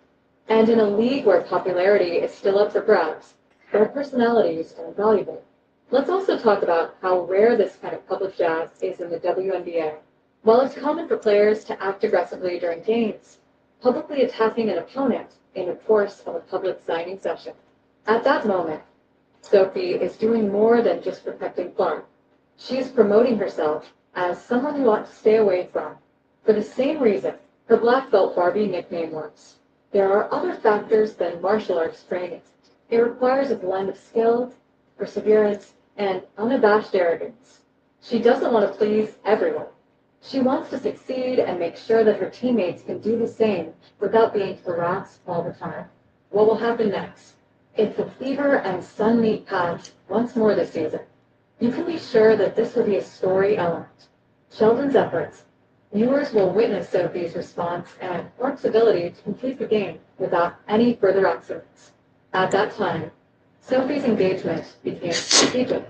And in a league where popularity is still up for grabs, their personalities are invaluable. Let's also talk about how rare this kind of public jazz is in the WNBA. While it's common for players to act aggressively during games, publicly attacking an opponent in the course of a public signing session. At that moment, Sophie is doing more than just protecting Clark. She is promoting herself as someone who ought to stay away from, for the same reason her black belt Barbie nickname was. There are other factors than martial arts training. It requires a blend of skill, perseverance, and unabashed arrogance. She doesn't want to please everyone. She wants to succeed and make sure that her teammates can do the same without being harassed all the time. What will happen next? If the Fever and Sun meet paths once more this season, you can be sure that this will be a story element. Sheldon's efforts. Viewers will witness Sophie's response and Clark's ability to complete the game without any further accidents. At that time, Sophie's engagement became strategic.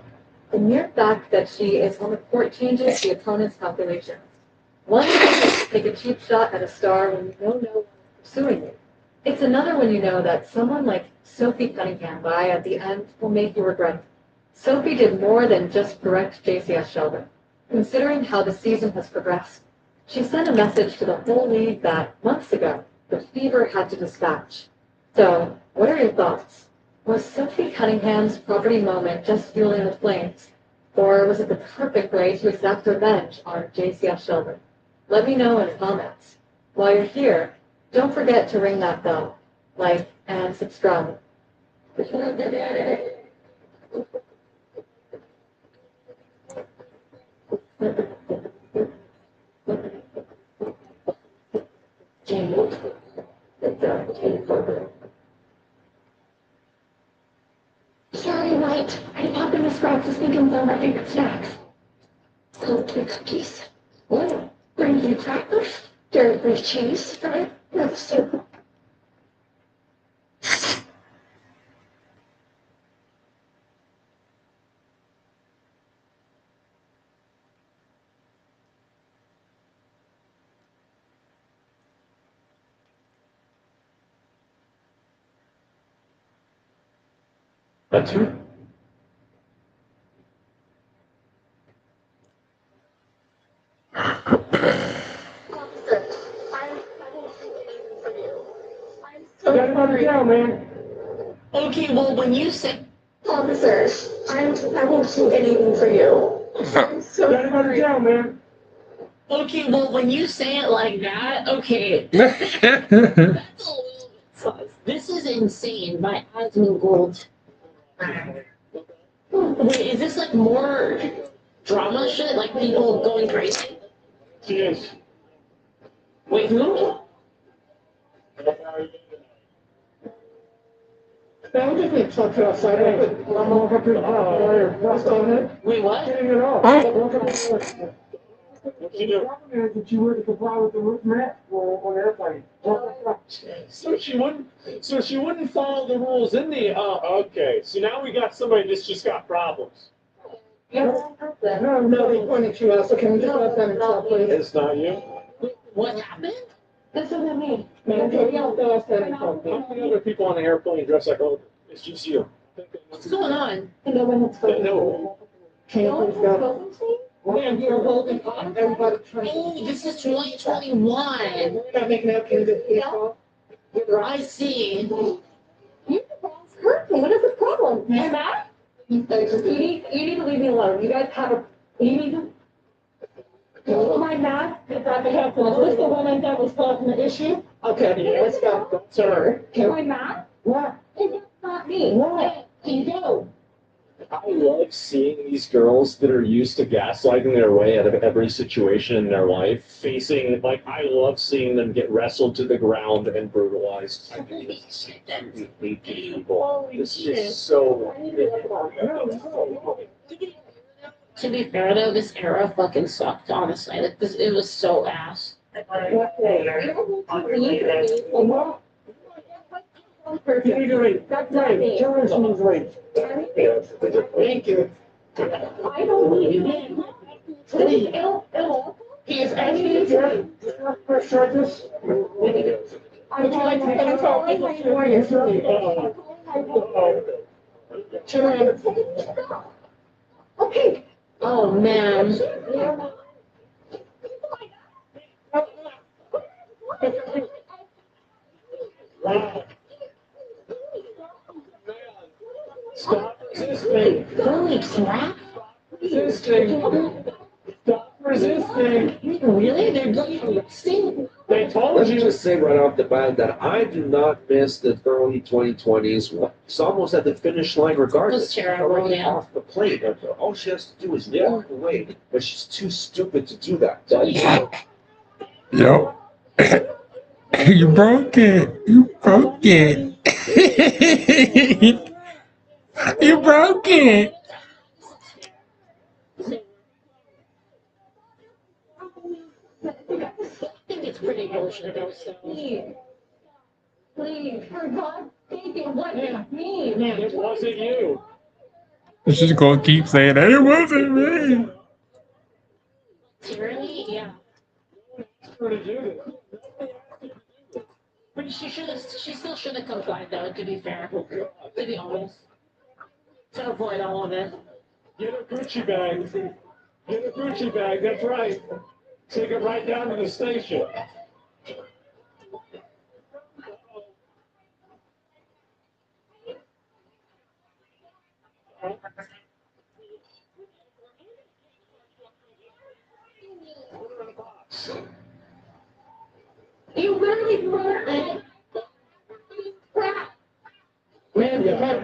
The mere fact that she is on the court changes the opponent's calculations. One thing is to take a cheap shot at a star when you know no one is pursuing you. It's another when you know that someone like Sophie Cunningham by at the end will make you regret it. Sophie did more than just correct JCS Sheldon. Considering how the season has progressed, she sent a message to the whole league that, months ago, the Fever had to dispatch. So, what are your thoughts? Was Sophie Cunningham's property moment just fueling the flames? Or was it the perfect way to exact revenge on JCS Sheldon? Let me know in the comments. While you're here, don't forget to ring that bell, like, and subscribe. Sorry, White. I popped in the scraps thinking of all my favorite snacks. Salted cookies. Oh, green crackers. Dairy-free cheese. Right? No soup. That's you. You gotta go to jail, man. Okay, well, when you say, Officer, I won't do anything for you. I'm You so gotta go to jail, man. okay, well, when you say it like that, okay, that's a little bit sus. This is insane. My admin gold. Wait, is this like more drama shit? Like people going crazy? She is. Wait, who? Now, we just need to talk to you outside. I'm gonna go to the lawyer. What's on it? Wait, what? Getting it off. What you do? That you were to comply with the map on the airplane. So she wouldn't follow the rules in the. Okay. So now we got somebody that's just got problems. No, they pointed you out, so can we just let them talk, please? It's not you. What happened? This isn't me. Man, can we all go outside and talk, How please? many other people on the airplane dressed like Hogan? It's just you. What's going on? No one has spoken. No. Can you please go? Man, you're holding on, everybody trying to. Oh, this is 2021. We're not making that kind of people. I see. You hurt me. What is the problem? You're mad? You need to leave me alone. You guys have a. You need to. Am I mad? Is that the helpful? Is this the woman that was causing the issue? Okay, let's go. Sir. Am I mad? What? It's not me. What? You go. I love seeing these girls that are used to gaslighting their way out of every situation in their life, facing, like, I love seeing them get wrestled to the ground and brutalized. I hate these people. This is so. To be fair though, this era fucking sucked, honestly. Like this, it was so ass. You need to leave. That's right. Challenge means leave. Thank you. I don't need you. Please, He is asking you to press charges. Would you like to come talk? Okay. Oh man. Stop resisting. Holy crap. Resisting. Stop resisting. Really? They're going resisting? They told Let me you. just say right off the bat that I do not miss the early 2020s. It's almost at the finish line regardless. It was terrible, She's already yeah. off the plane. All she has to do is Yeah. walk away, but she's too stupid to do that. Yo. You broke it. You broke it. You broke it. I think it's pretty bullshit though, so. Please, for God's sake, it wasn't me. It wasn't you. She's just gonna keep saying that it wasn't me. Shurley? Yeah. Her to do this. But she still should have complied though, to be fair. To be honest. To avoid all of it. Get a Gucci bag. Get a Gucci bag, that's right. Take it right down to the station. You literally murdered me. Crap. Man, you have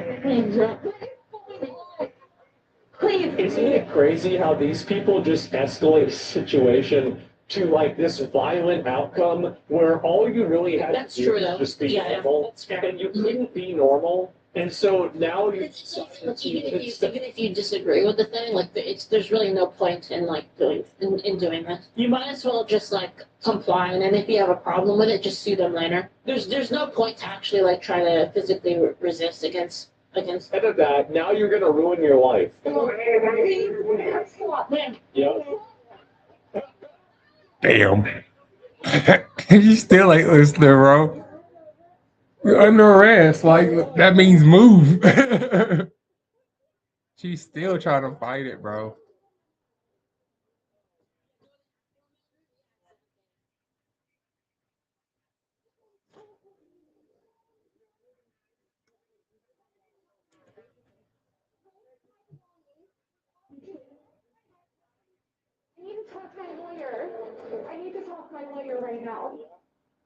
Please. Isn't it crazy how these people just escalate the situation to like this violent outcome where all you really had That's to do true, was though. just be Yeah, normal, that's fair. and you couldn't be normal, and so now you It's even if you disagree with the thing, like there's really no point in like doing this. You might as well just like comply, and then if you have a problem with it, just sue them later. There's no point to actually like try to physically resist against. Instead of that, now you're gonna ruin your life. Yeah. Damn. You still ain't listening, bro. You're under arrest. Like, that means move. She's still trying to fight it, bro. I need to talk to my lawyer. I need to talk to my lawyer right now.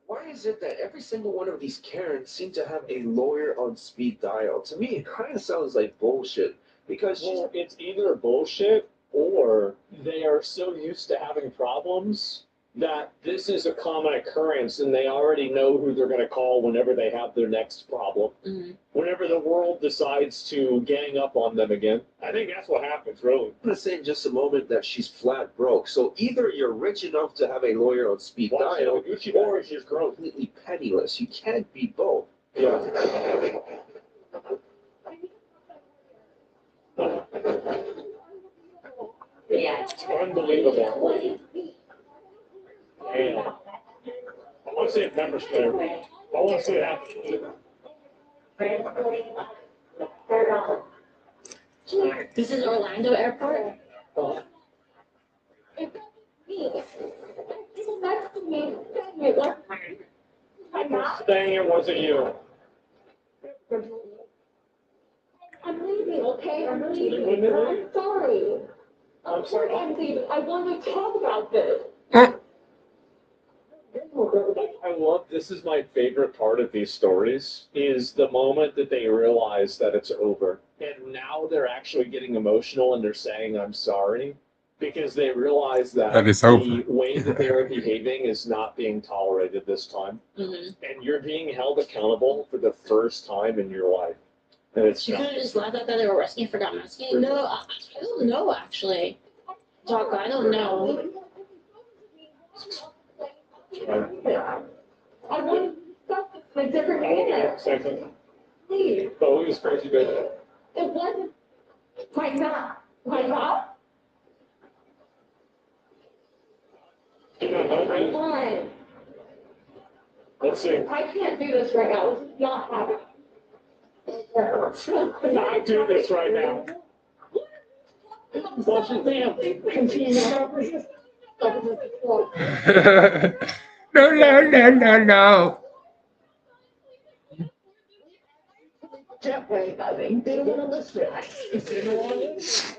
Why is it that every single one of these Karens seem to have a lawyer on speed dial? To me, it kind of sounds like bullshit. Because Well, it's either bullshit or they are so used to having problems that this is a common occurrence and they already know who they're going to call whenever they have their next problem. Whenever the world decides to gang up on them again. I think that's what happens, really. I'm gonna say in just a moment that she's flat broke. So either you're rich enough to have a lawyer on speed Well, dial, Gucci or bag is gross. completely penniless. You can't be both. Yeah. It's unbelievable. Damn. I want to see a pepper spray. I want to see it happen. This is Orlando Airport. Staying here wasn't you. I'm leaving, okay? I'm leaving. I'm sorry. I'm sorry. I'm leaving. I want to talk about this. I love, this is my favorite part of these stories, is the moment that they realize that it's over. And now they're actually getting emotional and they're saying, I'm sorry, because they realize that it's the over. way that they are behaving is not being tolerated this time. Mm-hmm. And you're being held accountable for the first time in your life. And it's She not. could have just laughed at that they were arresting for not masking. No, I don't know actually. Doc, I don't know. I want to discuss this in a different manner. Second. Please. Oh, it was crazy good. It wasn't my mouth. My mouth? Come on. Let's see. I can't do this right now. This is not happening. Not do this right now. Watch your family. Continue to resist. No. Can't play nothing. They don't want to listen. They don't want to listen.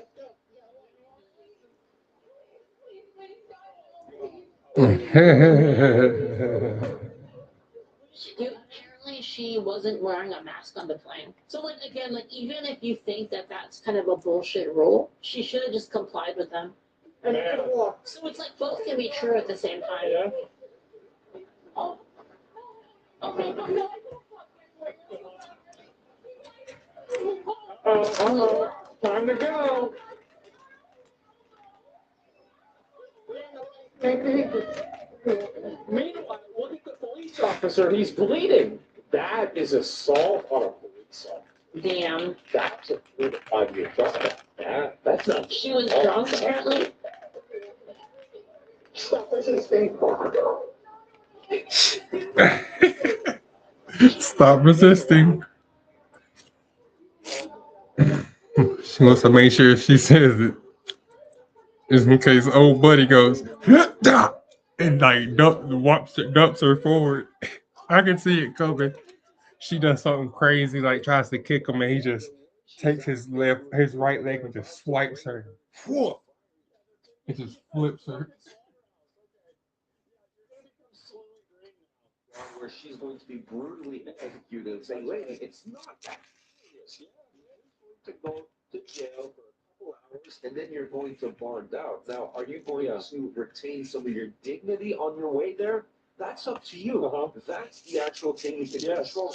Dude, apparently she wasn't wearing a mask on the plane. So like again, like even if you think that that's kind of a bullshit rule, she should have just complied with them. So it's like both can be true at the same time. Yeah. Okay. Time to go. Meanwhile, look at the police officer. He's bleeding. That is assault on a police officer. Damn. That's a 3 to 5 year suspect. Yeah, that's not. She was drunk apparently. Stop resisting. Stop resisting. She wants to make sure she says it. Just in case old buddy goes, and like dumps her forward. I can see it coming. She does something crazy, like tries to kick him, and he just takes his right leg and just swipes her. It just flips her. Where she's going to be brutally executed and saying, lady, it's not that serious. You're going to go to jail for a couple hours and then you're going to bond out. Now, are you going to retain some of your dignity on your way there? That's up to you. That's the actual thing you can control.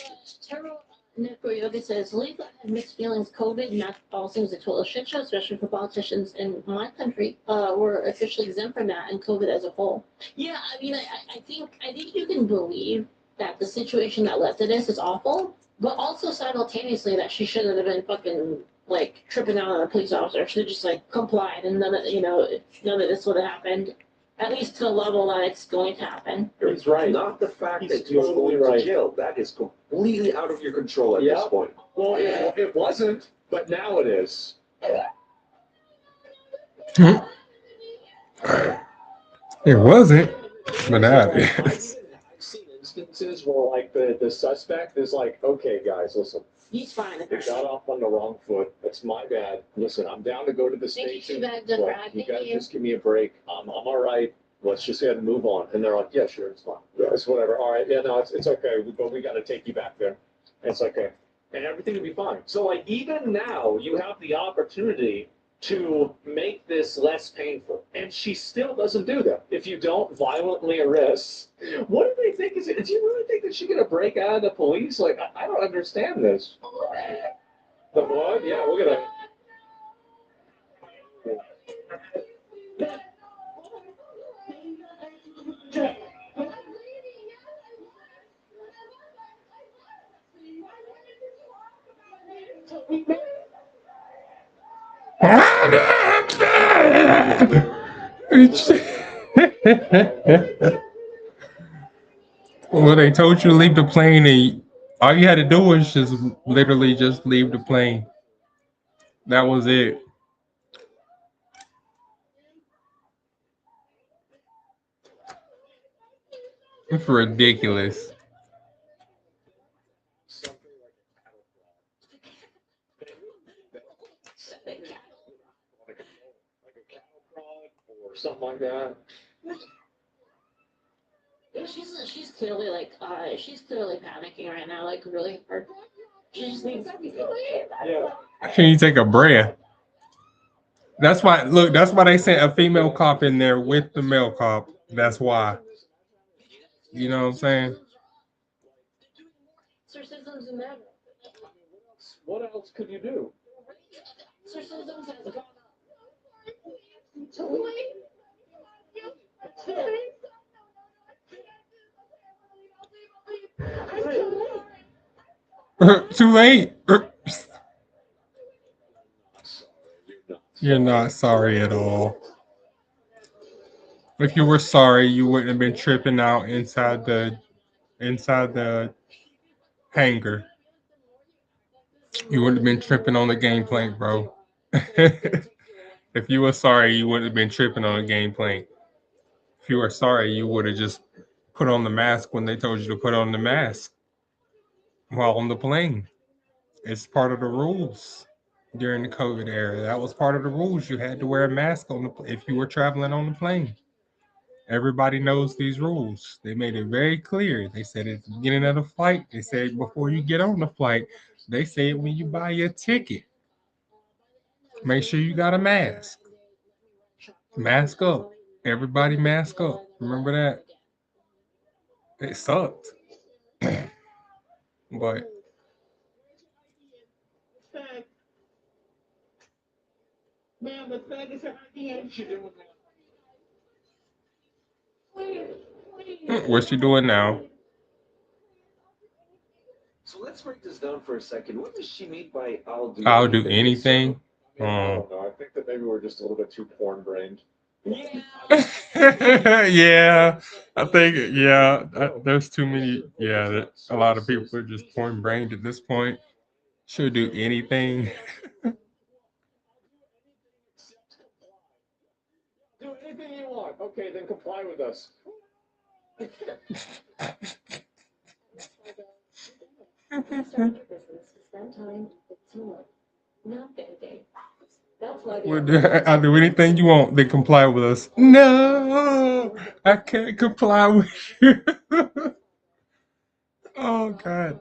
Taro Yoga says, legal had mixed feelings. COVID, not all seems a total shit show, especially for politicians in my country. Were officially exempt from that and COVID as a whole. Yeah, I mean, I think you can believe that the situation that led to this is awful, but also simultaneously that she shouldn't have been fucking like tripping out on a police officer. She should have just like complied and none of this would have happened. At least to the level that it's going to happen. He's right. Not the fact He's that you're totally going right. to jail. That is completely out of your control at this point. Well, it wasn't, but now it is. It wasn't, but now it I've is. seen instances where like the suspect is like, okay, guys, listen, He's fine. they got off on the wrong foot. That's my bad. Listen, I'm down to go to the Thank you, station. Bag Jennifer. But you Thank guys you. just give me a break. I'm all right. Let's just go ahead and move on. And they're like, yeah, sure, it's fine. Yeah, it's whatever. All right, yeah, no, it's okay. But we got to take you back there. And it's okay, and everything will be fine. So like even now, you have the opportunity to make this less painful, and she still doesn't do that. If you don't violently arrest, what do they think is it? Do you really think that she's gonna break out of the police? Like I don't understand this. The blood? Yeah, look at Well, they told you to leave the plane, and all you had to do was just literally just leave the plane. That was it. It's ridiculous. or something like that. Yeah, she's clearly like she's clearly panicking right now, like really hard. She just needs to be Yeah. Can you take a breath? That's why. Look, that's why they sent a female cop in there with the male cop. That's why. You know what I'm saying? exorcisms and that. What else could you do? Exorcisms has gone Too late. You're not sorry at all. If you were sorry, you wouldn't have been tripping out inside the hangar. You wouldn't have been tripping on the game plank, bro. If you were sorry, you wouldn't have been tripping on the game plank. If you were sorry, you would have just put on the mask when they told you to put on the mask while on the plane. It's part of the rules during the COVID era. That was part of the rules. You had to wear a mask on the if you were traveling on the plane. Everybody knows these rules. They made it very clear. They said at the beginning of the flight. They said before you get on the flight. They said when you buy your ticket, make sure you got a mask. Mask up. Everybody mask up. Remember that? It sucked. But Man, the thing is, what's she doing now? So let's break this down for a second. What does she mean by I'll do I'll do anything? anything. I don't know. I think that maybe we're just a little bit too porn brained. Yeah, I think yeah. There's too many. Yeah, a lot of people are just point brained at this point. She'll do anything. Do anything you want. Okay, then comply with us. Start your business to spend time with someone, not band-aid. That's why I'll do anything you want. Then comply with us. No, I can't comply with you. Oh God,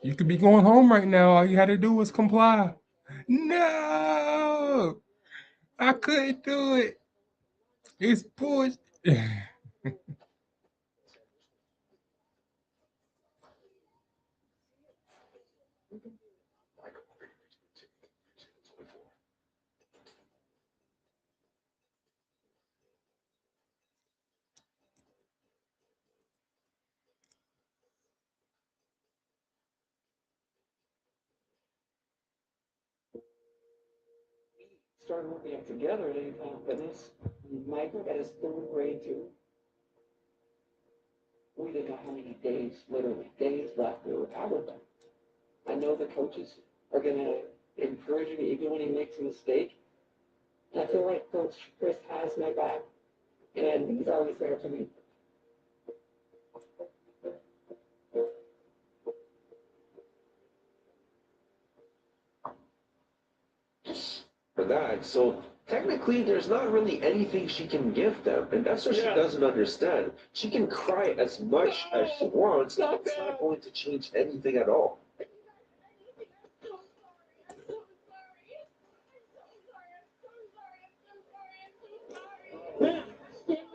you could be going home right now. All you had to do was comply. No, I couldn't do it. It's bullshit. Started working up together at any time for this. Michael got his third grade too. We didn't know how many days, literally days left we were out with them. I know the coaches are gonna encouraging me even when he makes a mistake. I feel like Coach Chris has my back, and he's always there for me. For that. So technically, there's not really anything she can give them, and that's what she doesn't understand. She can cry as much as she wants, but it's not going to change anything at all.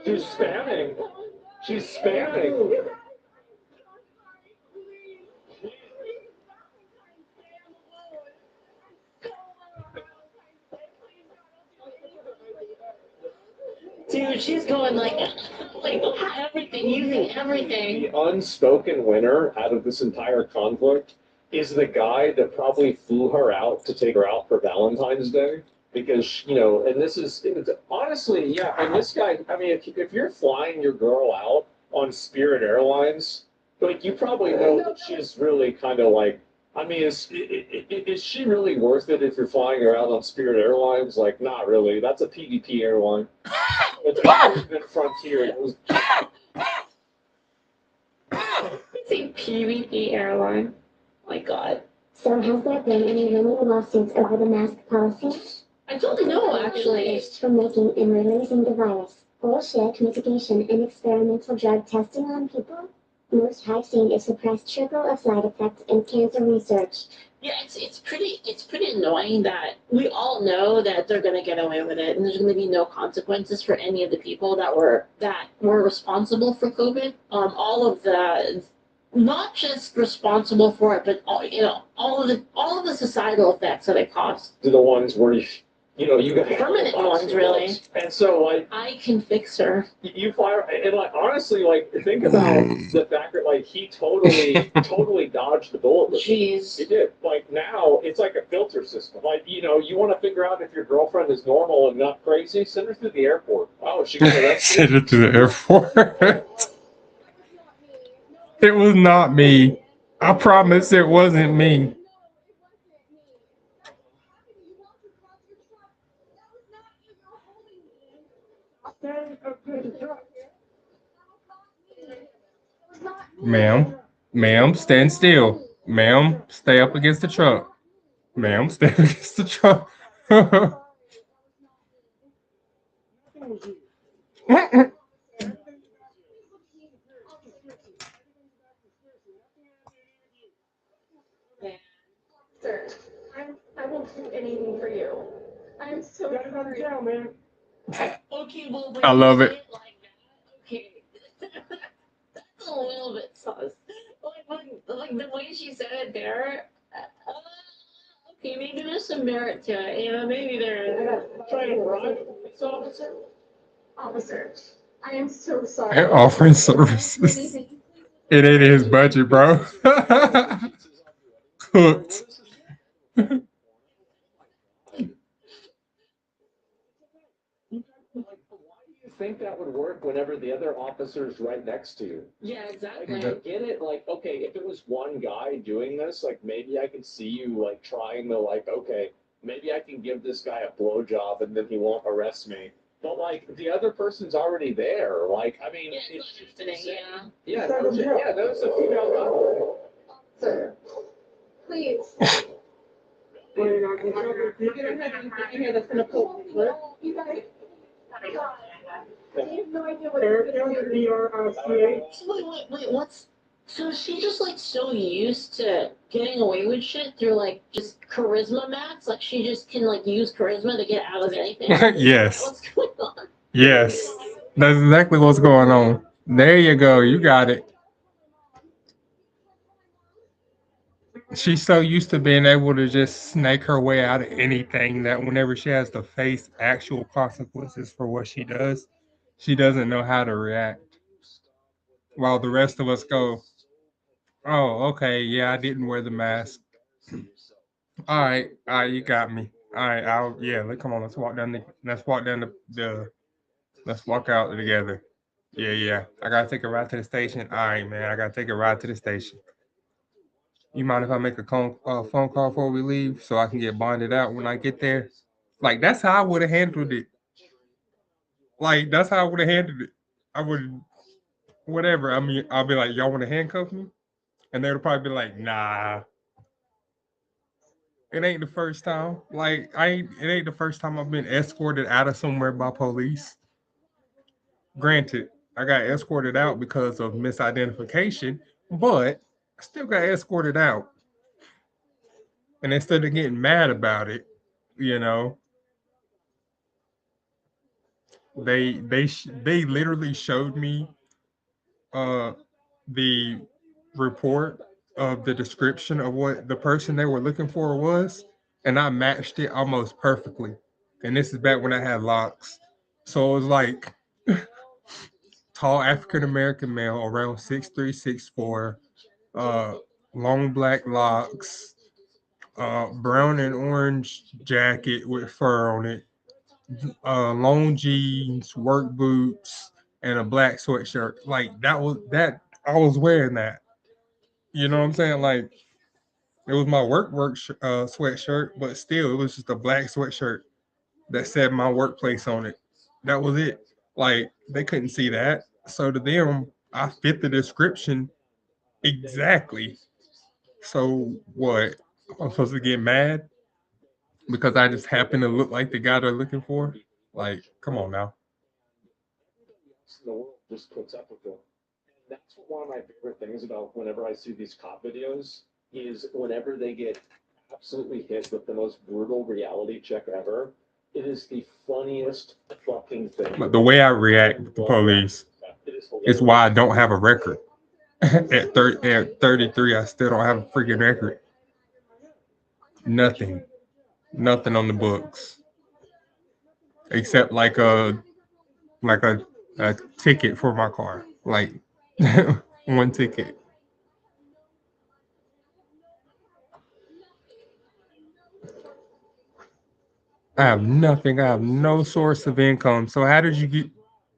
She's spamming. She's spamming. Dude, she's going like everything, using everything. The unspoken winner out of this entire conflict is the guy that probably flew her out to take her out for Valentine's Day. Because, you know, and this is honestly, yeah, and this guy, I mean, if you're flying your girl out on Spirit Airlines, like, you probably know that she's really kind of like, I mean, is she really worth it if you're flying her out on Spirit Airlines? Like, not really. That's a PvP airline. It's a Frontier. It was It's a PvP airline. Oh my God. So has there been any looming lawsuits over the mask policy? I totally know, actually. From making and releasing the virus, bullshit mitigation, and experimental drug testing on people? Most have seen a suppressed trickle of side effects in cancer research. Yeah, it's pretty annoying that we all know that they're gonna get away with it, and there's gonna be no consequences for any of the people that were responsible for COVID. All of the, not just responsible for it, but all of the societal effects that it caused. the ones where you know, you got Permanent ones, really. And so, like, I can fix her. you fly, and like, honestly, like, think about the fact that, like, he totally dodged the bullet. Jeez. He did. Like, now it's like a filter system. Like, you know, you want to figure out if your girlfriend is normal and not crazy, send her through the airport. Oh, she got arrested. Send it to the airport. It was not me. I promise it wasn't me. Ma'am, stand still. Ma'am, stay up against the truck. Ma'am, stay up against the truck. Sir, I won't do anything for you. I'm so sorry. Down, man. Okay, well, when I you love say it. like that, okay, that's a little bit sus. Like the way she said it there. Okay, maybe there's some merit to it. You know, maybe there. Trying to bribe this officer? Officer, I am so sorry. Offering services. It ain't his budget, bro. Cooked. Think that would work whenever the other officer's right next to you. Yeah, Like, exactly. I get it. Like, okay, if it was one guy doing this, like, maybe I could see you, like, trying to, like, okay, maybe I can give this guy a blowjob and then he won't arrest me. But, like, the other person's already there. Like, I mean, Yeah, it's it's interesting, yeah. yeah, that's a female level. Sir, please. We're not gonna have anything here that's gonna pull. You guys. I have no idea what Wait, what's... So is she just, like, so used to getting away with shit through, like, just charisma max? Like, she just can, like, use charisma to get out of anything? Yes. What's going on? Yes. That's exactly what's going on. There you go. You got it. She's so used to being able to just snake her way out of anything that whenever she has to face actual consequences for what she does, she doesn't know how to react. While the rest of us go, oh, okay, yeah, I didn't wear the mask. All right, you got me. All right, come on, let's walk down let's walk out together. Yeah, I gotta take a ride to the station. All right, man, I gotta take a ride to the station. You mind if I make a phone call before we leave so I can get bonded out when I get there? Like, that's how I would have handled it. Like, that's how I would have handled it. I would, whatever. I mean, I'll be like, y'all want to handcuff me? And they would probably be like, nah, it ain't the first time. Like, it ain't the first time I've been escorted out of somewhere by police. Granted, I got escorted out because of misidentification, but I still got escorted out. And instead of getting mad about it, you know, they literally showed me uh the report of the description of what the person they were looking for was, and I matched it almost perfectly. And this is back when I had locks. So it was like tall African American male around 6'3", 6'4", uh, long black locks, brown and orange jacket with fur on it, long jeans, work boots, and a black sweatshirt. Like that I was wearing that. You know what I'm saying? Like it was my sweatshirt, but still it was just a black sweatshirt that said my workplace on it. That was it. Like they couldn't see that. So to them, I fit the description exactly. So what? I'm supposed to get mad because I just happen to look like the guy they're looking for? Like, come on now. The world just puts up with it. And that's one of my favorite things about whenever I see these cop videos is whenever they get absolutely hit with the most brutal reality check ever. It is the funniest fucking thing. But the way I react with the police is why I don't have a record. At 33, I still don't have a freaking record. Nothing. Nothing on the books. Except like a ticket for my car. Like one ticket. I have nothing. I have no source of income. So how did you get?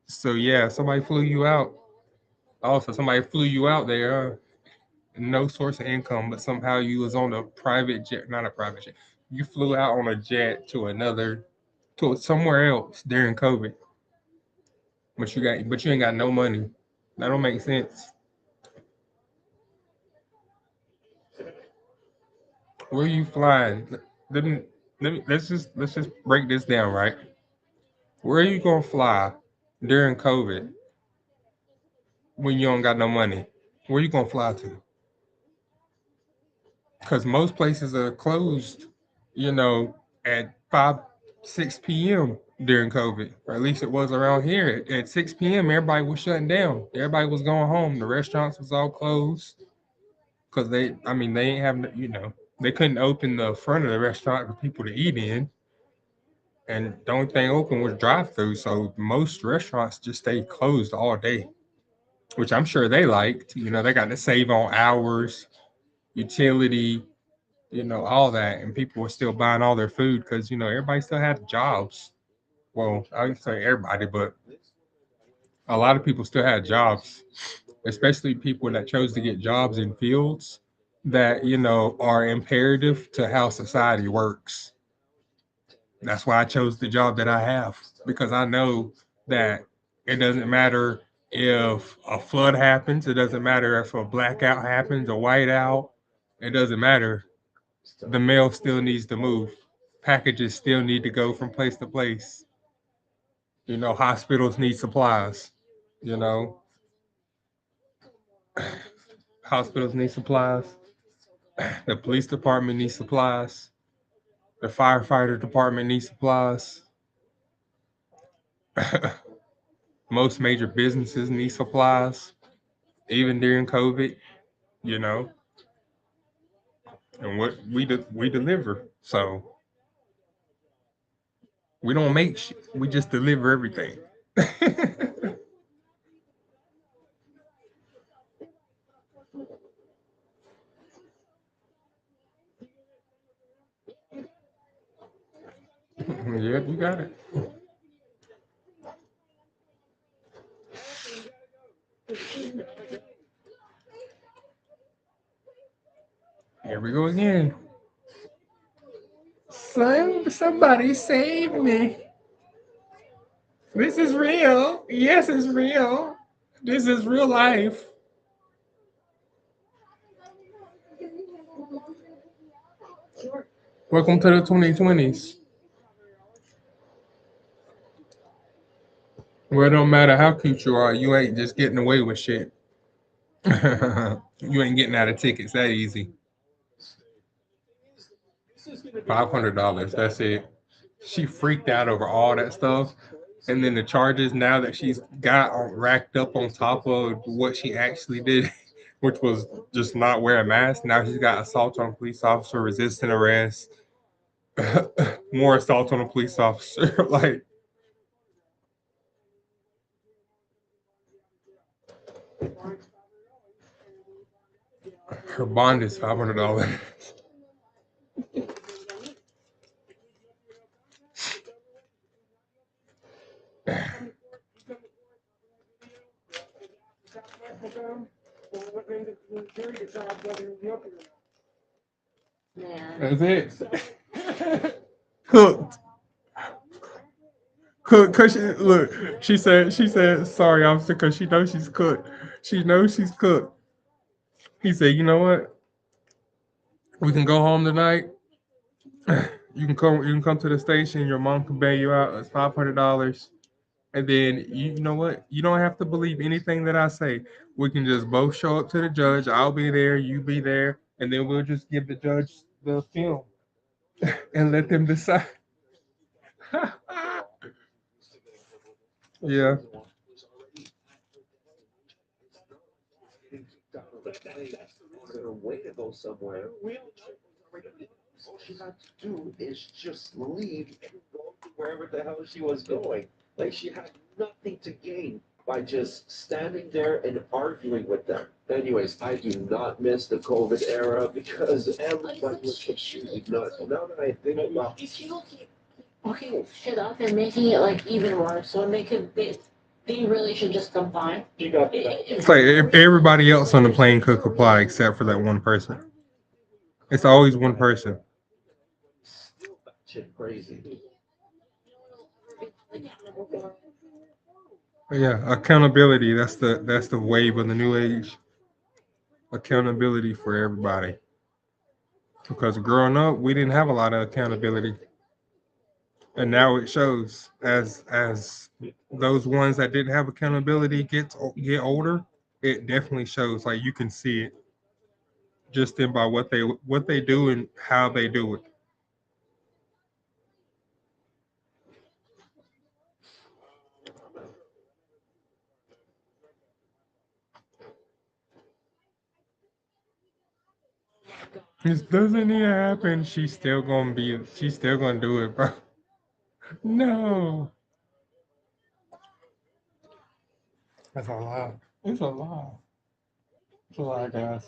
So yeah, somebody flew you out. Also, somebody flew you out there. No source of income, but somehow you was on a private jet, not a private jet. You flew out on a jet to somewhere else during COVID. But you ain't got no money. That don't make sense. Where you flying? Let's just break this down, right? Where are you gonna fly during COVID when you don't got no money? Where you gonna fly to? Because most places are closed, at 6 p.m. during COVID, or at least it was around here. At 6 p.m., everybody was shutting down. Everybody was going home. The restaurants was all closed because they ain't having, they couldn't open the front of the restaurant for people to eat in. And the only thing open was drive-through, so most restaurants just stayed closed all day, which I'm sure they liked. They got to save on hours, utility, all that, and people were still buying all their food because everybody still had jobs. Well, I would say everybody, but a lot of people still had jobs, especially people that chose to get jobs in fields that are imperative to how society works. That's why I chose the job that I have, because I know that it doesn't matter if a flood happens, it doesn't matter if a blackout happens, a whiteout, it doesn't matter. The mail still needs to move. Packages still need to go from place to place. Hospitals need supplies. You know, hospitals need supplies. The police department needs supplies. The firefighter department needs supplies. Most major businesses need supplies, even during COVID. You know, and what we deliver. So we don't make shit. We just deliver everything. Yeah, you got it. we go again. Somebody save me. This is real. Yes, it's real. This is real life. Welcome to the 2020s. Where it don't matter how cute you are, you ain't just getting away with shit. You ain't getting out of tickets that easy. $500. That's it. She freaked out over all that stuff, and then the charges now that she's got racked up on top of what she actually did, which was just not wear a mask. Now she's got assault on a police officer, resisting arrest, more assault on a police officer. Like, her bond is $500. That's it. Cooked. Cooked, cause she said, sorry, officer, cause she knows she's cooked. She knows she's cooked. He said, you know what? We can go home tonight. You can come to the station, your mom can bail you out. It's $500. And then you know what? You don't have to believe anything that I say. We can just both show up to the judge. I'll be there, you be there, and then we'll just give the judge the film and let them decide. Yeah. On her way to go somewhere. All she had to do is just leave and go to wherever the hell she was going. Like she had nothing to gain by just standing there and arguing with them. Anyways, I do not miss the COVID era because everybody was confused. Now that I think about People keep fucking shit up and making it like even worse. So they really should just comply. It's like everybody else on the plane could comply except for that one person. It's always one person. still batshit crazy. Yeah, accountability. That's the wave of the new age. Accountability for everybody. Because growing up, we didn't have a lot of accountability, and now it shows as those ones that didn't have accountability get older. It definitely shows. Like you can see it just in by what they do and how they do it. This doesn't need to happen. She's still gonna do it, bro. No. That's a lie. It's a lie. It's a lie, guys.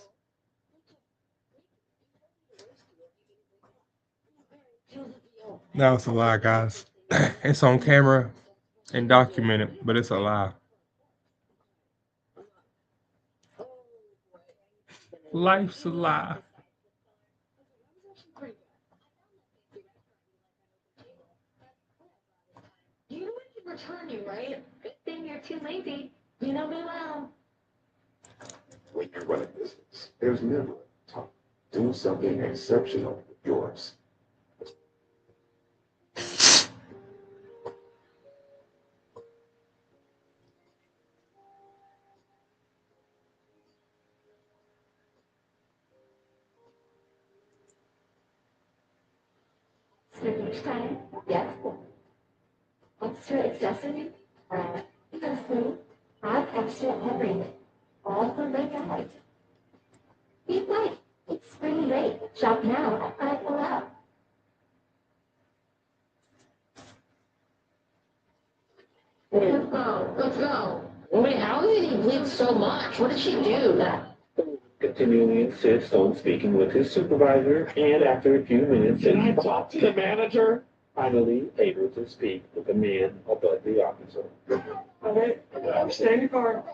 No, it's a lie, guys. It's on camera and documented, but it's a lie. Life's a lie. You know I can return you, right? Good thing you're too lazy. You know me well. When you run a business, there's never a time. Do something exceptional with yours. Each time, yes. Extra accessories, accessories, have extra everything. All for my guys. Be light. It's spring break. Shop now at Five Below. Let's go. Wait, how did he bleed so much? What did she do? Continually insists on speaking with his supervisor, and after a few minutes, and I talk to the manager, finally able to speak with the man above the officer. Okay, stand your car.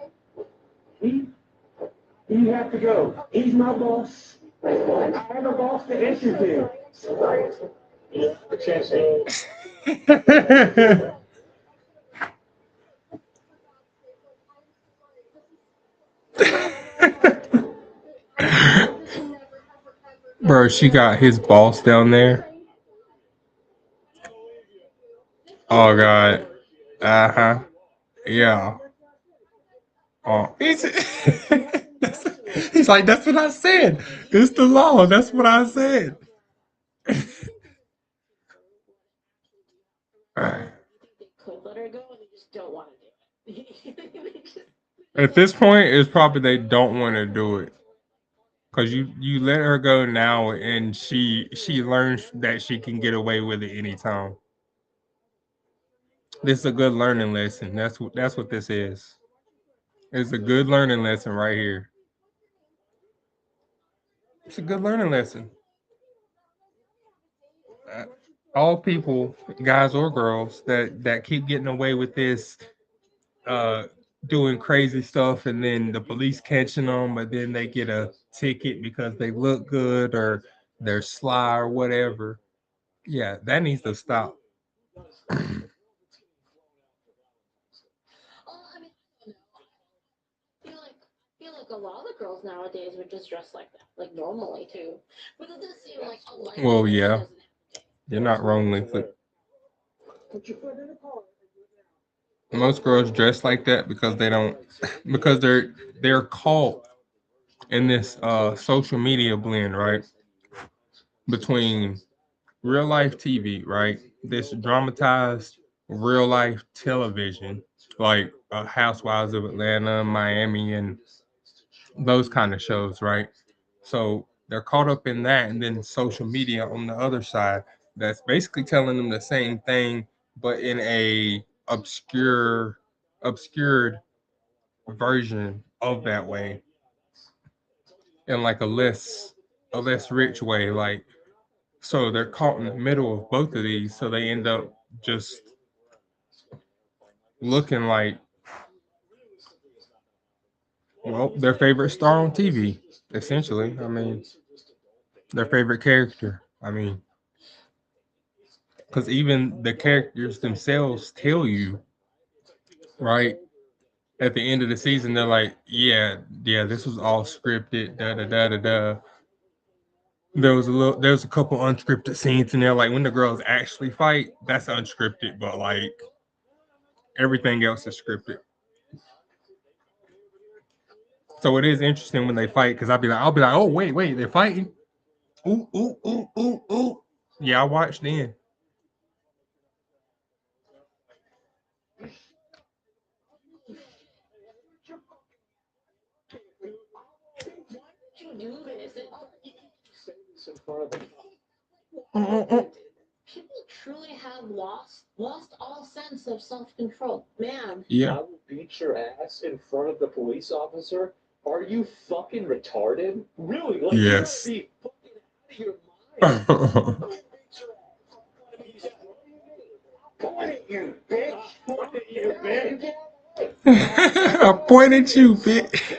You have to go. He's my boss. I haven't lost the entity. Yeah, the chance Bro, she got his boss down there. Oh god. Uh-huh. Yeah. Oh, he's like, that's what I said. It's the law. That's what I said. Could let her go and they just don't want to do it. At this point, it's probably they don't want to do it. Cause you let her go now, and she learns that she can get away with it anytime. This is a good learning lesson. That's what this is. It's a good learning lesson right here. It's a good learning lesson. Uh, all people, guys or girls, that keep getting away with this, uh, doing crazy stuff, and then the police catching them, but then they get a ticket because they look good or they're sly or whatever. Yeah, that needs to stop. Oh, I mean, I don't know. I feel like a lot of the girls nowadays would just dress like that, like normally too. But it does seem like a lot Well, of yeah, doesn't. you're not wrong, Lisa. Most girls dress like that because they don't, because they're caught in this social media blend, right? Between real life TV, right? This dramatized real life television, like Housewives of Atlanta, Miami, and those kind of shows, right? So they're caught up in that, and then social media on the other side that's basically telling them the same thing, but in a obscured version of that way, in like a less rich way, like. So they're caught in the middle of both of these, so they end up just looking like, well, their favorite star on TV, essentially. I mean, their favorite character. I mean, because even the characters themselves tell you, right? At the end of the season, they're like, yeah, this was all scripted, da da da da da. There was a couple unscripted scenes in there, like when the girls actually fight, that's unscripted, but like everything else is scripted. So it is interesting when they fight because I'll be like, oh wait, they're fighting. Ooh, ooh, ooh, ooh, ooh. Yeah, I watched then. You do this. In front of the People truly have lost all sense of self-control. Man, Yeah. I will beat your ass in front of the police officer. Are you fucking retarded? Really? Like, Yes. you gotta be fucking out of your mind. point at you, bitch. Point at you, bitch. I pointed at you, bitch.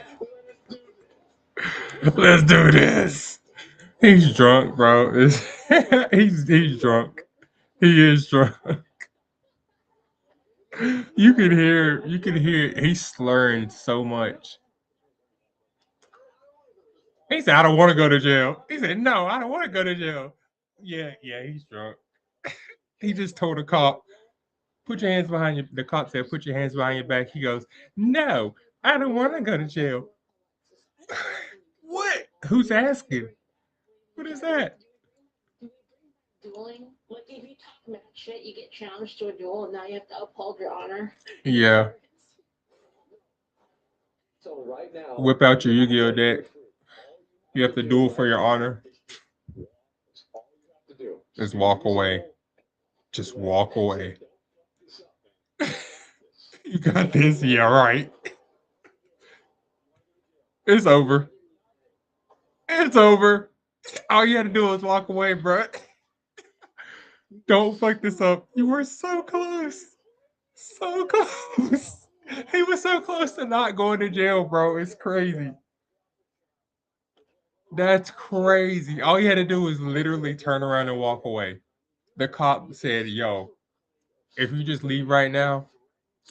Let's do this. He's drunk, bro. He's drunk. He is drunk. You can hear he's slurring so much. He said, I don't want to go to jail. He said, no, I don't want to go to jail. Yeah, he's drunk. He just told a cop, put your hands behind your, the cop said, put your hands behind your back. He goes, no, I don't want to go to jail. What? Who's asking? What is that? dueling. Like if you talk mad shit, you get challenged to a duel, and now you have to uphold your honor. Yeah. So right now, Whip out your Yu-Gi-Oh deck. You have to duel for your honor. to do. Just walk away. Just walk away. You got this? Yeah, right. It's over. It's over. All you had to do was walk away, bro. Don't fuck this up. You were so close. So close. He was so close to not going to jail, bro. It's crazy. That's crazy. All he had to do was literally turn around and walk away. The cop said, "Yo, if you just leave right now,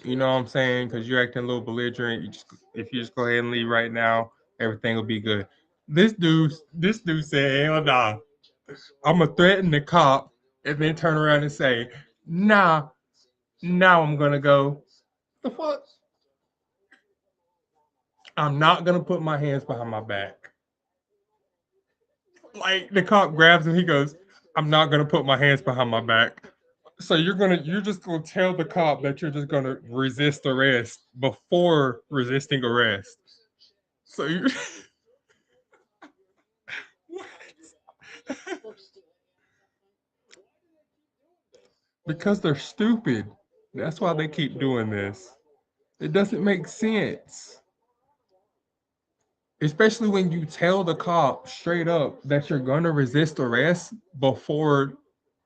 you know what I'm saying? Because you're acting a little belligerent. If you just go ahead and leave right now, everything will be good." This dude said, "Hell nah, I'm gonna threaten the cop and then turn around and say, nah, now I'm gonna go. The fuck? I'm not gonna put my hands behind my back." Like the cop grabs him, he goes, "I'm not gonna put my hands behind my back." So you're just gonna tell the cop that you're just gonna resist arrest before resisting arrest. So you because they're stupid. That's why they keep doing this. It doesn't make sense. Especially when you tell the cop straight up that you're gonna resist arrest before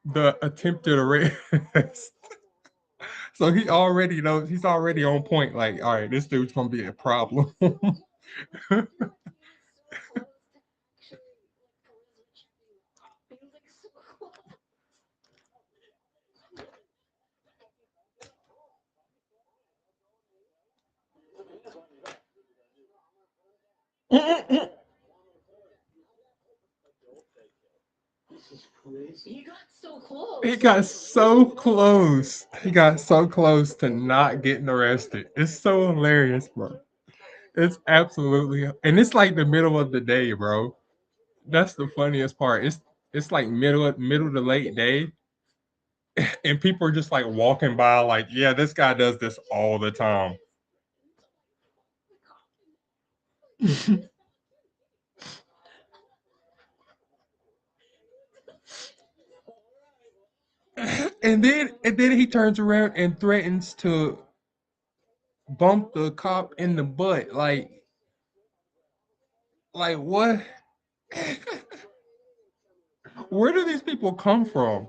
the attempted arrest. So he already knows he's already on point, like, all right, this dude's gonna be a problem. You got so close. He got so close. He got so close to not getting arrested. It's so hilarious, bro. It's absolutely, and it's like the middle of the day, bro. That's the funniest part. It's like middle to late day, and people are just like walking by, like, yeah, this guy does this all the time. And then he turns around and threatens to bump the cop in the butt. Like what? Where do these people come from?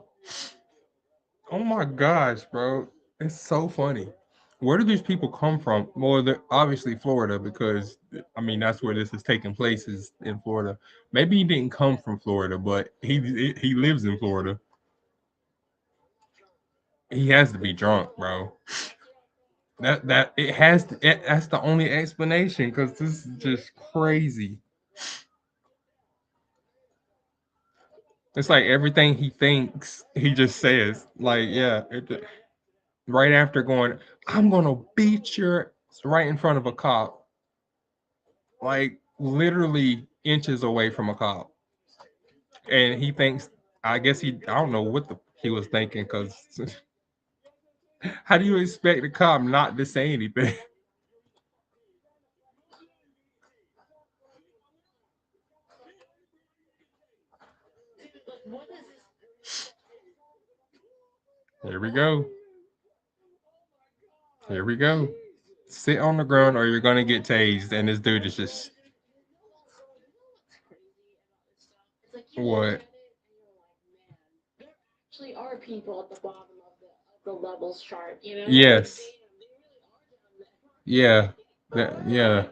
Oh my gosh, bro. It's so funny. Where do these people come from? Well, they're obviously Florida because I mean that's where this is taking place is in Florida. Maybe he didn't come from Florida, but he lives in Florida. He has to be drunk, bro. That it has to, that's the only explanation because this is just crazy. It's like everything he thinks, he just says. Like, yeah, right after going, I'm gonna beat your right in front of a cop, like literally inches away from a cop, and he thinks, I guess I don't know what he was thinking, because how do you expect a cop not to say anything? Here we go. Here we go. Sit on the ground or you're gonna get tased, and this dude is just what? Actually are people at the bottom of the levels chart, you know? Yes. Yeah. Yeah.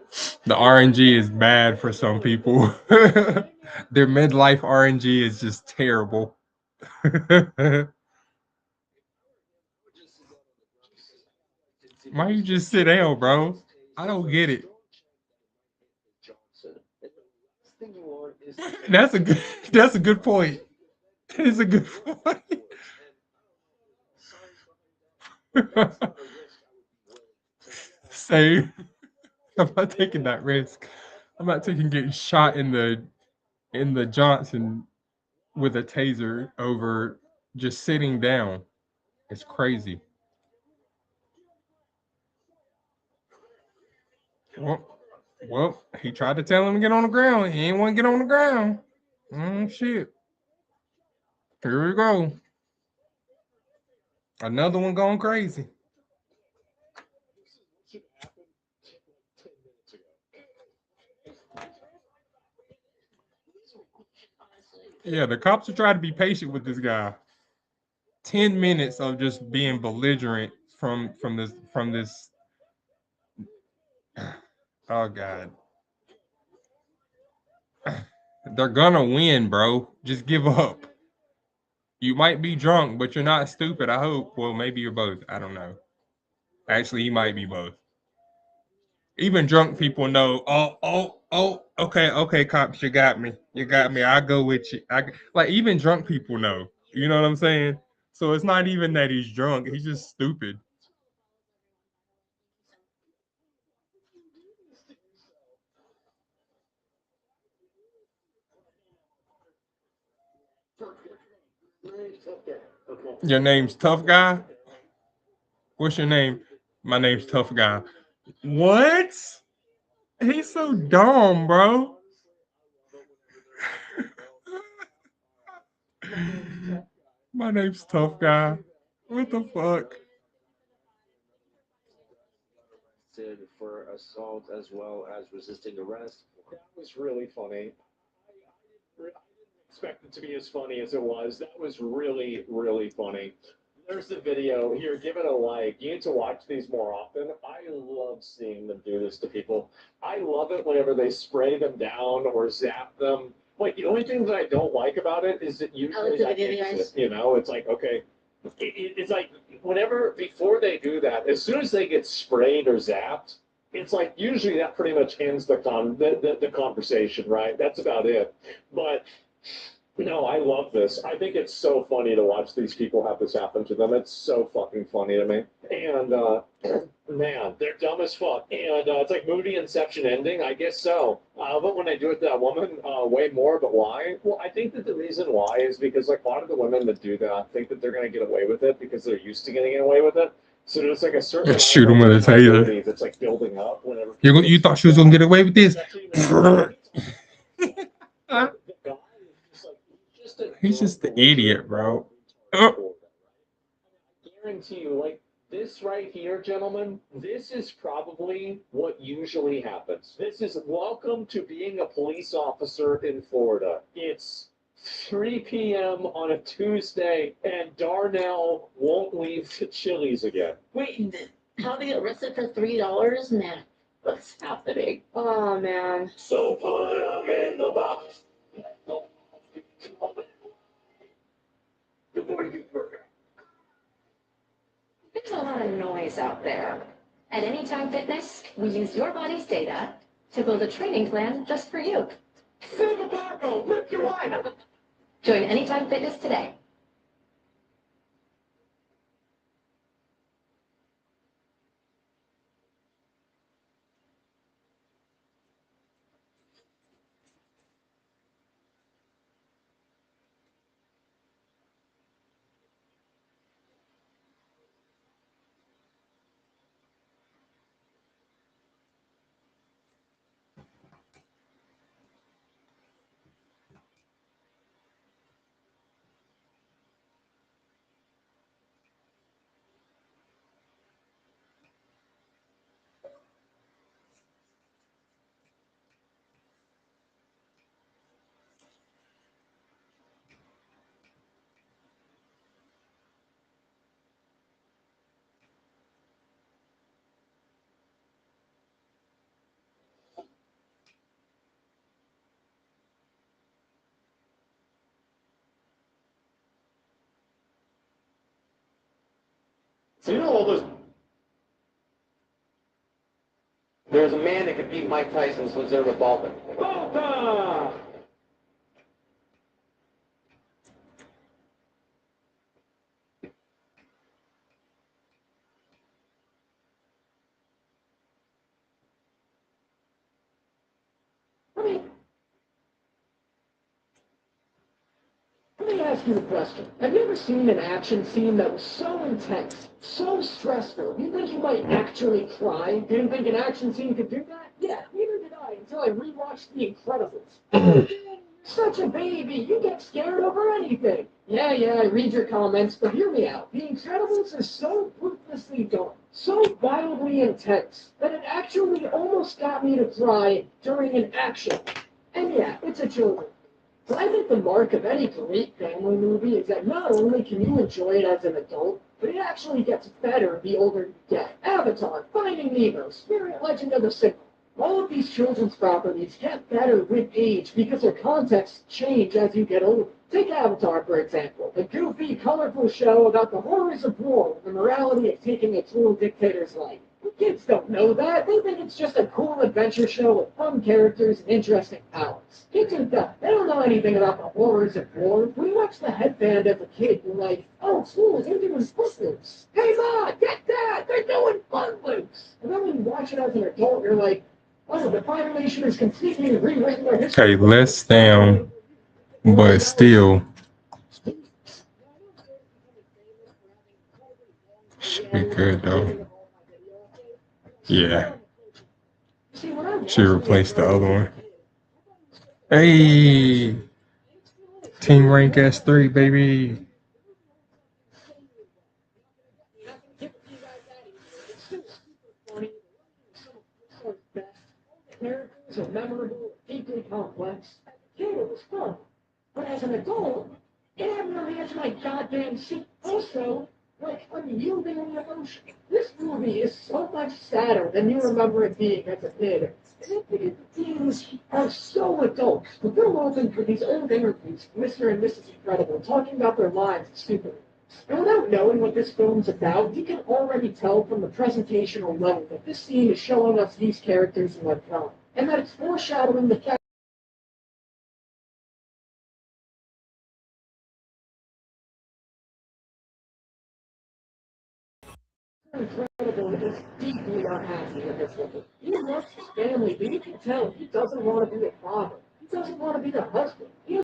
The RNG is bad for some people. Their midlife RNG is just terrible. Why you just sit down, bro? I don't get it. That's a good that's a good point. It's a good point. Say I'm not taking that risk. I'm not taking getting shot in the Johnson with a taser over just sitting down. It's crazy. Well, well, he tried to tell him to get on the ground. He didn't want to get on the ground. Shit. Here we go. Another one going crazy. Yeah, the cops are trying to be patient with this guy. 10 minutes of just being belligerent from this. Oh God. They're gonna win, bro. Just give up. You might be drunk, but you're not stupid. I hope. Well, maybe you're both. I don't know. Actually, you might be both. Even drunk people know. Oh. Okay, cops, you got me. You got me. I go with you. Like even drunk people know. You know what I'm saying? So it's not even that he's drunk. He's just stupid. Your name's Tough Guy? What's your name? My name's Tough Guy. What? He's so dumb, bro. My name's Tough Guy. What the fuck? For assault as well as resisting arrest. That was really funny. I didn't expect it to be as funny as it was. That was really, really funny. There's the video. Here, give it a like. You need to watch these more often. I love seeing them do this to people. I love it whenever they spray them down or zap them. Like, the only thing that I don't like about it is that usually that ends it, you know? It's like, okay, it's like whenever before they do that, as soon as they get sprayed or zapped, it's like usually that pretty much ends the conversation, right? That's about it. But no, I love this. I think it's so funny to watch these people have this happen to them. It's so fucking funny to me. And man, they're dumb as fuck. And it's like movie Inception ending, I guess so. But when they do it to that woman, way more. But why? Well, I think that the reason why is because like a lot of the women that do that think that they're gonna get away with it because they're used to getting away with it. So there's like a certain Just shoot him with a taser. that's like building up whenever You thought she was gonna get away with this? He's just the idiot, bro. Oh. I guarantee you, like this right here, gentlemen, this is probably what usually happens. This is welcome to being a police officer in Florida. It's 3 p.m. on a Tuesday, and Darnell won't leave to Chili's again. Wait, how they get arrested for $3? Nah, what's happening? Oh man. So put him in the box. There's a lot of noise out there. At Anytime Fitness, we use your body's data to build a training plan just for you. Silver Barco, lift your eye. Join Anytime Fitness today. So you know all those. There's a man that could beat Mike Tyson's Reserve Balkan. Balkan! Let me ask you a question. Have you ever seen an action scene that was so intense, so stressful, you think you might actually cry? Didn't think an action scene could do that? Yeah, neither did I until I rewatched The Incredibles. Such a baby, you get scared over anything. Yeah, I read your comments, but hear me out. The Incredibles is so ruthlessly dark, so wildly intense, that it actually almost got me to cry during an action. And yeah, it's a children's. So I think the mark of any great family movie is that not only can you enjoy it as an adult, but it actually gets better the older you get. Avatar, Finding Nemo, Spirit Legend of the Signal. All of these children's properties get better with age because their contexts change as you get older. Take Avatar, for example, a goofy, colorful show about the horrors of war and the morality of taking a cruel dictator's life. The kids don't know that. They think it's just a cool adventure show with fun characters and interesting powers. Kids are dumb. They don't know anything about the horrors of war. When you watch The Headband as a kid, you're like, oh, cool, they're doing footloose. Hey, Ma, get that! They're doing footloose! And then when you watch it as an adult, you're like, oh, the Fire Nation is completely rewritten their history. Okay, less down, but still should be good though. Yeah, should replace the other one. Hey, Team Rank S3, baby. Characters are memorable, deeply complex. As a kid, it was fun. But as an adult, it had no answer my goddamn seat. Also, like, unyieldingly emotional. This movie is so much sadder than you remember it being as a kid. The themes are so adult. But they're open for these old interviews, Mr. and Mrs. Incredible, talking about their lives as superheroes. And without knowing what this film's about, you can already tell from the presentational level that this scene is showing us these characters in their prime, and that it's foreshadowing the fact that Incredible is deeply unhappy with this movie. He loves his family, but you can tell he doesn't want to be a father. He doesn't want to be the husband. He